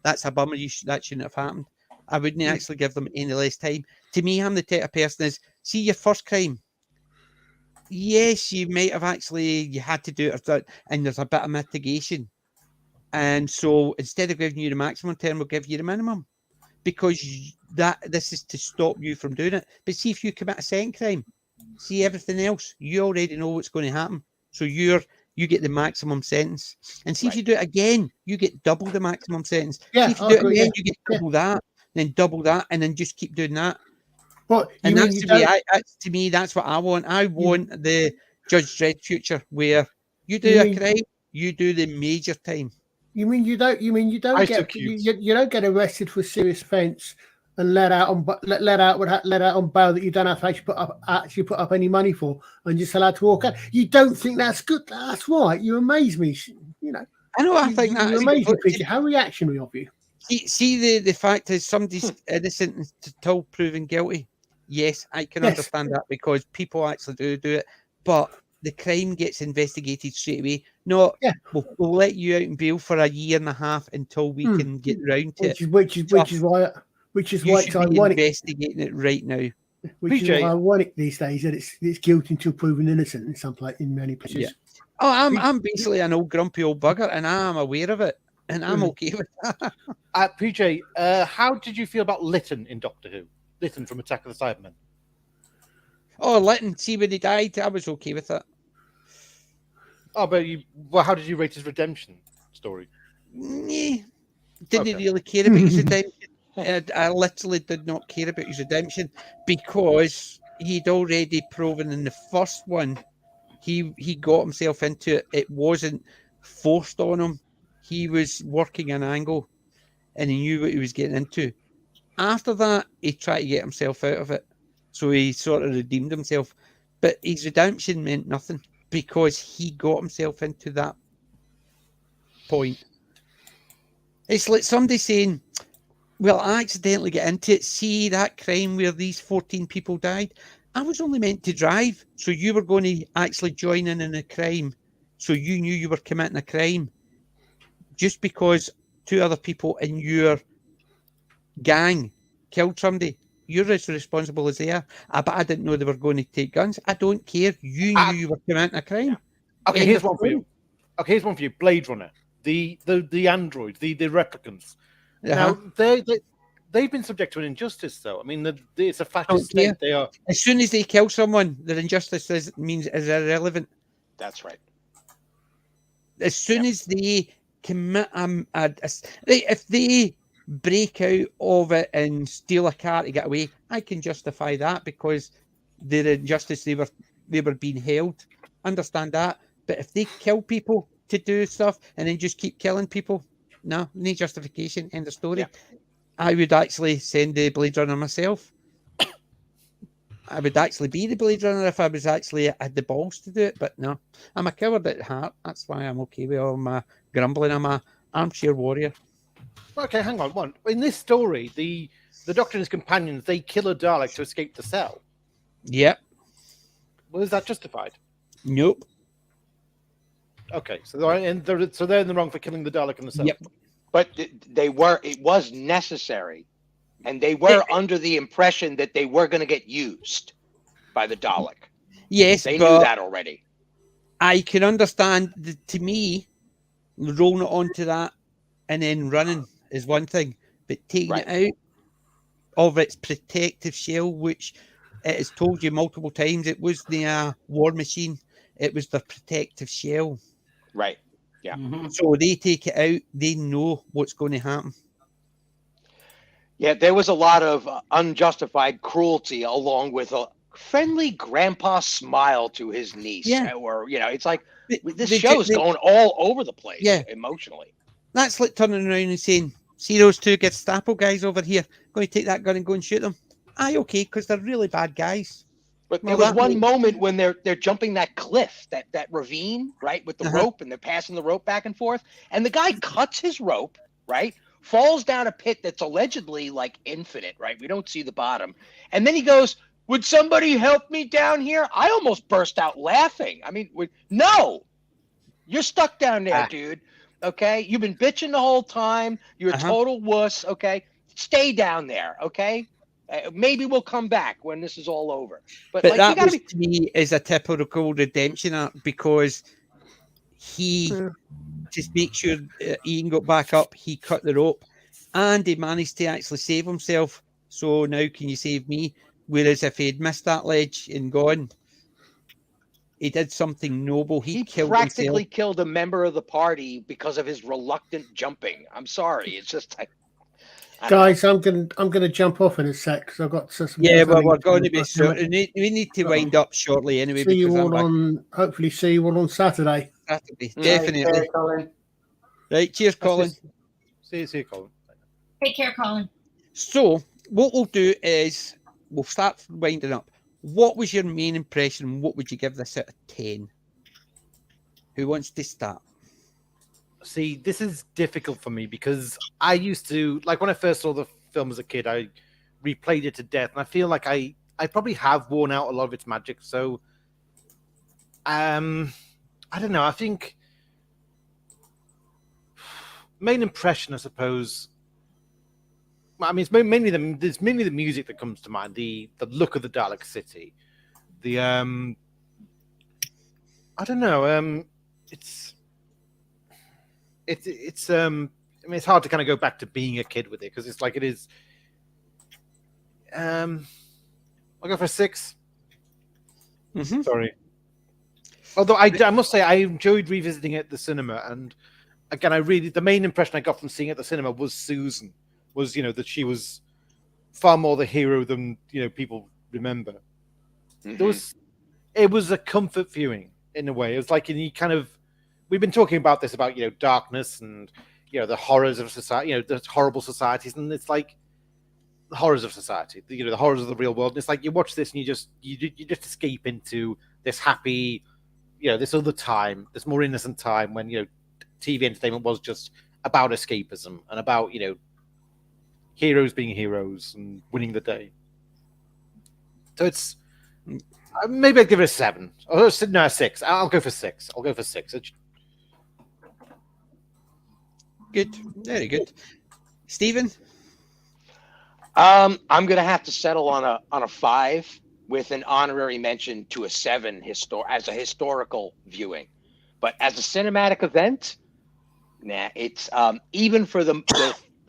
that's a bummer. That shouldn't have happened. I wouldn't actually give them any less time. To me, I'm the type of person is, see your first crime. Yes, you might have you had to do it, and there's a bit of mitigation. And so instead of giving you the maximum term, we'll give you the minimum, because this is to stop you from doing it. But see, if you commit a second crime, see everything else, you already know what's going to happen. So you get the maximum sentence. And see, if you do it again, you get double the maximum sentence. Yeah, see, if you do it again, you get double that, then double that, and then just keep doing that. What? And that's to me, that's what I want. I want the Judge Dredd future, where you do a crime, you do the major time. You mean you don't get arrested for serious offence and let out on bail that you don't have to actually put up any money for, and just allowed to walk out? You don't think that's good? That's right. You amaze me. You know. I know. I think you amaze me, Peter. How reactionary of you. See, the fact is, somebody's innocent until proven guilty. Yes, I can understand that, because people actually do it, but the crime gets investigated straight away. No, we'll let you out on bail for a year and a half until we can get round to it. Which is why it's ironic. Investigating it right now. Which is why ironic these days that it's guilty until proven innocent in many places. Yeah. Oh, I'm basically an old grumpy old bugger, and I'm aware of it, and I'm okay with that. PJ, how did you feel about Linden in Doctor Who? Linden from Attack of the Cybermen. Oh, Linden, see when he died, I was okay with that. Oh, but how did you rate his redemption story? Didn't really care about his redemption. I literally did not care about his redemption, because he'd already proven in the first one he got himself into it. It wasn't forced on him. He was working an angle, and he knew what he was getting into. After that, he tried to get himself out of it. So he sort of redeemed himself. But his redemption meant nothing, because he got himself into that point. It's like somebody saying, well, I accidentally get into it. See that crime where these 14 people died? I was only meant to drive. So you were going to actually join in a crime. So you knew you were committing a crime. Just because 2 other people in your gang killed somebody, you're as responsible as they are. But I didn't know they were going to take guns. I don't care. You knew you were committing a crime. Okay, here's one for you. Blade Runner, the androids, the replicants. Now they've been subject to an injustice, though. I mean, it's a fascist state. They are. As soon as they kill someone, their injustice is irrelevant. That's right. As soon as they commit if they break out of it and steal a car to get away, I can justify that, because their injustice, they were being held. Understand that. But if they kill people to do stuff and then just keep killing people, no justification. End of story. Yeah. I would actually send the Blade Runner myself. I would actually be the Blade Runner if I was actually had the balls to do it. But no, I'm a coward at heart. That's why I'm okay with all my grumbling. I'm a armchair warrior. Okay, hang on. One in this story, the Doctor and his companions, they kill a Dalek to escape the cell. Yep. Well, is that justified? Nope. Okay, so they're in the wrong for killing the Dalek in the cell. Yep. But it was necessary, and they were under the impression that they were going to get used by the Dalek. Yes, they knew that already. I can understand. To me, rolling it onto that and then running is one thing, but taking it out of its protective shell, which it has told you multiple times, it was the war machine. It was the protective shell. Right. Yeah. Mm-hmm. So they take it out. They know what's going to happen. Yeah, there was a lot of unjustified cruelty, along with a friendly grandpa smile to his niece. Yeah. Or, it's like this show is going all over the place emotionally. That's like turning around and saying, see those 2 Gestapo guys over here, going to take that gun and go and shoot them. Aye, okay, because they're really bad guys. But there was one moment when they're jumping that cliff, that ravine, right, with the rope, and they're passing the rope back and forth, and the guy cuts his rope, right, falls down a pit that's allegedly like infinite, right? We don't see the bottom, and then he goes, "Would somebody help me down here?" I almost burst out laughing. I mean, no, you're stuck down there, dude. Okay, you've been bitching the whole time. You're a total wuss. Okay, stay down there. Okay. Maybe we'll come back when this is all over. But like, that was, to me, is a typical redemption arc, because he to make sure Ian got back up, he cut the rope, and he managed to actually save himself. So now can you save me? Whereas if he'd missed that ledge and gone, he did something noble. He killed practically himself. killed a member of the party because of his reluctant jumping. I'm sorry. It's just guys, I'm gonna jump off in a sec because I've got some. Yeah, well, we're going to be certain. We need to wind up shortly anyway. See you because all on. Hopefully, see you all on Saturday. Saturday, definitely. Colin. Right, cheers, Colin. See you, Colin. Take care, Colin. So, what we'll do is we'll start winding up. What was your main impression? What would you give this out of 10? Who wants to start? See, this is difficult for me because I used to, like when I first saw the film as a kid, I replayed it to death, and I feel like I probably have worn out a lot of its magic. So, I don't know. I think main impression, I suppose. I mean, it's mainly the music that comes to mind. The look of the Dalek City. The I don't know. It's I mean, it's hard to kind of go back to being a kid with it because it's like it is. I'll go for a 6. Mm-hmm. Sorry. Although I must say I enjoyed revisiting it at the cinema, and again, the main impression I got from seeing it at the cinema was Susan. Was that she was far more the hero than people remember. Mm-hmm. It was a comfort viewing in a way. It was like we've been talking about this about darkness and the horrors of society, the horrible societies, and it's like the horrors of society, the horrors of the real world. And it's like you watch this and you just escape into this happy, this other time, this more innocent time when TV entertainment was just about escapism and about heroes being heroes and winning the day. So it's maybe I'd give it a 7. No, a 6. I'll go for 6. I'll go for 6. Good, very good. Stephen? I'm gonna have to settle on a 5 with an honorary mention to a 7 as a historical viewing, but as a cinematic event, nah. It's even for the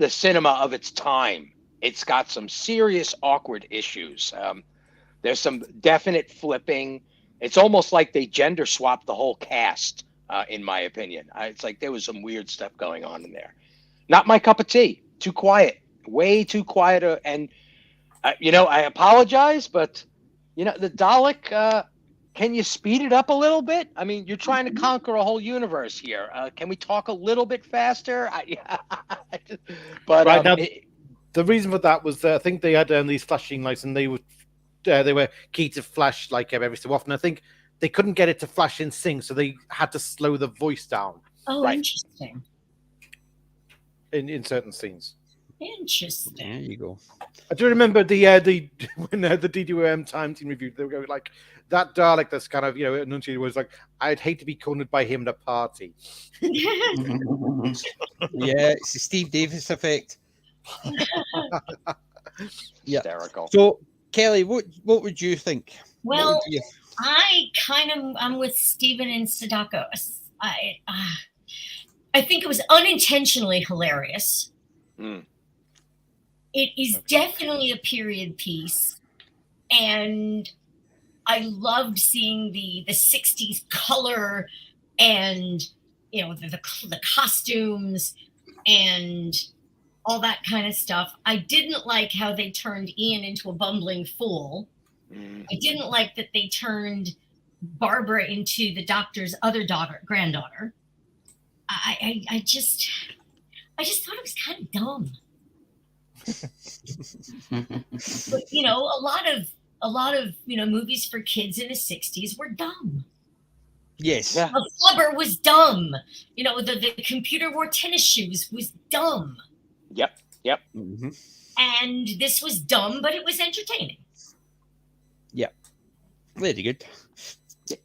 cinema of its time, it's got some serious awkward issues. There's some definite flipping. It's almost like they gender swapped the whole cast, in my opinion. It's like there was some weird stuff going on in there. Not my cup of tea. Too quiet. Way too quiet. And, I apologize, but, the Dalek, can you speed it up a little bit? I mean, you're trying to conquer a whole universe here. Can we talk a little bit faster? But right now, the reason for that was I think they had these flashing lights, and they were key to flash like every so often. I think they couldn't get it to flash in sync, so they had to slow the voice down. Oh, right. Interesting. In certain scenes. Interesting. There you go. I do remember when the DDOM time team reviewed, they were going like, that Dalek that's kind of enunciated was like, I'd hate to be cornered by him at a party. Yeah, it's the Steve Davis effect. Hysterical. So, Kelly, what would you think? Well, I'm with Stephen and Sadako. I think it was unintentionally hilarious. Mm. It is definitely a period piece, and I loved seeing the 60s color and the costumes and all that kind of stuff. I didn't like how they turned Ian into a bumbling fool. I didn't like that they turned Barbara into the doctor's other granddaughter. I just thought it was kind of dumb. But a lot of movies for kids in the 60s were dumb. Yes. Yeah. The Flubber was dumb. The computer wore tennis shoes was dumb. Yep. Mm-hmm. And this was dumb, but it was entertaining. Yep. Very good.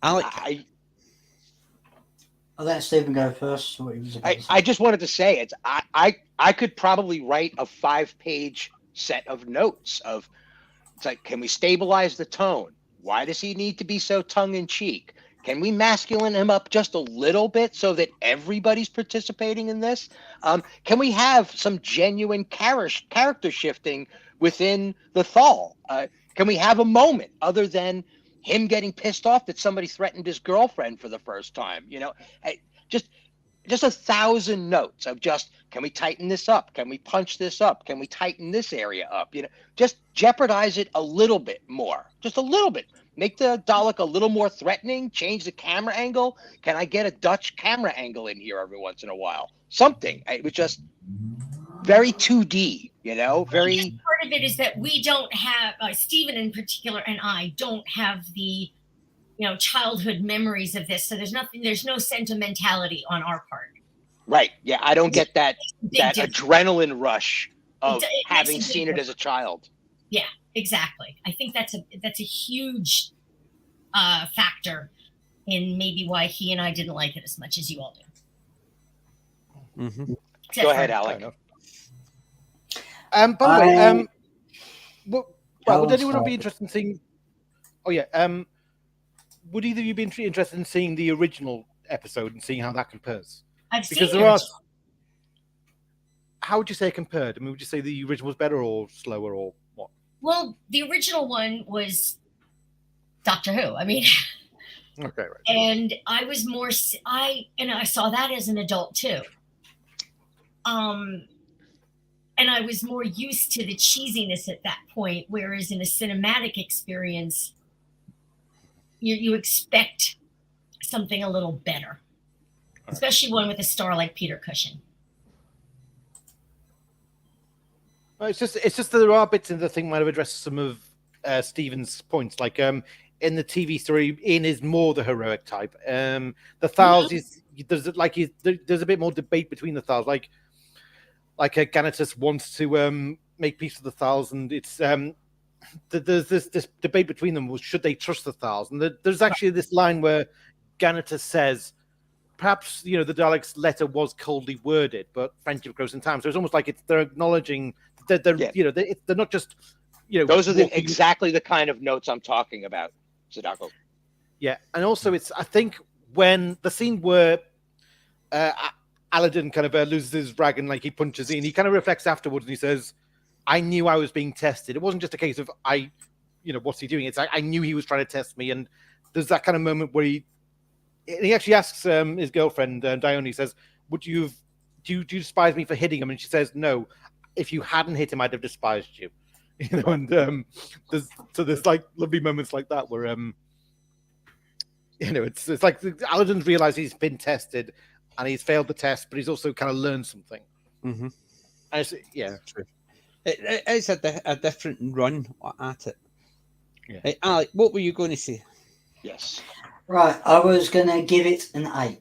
Alec? I'll let Stephen go first. I just wanted to say it's I could probably write a 5-page set of notes of, it's like, can we stabilize the tone? Why does he need to be so tongue in cheek? Can we masculine him up just a little bit so that everybody's participating in this? Can we have some genuine character shifting within the Thal? Can we have a moment other than him getting pissed off that somebody threatened his girlfriend for the first time? Just 1,000 notes of just, can we tighten this up? Can we punch this up? Can we tighten this area up? Just jeopardize it a little bit more, just a little bit. Make the Dalek a little more threatening, change the camera angle. Can I get a Dutch camera angle in here every once in a while? Something. It was just very 2D, very. Part of it is that we don't have, Stephen in particular and I don't have the, childhood memories of this. So there's no sentimentality on our part. Right. Yeah. I don't get that adrenaline rush of having seen it as a child. Yeah, exactly. I think that's a huge factor in maybe why he and I didn't like it as much as you all do. Mm-hmm. Go ahead, Alec. By the way, would anyone be interested in seeing? Oh yeah. Would either of you be interested in seeing the original episode and seeing how that compares? I've seen it. How would you say it compared? I mean, would you say the original was better or slower or what? Well, the original one was Doctor Who. I mean, okay, right. And I was I saw that as an adult too. And I was more used to the cheesiness at that point, whereas in a cinematic experience, you expect something a little better, especially one with a star like Peter Cushing. Well, it's just that there are bits in the thing might have addressed some of Stephen's points, like in the TV story, Ian is more the heroic type. The Thals there's a bit more debate between the Thals, like Ganatus wants to make peace with the Thals, and it's there's this debate between them. Well, should they trust the Thals? And there's actually this line where Ganatus says, perhaps the Daleks' letter was coldly worded, but friendship grows in time. So it's almost like they're acknowledging that they're they're not just those are exactly the kind of notes I'm talking about, Sadako. Yeah, and also I think when the scene where Alydon kind of loses his rag and he punches in, he kind of reflects afterwards and he says, I knew I was being tested. It wasn't just a case of what's he doing? It's I knew he was trying to test me. And there's that kind of moment where he actually asks his girlfriend, Dione, he says, do you despise me for hitting him? And she says, no, if you hadn't hit him, I'd have despised you. And there's like lovely moments like that where, it's like Alydon's realized he's been tested and he's failed the test, but he's also kind of learned something. Mm-hmm. Yeah, true. It's a different run at it. Yeah. Hey, Alec, what were you going to say? Yes. Right, I was going to give it an 8.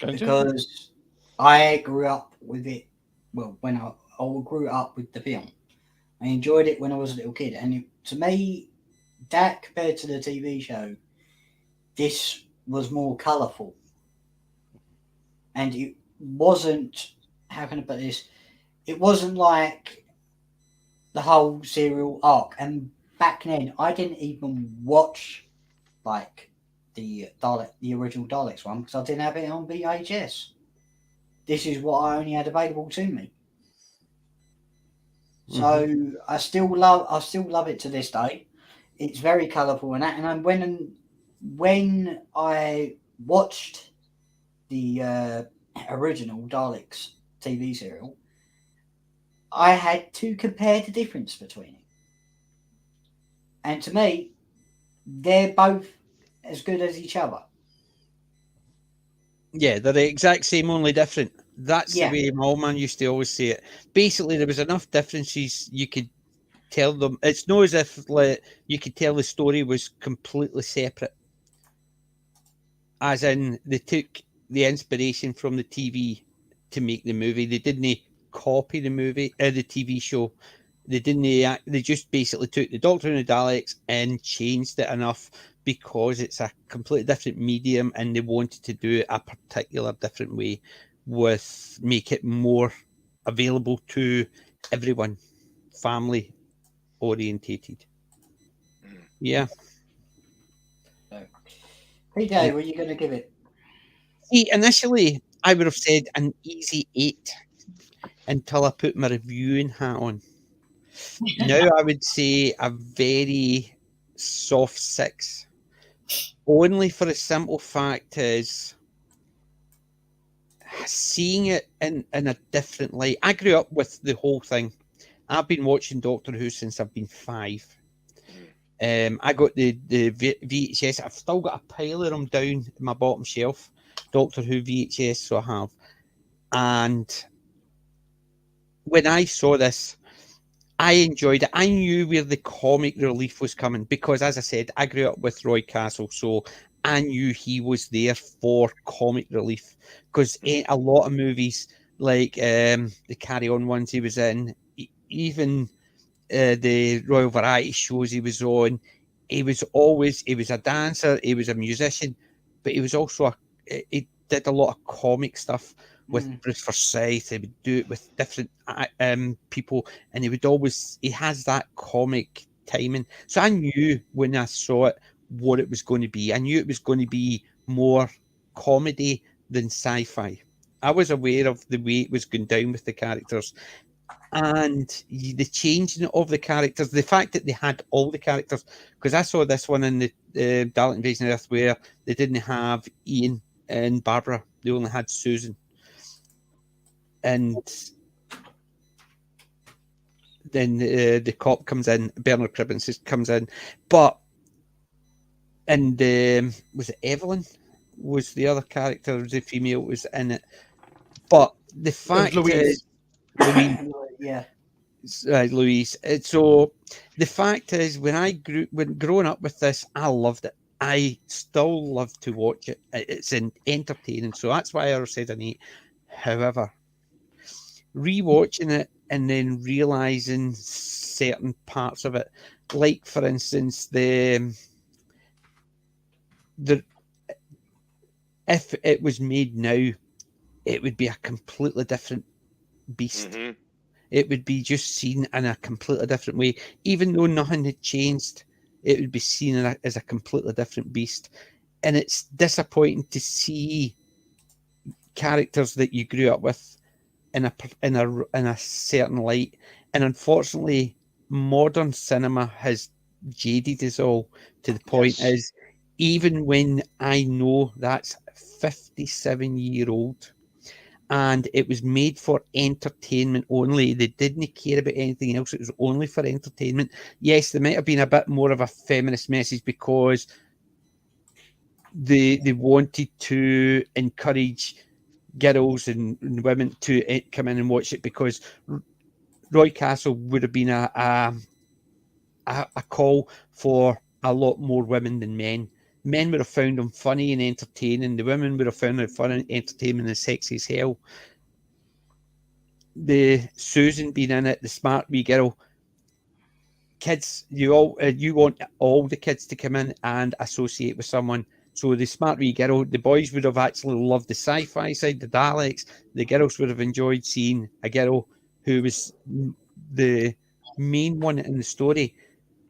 Because I grew up with it, when I grew up with the film. I enjoyed it when I was a little kid. And to me, that compared to the TV show, this was more colourful. And it wasn't, how can I put this? It wasn't like the whole serial arc. And back then, I didn't even watch the original Daleks one because I didn't have it on VHS. This is what I only had available to me. So I still love it to this day. It's very colourful and that. And when I watched the original Daleks TV serial, I had to compare the difference between it. And to me, they're both as good as each other. Yeah, they're the exact same, only different. That's the way my old man used to always say it. Basically, there was enough differences you could tell them. It's not as if you could tell the story was completely separate. As in, they took the inspiration from the TV to make the movie. They didn't copy the movie or the TV show. They didn't. They just basically took the Doctor and the Daleks and changed it enough because it's a completely different medium, and they wanted to do it a particular different way, make it more available to everyone, family orientated. Yeah. PJ, were you going to give it? See, initially, I would have said an easy 8 until I put my reviewing hat on. Now I would say a very soft 6. Only for the simple fact is seeing it in a different light. I grew up with the whole thing. I've been watching Doctor Who since I've been 5. I got the VHS. I've still got a pile of them down in my bottom shelf. Doctor Who VHS, so I have. And when I saw this, I enjoyed it. I knew where the comic relief was coming because, as I said, I grew up with Roy Castle, so I knew he was there for comic relief. Because a lot of movies, like the Carry On ones he was in, even the Royal Variety shows he was on, he was a dancer, he was a musician, but he was also he did a lot of comic stuff with Bruce Forsyth. He would do it with different people, and he has that comic timing. So I knew when I saw it what it was going to be. I knew it was going to be more comedy than sci-fi. I was aware of the way it was going down with the characters. And the changing of the characters, the fact that they had all the characters, because I saw this one in the Dalek Invasion of Earth where they didn't have Ian and Barbara, they only had Susan. And then the cop comes in, Bernard Cribbins comes in, but and was it Evelyn? Was the other character, the female, was in it? But the fact is, Louise. Yeah. Louise. So the fact is, when growing up with this, I loved it. I still love to watch it. It's entertaining, so that's why I said an 8. However, rewatching it and then realizing certain parts of it, like for instance the if it was made now, it would be a completely different beast. Mm-hmm. It would be just seen in a completely different way. Even though nothing had changed, it would be seen as a completely different beast. And it's disappointing to see characters that you grew up with in a certain light. And unfortunately, modern cinema has jaded us all to the point is, even when I know that's 57-year-old, and it was made for entertainment only. They didn't care about anything else. It was only for entertainment. Yes, there might have been a bit more of a feminist message because they wanted to encourage girls and women to come in and watch it, because Roy Castle would have been a call for a lot more women than men. Men would have found them funny and entertaining. The women would have found it fun and entertaining and sexy as hell. The Susan being in it, the smart wee girl. Kids, you want all the kids to come in and associate with someone. So the smart wee girl, the boys would have actually loved the sci-fi side, the Daleks. The girls would have enjoyed seeing a girl who was the main one in the story.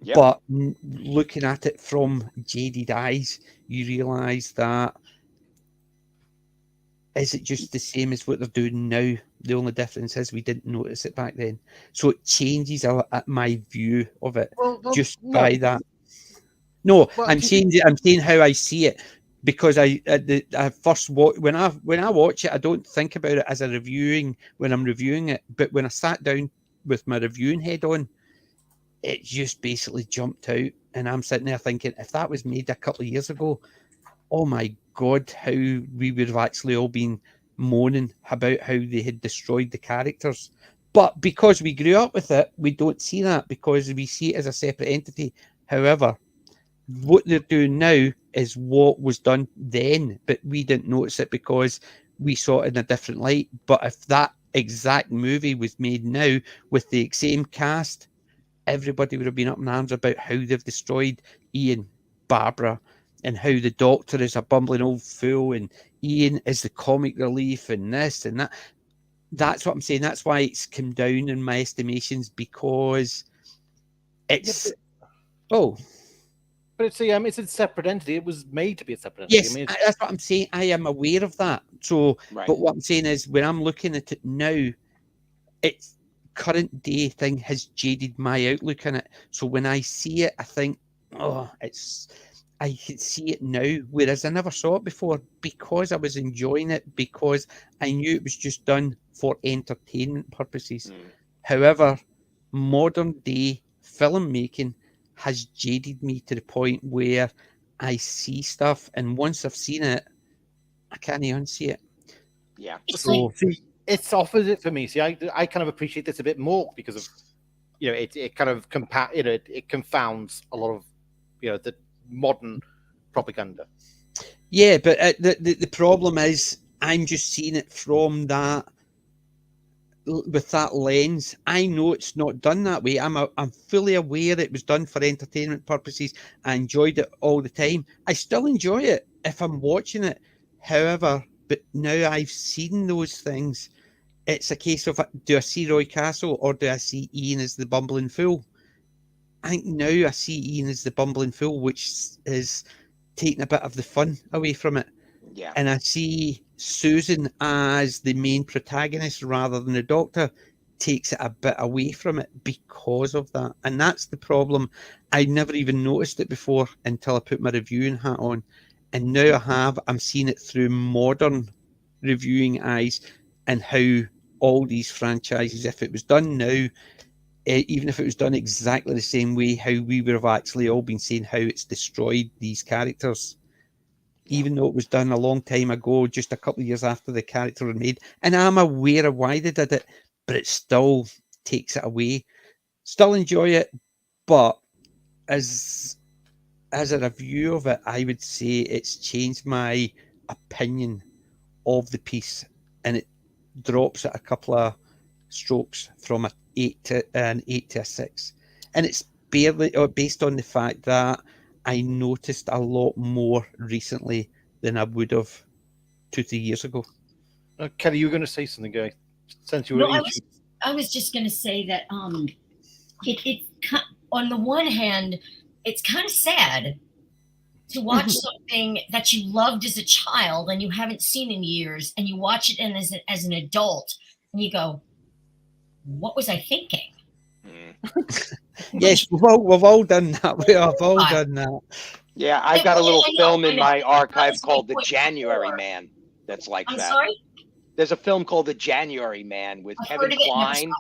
Yep. But looking at it from jaded eyes, you realise that is it just the same as what they're doing now? The only difference is we didn't notice it back then. So it changes my view of it by that. No, I'm saying how I see it, because I first when I watch it, I don't think about it as a reviewing when I'm reviewing it. But when I sat down with my reviewing head on, it just basically jumped out, and I'm sitting there thinking, if that was made a couple of years ago, oh my God, how we would have actually all been moaning about how they had destroyed the characters. But because we grew up with it, we don't see that, because we see it as a separate entity. However, what they're doing now is what was done then, but we didn't notice it because we saw it in a different light. But if that exact movie was made now with the same cast, everybody would have been up in arms about how they've destroyed Ian, Barbara, and how the Doctor is a bumbling old fool, and Ian is the comic relief, and this and that. That's what I'm saying. That's why it's come down in my estimations, because it's... But it's a separate entity. It was made to be a separate entity. Yes, that's what I'm saying. I am aware of that. So, but what I'm saying is, when I'm looking at it now, it's current day thing has jaded my outlook on it. So when I see it, I think, oh, I can see it now, whereas I never saw it before because I was enjoying it, because I knew it was just done for entertainment purposes. However, modern day filmmaking has jaded me to the point where I see stuff, and once I've seen it, I can't unsee it. Yeah. So it's opposite for me. See, I kind of appreciate this a bit more because of, it kind of it confounds a lot of, the modern propaganda. Yeah, but the problem is I'm just seeing it from that, with that lens. I know it's not done that way. I'm fully aware it was done for entertainment purposes. I enjoyed it all the time. I still enjoy it if I'm watching it. However, but now I've seen those things. It's a case of, do I see Roy Castle or do I see Ian as the bumbling fool? I think now I see Ian as the bumbling fool, which is taking a bit of the fun away from it. Yeah. And I see Susan as the main protagonist rather than the Doctor, takes it a bit away from it because of that. And that's the problem. I never even noticed it before until I put my reviewing hat on. And now I'm seeing it through modern reviewing eyes, and how all these franchises, if it was done now, even if it was done exactly the same way, how we would have actually all been saying how it's destroyed these characters, even though it was done a long time ago, just a couple of years after the character was made. And I'm aware of why they did it, but it still takes it away. Still enjoy it, but as a review of it, I would say it's changed my opinion of the piece, and it drops at a couple of strokes from an 8 to a 6, and it's barely based on the fact that I noticed a lot more recently than I would have 2-3 years ago. Kelly, you were going to say something, guy. Since you were I was just going to say that it on the one hand, it's kind of sad to watch something that you loved as a child and you haven't seen in years, and you watch it as an adult, and you go, "What was I thinking?" Yes, we've all done that. We have all done that. Yeah, I've got a little film in my archive called The January Man that's like I'm that. sorry? There's a film called The January Man with Kevin Kline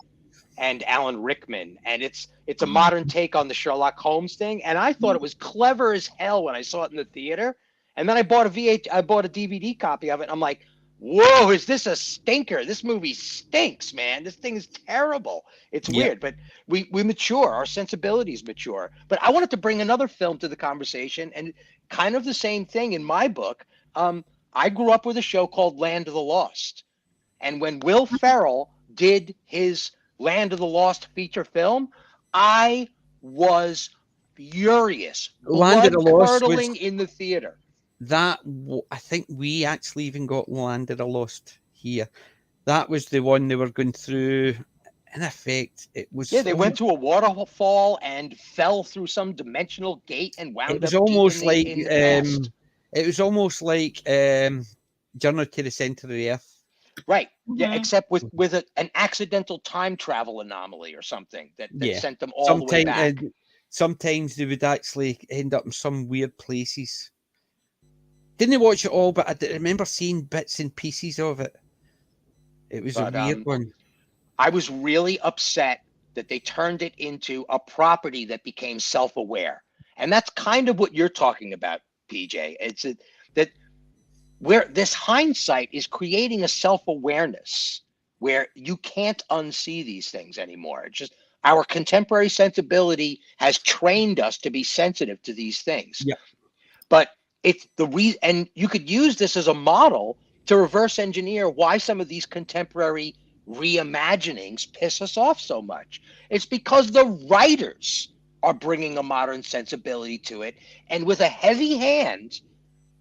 and Alan Rickman, and it's a modern take on the Sherlock Holmes thing, and I thought it was clever as hell when I saw it in the theater, and then I bought a DVD copy of it, and I'm like, whoa, is this a stinker? This movie stinks, man. This thing is terrible. It's weird, but we mature. Our sensibilities mature. But I wanted to bring another film to the conversation, and kind of the same thing in my book. I grew up with a show called Land of the Lost, and when Will Ferrell did his Land of the Lost feature film, I was furious. Land of the Lost curdling in the theater. That, I think we actually even got Land of the Lost here. That was the one they were going through. In effect, it was. Yeah, they went to a waterfall and fell through some dimensional gate and wound up. It was almost like it was almost like Journey to the Center of the Earth. Right. Yeah, except with an accidental time travel anomaly or something that sent them all the way back. Sometimes they would actually end up in some weird places. Didn't watch it all, but I remember seeing bits and pieces of it. It was a weird one. I was really upset that they turned it into a property that became self-aware. And that's kind of what you're talking about, PJ. It's that where this hindsight is creating a self-awareness where you can't unsee these things anymore. It's just our contemporary sensibility has trained us to be sensitive to these things. Yeah. But it's the reason, and you could use this as a model to reverse engineer why some of these contemporary reimaginings piss us off so much. It's because the writers are bringing a modern sensibility to it, and with a heavy hand,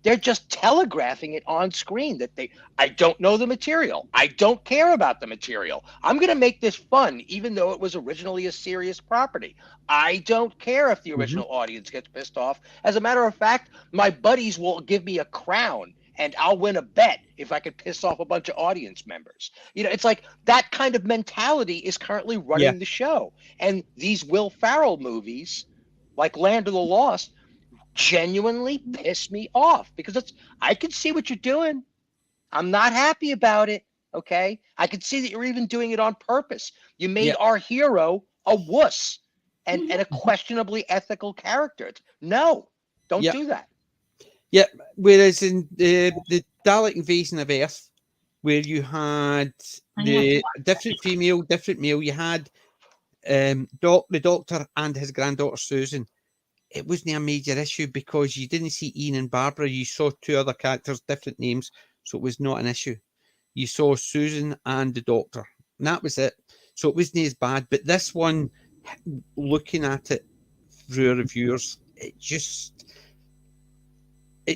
They're just telegraphing it on screen that I don't know the material. I don't care about the material. I'm going to make this fun, even though it was originally a serious property. I don't care if the original audience gets pissed off. As a matter of fact, my buddies will give me a crown and I'll win a bet if I could piss off a bunch of audience members. It's like that kind of mentality is currently running the show. And these Will Ferrell movies, like Land of the Lost, genuinely piss me off because I can see what you're doing. I'm not happy about it. Okay. I can see that you're even doing it on purpose. You made our hero a wuss and a questionably ethical character. No, don't do that. Yeah. Whereas in the Dalek invasion of Earth, where you had the different female, different male, you had the Doctor and his granddaughter Susan. It wasn't a major issue because you didn't see Ian and Barbara. You saw two other characters, different names, so it was not an issue. You saw Susan and the Doctor, and that was it. So it wasn't as bad. But this one, looking at it through reviewers, it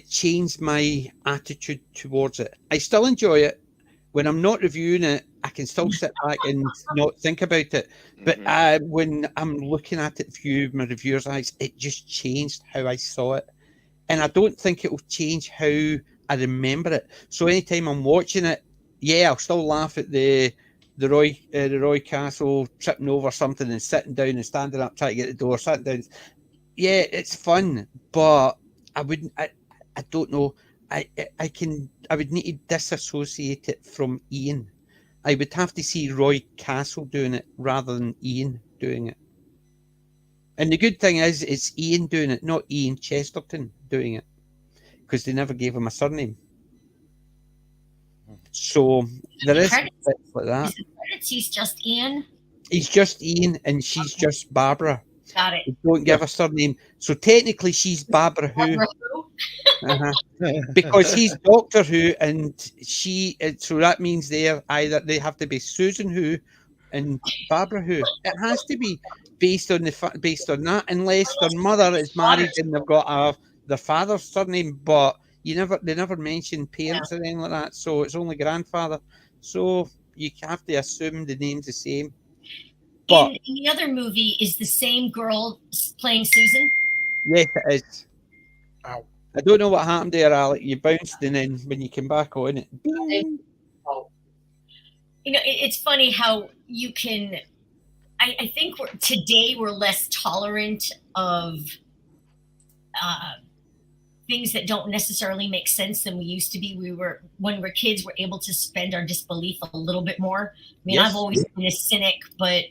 changed my attitude towards it. I still enjoy it. When I'm not reviewing it, I can still sit back and not think about it. But when I'm looking at it through my reviewer's eyes, it just changed how I saw it. And I don't think it will change how I remember it. So anytime I'm watching it, I'll still laugh at the Roy Castle tripping over something and sitting down and standing up trying to get the door, sitting down. Yeah, it's fun, but I don't know. I would need to disassociate it from Ian. I would have to see Roy Castle doing it rather than Ian doing it. And the good thing is, it's Ian doing it, not Ian Chesterton doing it, because they never gave him a surname. So there is bits like that. He's just Ian? He's just Ian, and she's just Barbara. Got it. They don't give a surname. So technically, she's Barbara Who. Because he's Doctor Who, and so that means they have to be Susan Who and Barbara Who. It has to be based on that, unless their mother is married and they've got their father's surname, but they never mention parents or anything like that. So it's only grandfather. So you have to assume the name's the same. But in the other movie, is the same girl playing Susan? Yes, it is. Ow. I don't know what happened there, Alec. You bounced, and then when you came back on it, it's funny how you can. I think today we're less tolerant of things that don't necessarily make sense than we used to be. When we were kids, we're able to suspend our disbelief a little bit more. I mean, yes. I've always been a cynic, but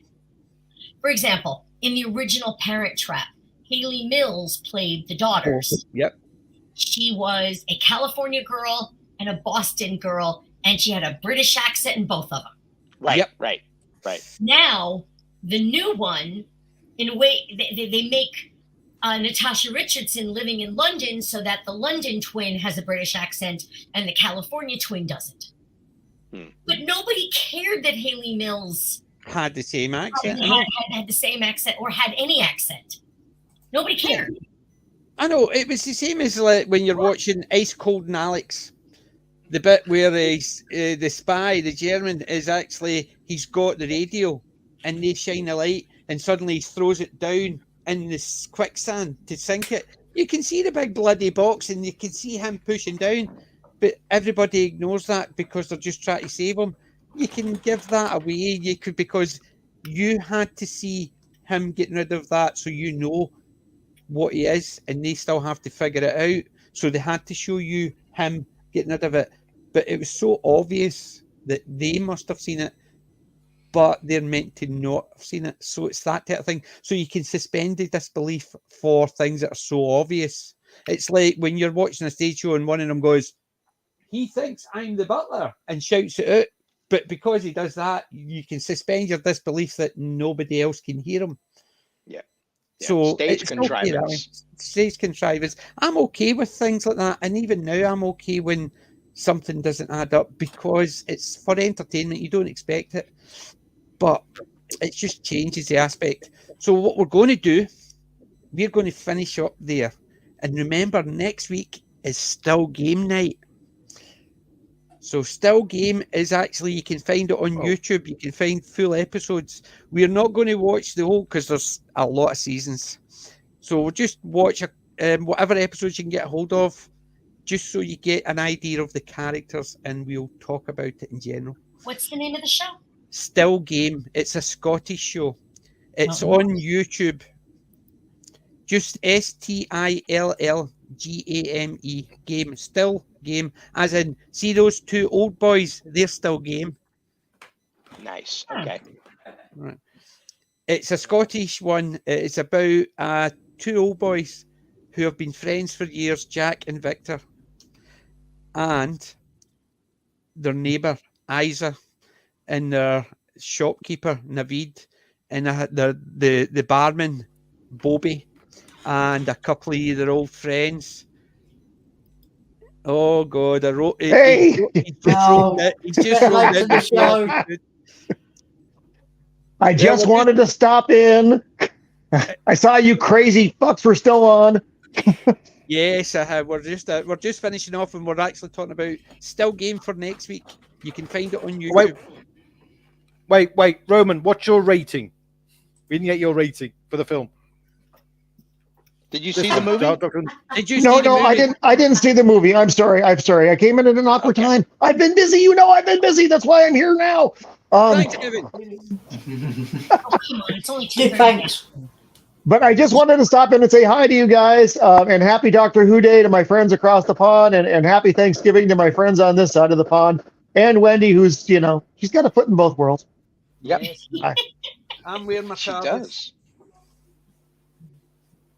for example, in the original Parent Trap, Haley Mills played the daughters. Yep. She was a California girl and a Boston girl, and she had a British accent in both of them. Right, yep. right. Now, the new one, in a way, they make Natasha Richardson living in London so that the London twin has a British accent and the California twin doesn't. But nobody cared that Haley Mills had the same accent. Had the same accent or had any accent. Nobody cared. I know, it was the same as like when you're watching Ice Cold and Alex. The bit where the spy, the German, is actually, he's got the radio and they shine a light and suddenly he throws it down in this quicksand to sink it. You can see the big bloody box and you can see him pushing down, but everybody ignores that because they're just trying to save him. You can give that away, because you had to see him getting rid of that so you know what he is, and they still have to figure it out. So they had to show you him getting rid of it. But it was so obvious that they must have seen it, but they're meant to not have seen it. So it's that type of thing. So you can suspend the disbelief for things that are so obvious. It's like when you're watching a stage show and one of them goes, "He thinks I'm the butler," and shouts it out. But because he does that, you can suspend your disbelief that nobody else can hear him. Yeah. So stage contrivance. Stage contrivance. I'm okay with things like that, and even now I'm okay when something doesn't add up because it's for entertainment. You don't expect it, but it just changes the aspect. So what we're going to do, we're going to finish up there, and remember next week is Still Game Night. So Still Game is actually, you can find it on YouTube. You can find full episodes. We're not going to watch the whole, because there's a lot of seasons. So we'll just watch whatever episodes you can get a hold of, just so you get an idea of the characters, and we'll talk about it in general. What's the name of the show? Still Game. It's a Scottish show. It's on YouTube. Just STILLGAME. Game. Still Game. As in, see those two old boys? They're still game. Nice. Okay. Right. It's a Scottish one. It's about two old boys who have been friends for years, Jack and Victor, and their neighbour, Isa, and their shopkeeper, Navid, and the barman, Bobby, and a couple of their old friends. Oh God! I wrote. Hey! He's just rolled in the show. I just wanted to stop in. I saw you crazy fucks were still on. Yes, we're just finishing off, and we're actually talking about Still Game for next week. You can find it on YouTube. Wait, Roman, what's your rating? We didn't get your rating for the film. Did you see the movie? Did you? No, I didn't see the movie. I'm sorry. I came in at an awkward time. I've been busy. I've been busy. That's why I'm here now. Thanks, Kevin. It's only 2:30. But I just wanted to stop in and say hi to you guys, and happy Doctor Who Day to my friends across the pond, and happy Thanksgiving to my friends on this side of the pond, and Wendy, who's she's got a foot in both worlds. Yep. I'm wearing my She Tardis. does.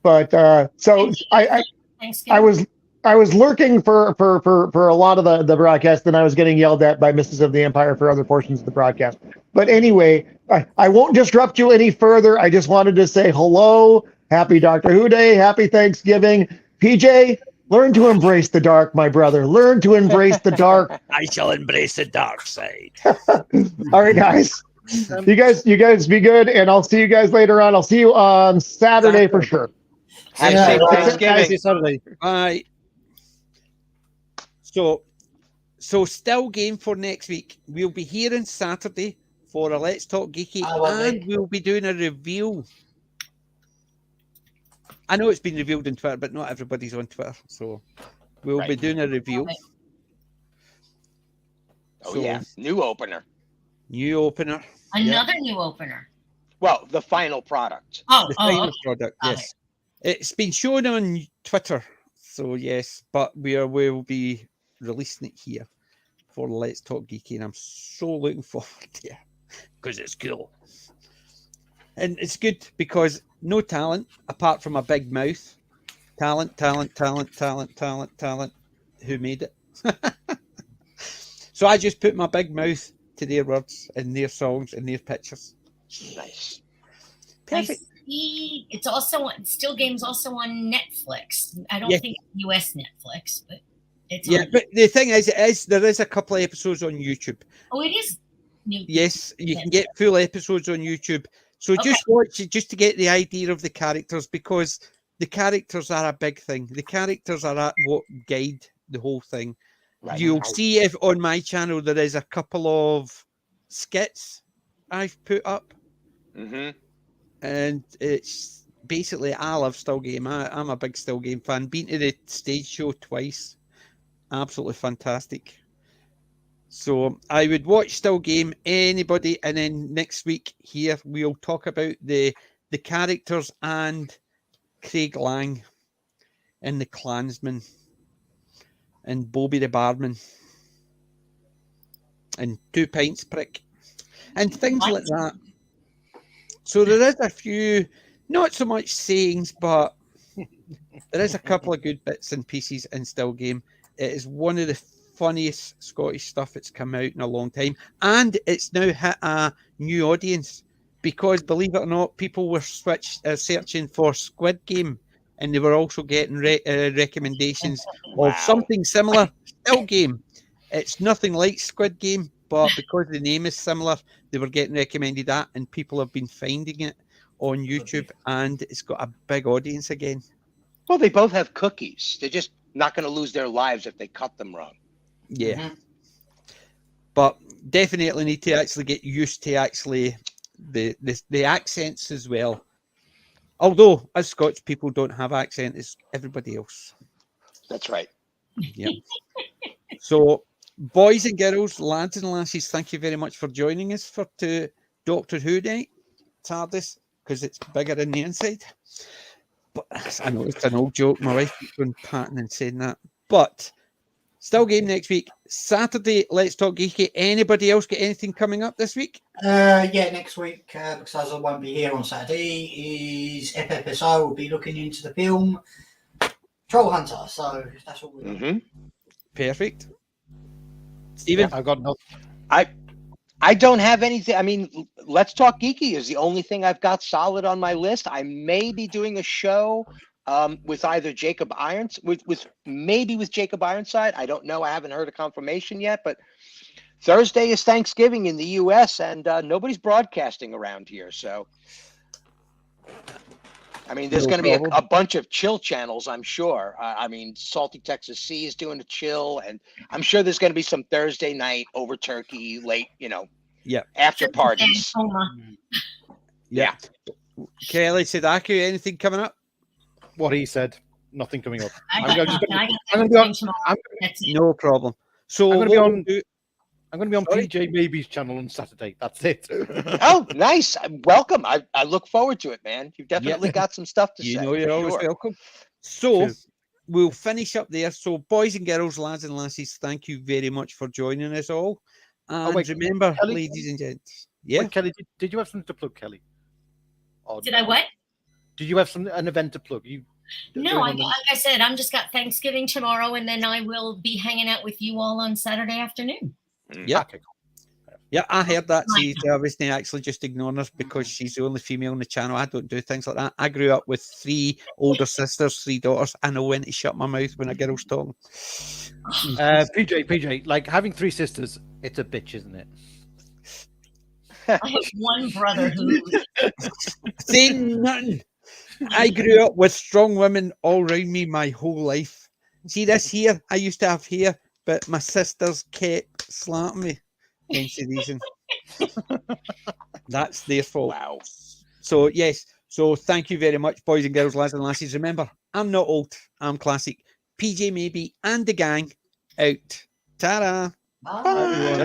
But so I was lurking for a lot of the broadcast, and I was getting yelled at by Mrs. of the Empire for other portions of the broadcast. But anyway, I won't disrupt you any further. I just wanted to say hello, happy Doctor Who Day, happy Thanksgiving. PJ, learn to embrace the dark, my brother. Learn to embrace the dark. I shall embrace the dark side. All right, guys. You guys be good, and I'll see you guys later on. I'll see you on Saturday for sure. Have a safe Thanksgiving. Saturday. Bye. So Still Game for next week. We'll be here on Saturday for a Let's Talk Geeky, and we'll be doing a reveal. I know it's been revealed on Twitter, but not everybody's on Twitter, so we'll be doing a reveal. Oh yeah, new opener. Another new opener. Well, the final product. The final product, yes. It's been shown on Twitter, so yes, but we'll be releasing it here for Let's Talk Geeky, and I'm so looking forward to it because it's cool. And it's good because no talent apart from a big mouth. Talent. Who made it? So I just put my big mouth to their words and their songs and their pictures. Nice. Perfect. It's also Still Game's also on Netflix. I don't think US Netflix, but it's but the thing is, there is a couple of episodes on YouTube. Oh, it is new. Yes, you can get full episodes on YouTube. So just watch it just to get the idea of the characters, because the characters are a big thing. The characters are what guide the whole thing. Right. You'll see if on my channel there is a couple of skits I've put up. Mm-hmm. And it's basically, I love Still Game. I'm a big Still Game fan. Been to the stage show twice. Absolutely fantastic. So I would watch Still Game, anybody, and then next week here we'll talk about the characters and Craig Lang and the Klansman and Bobby the Barman and 2 Pints Prick and things like that. So there is a few, not so much sayings, but there is a couple of good bits and pieces in Still Game. It is one of the funniest Scottish stuff that's come out in a long time, and it's now hit a new audience because, believe it or not, people were searching for Squid Game, and they were also getting recommendations of something similar. Still Game. It's nothing like Squid Game, but because the name is similar, they were getting recommended that, and people have been finding it on YouTube, and it's got a big audience again. Well, they both have cookies. They just not going to lose their lives if they cut them wrong. Yeah. Mhm. But definitely need to actually get used to actually the accents as well. Although, as Scottish people don't have accent, it's everybody else. That's right. Yeah. So, boys and girls, lads and lasses, thank you very much for joining us for Doctor Who Night, Tardis, because it's bigger in the inside. But I know it's an old joke. My wife keeps on patting and saying that. But still game next week. Saturday, Let's Talk Geeky. Anybody else get anything coming up this week? Yeah, next week, because I won't be here on Saturday, is FFSO will be looking into the film Troll Hunter. So that's all we're doing. Perfect. Stephen? I've got no. I don't have anything. I mean, Let's Talk Geeky is the only thing I've got solid on my list. I may be doing a show with either Jacob Irons, maybe with Jacob Ironside. I don't know. I haven't heard a confirmation yet, but Thursday is Thanksgiving in the U.S. and nobody's broadcasting around here. So, I mean, there's going to be a bunch of chill channels, I'm sure. I mean, Salty Texas Sea is doing a chill, and I'm sure there's going to be some Thursday night over turkey, late, after parties. Yeah. Kelly Sadako, anything coming up? What he said, nothing coming up. No problem. So I'm going to be on PJ Maybe's channel on Saturday. That's it. Oh, nice. Welcome. I look forward to it, man. You've definitely got some stuff to say. You know you're always welcome. So we'll finish up there. So boys and girls, lads and lassies, thank you very much for joining us all. And remember, Kelly, ladies and gents. Yeah. Wait, Kelly, did you have something to plug, Kelly? Did I what? Did you have an event to plug? No, like I said, I'm just got Thanksgiving tomorrow, and then I will be hanging out with you all on Saturday afternoon. Yeah. Okay, cool. Yeah, I heard that. See, Jarvis actually just ignoring us because she's the only female on the channel. I don't do things like that. I grew up with 3 older sisters, 3 daughters. I know when to shut my mouth when a girl's talking. PJ, like having 3 sisters, it's a bitch, isn't it? I have one brother who saying nothing. I grew up with strong women all around me my whole life. See this here? I used to have hair, but my sisters kept slapping me. Hence the reason. That's their fault. Wow. So yes. So thank you very much, boys and girls, lads and lassies. Remember, I'm not old. I'm classic. PJ Maybe and the gang out. Ta-da. Bye.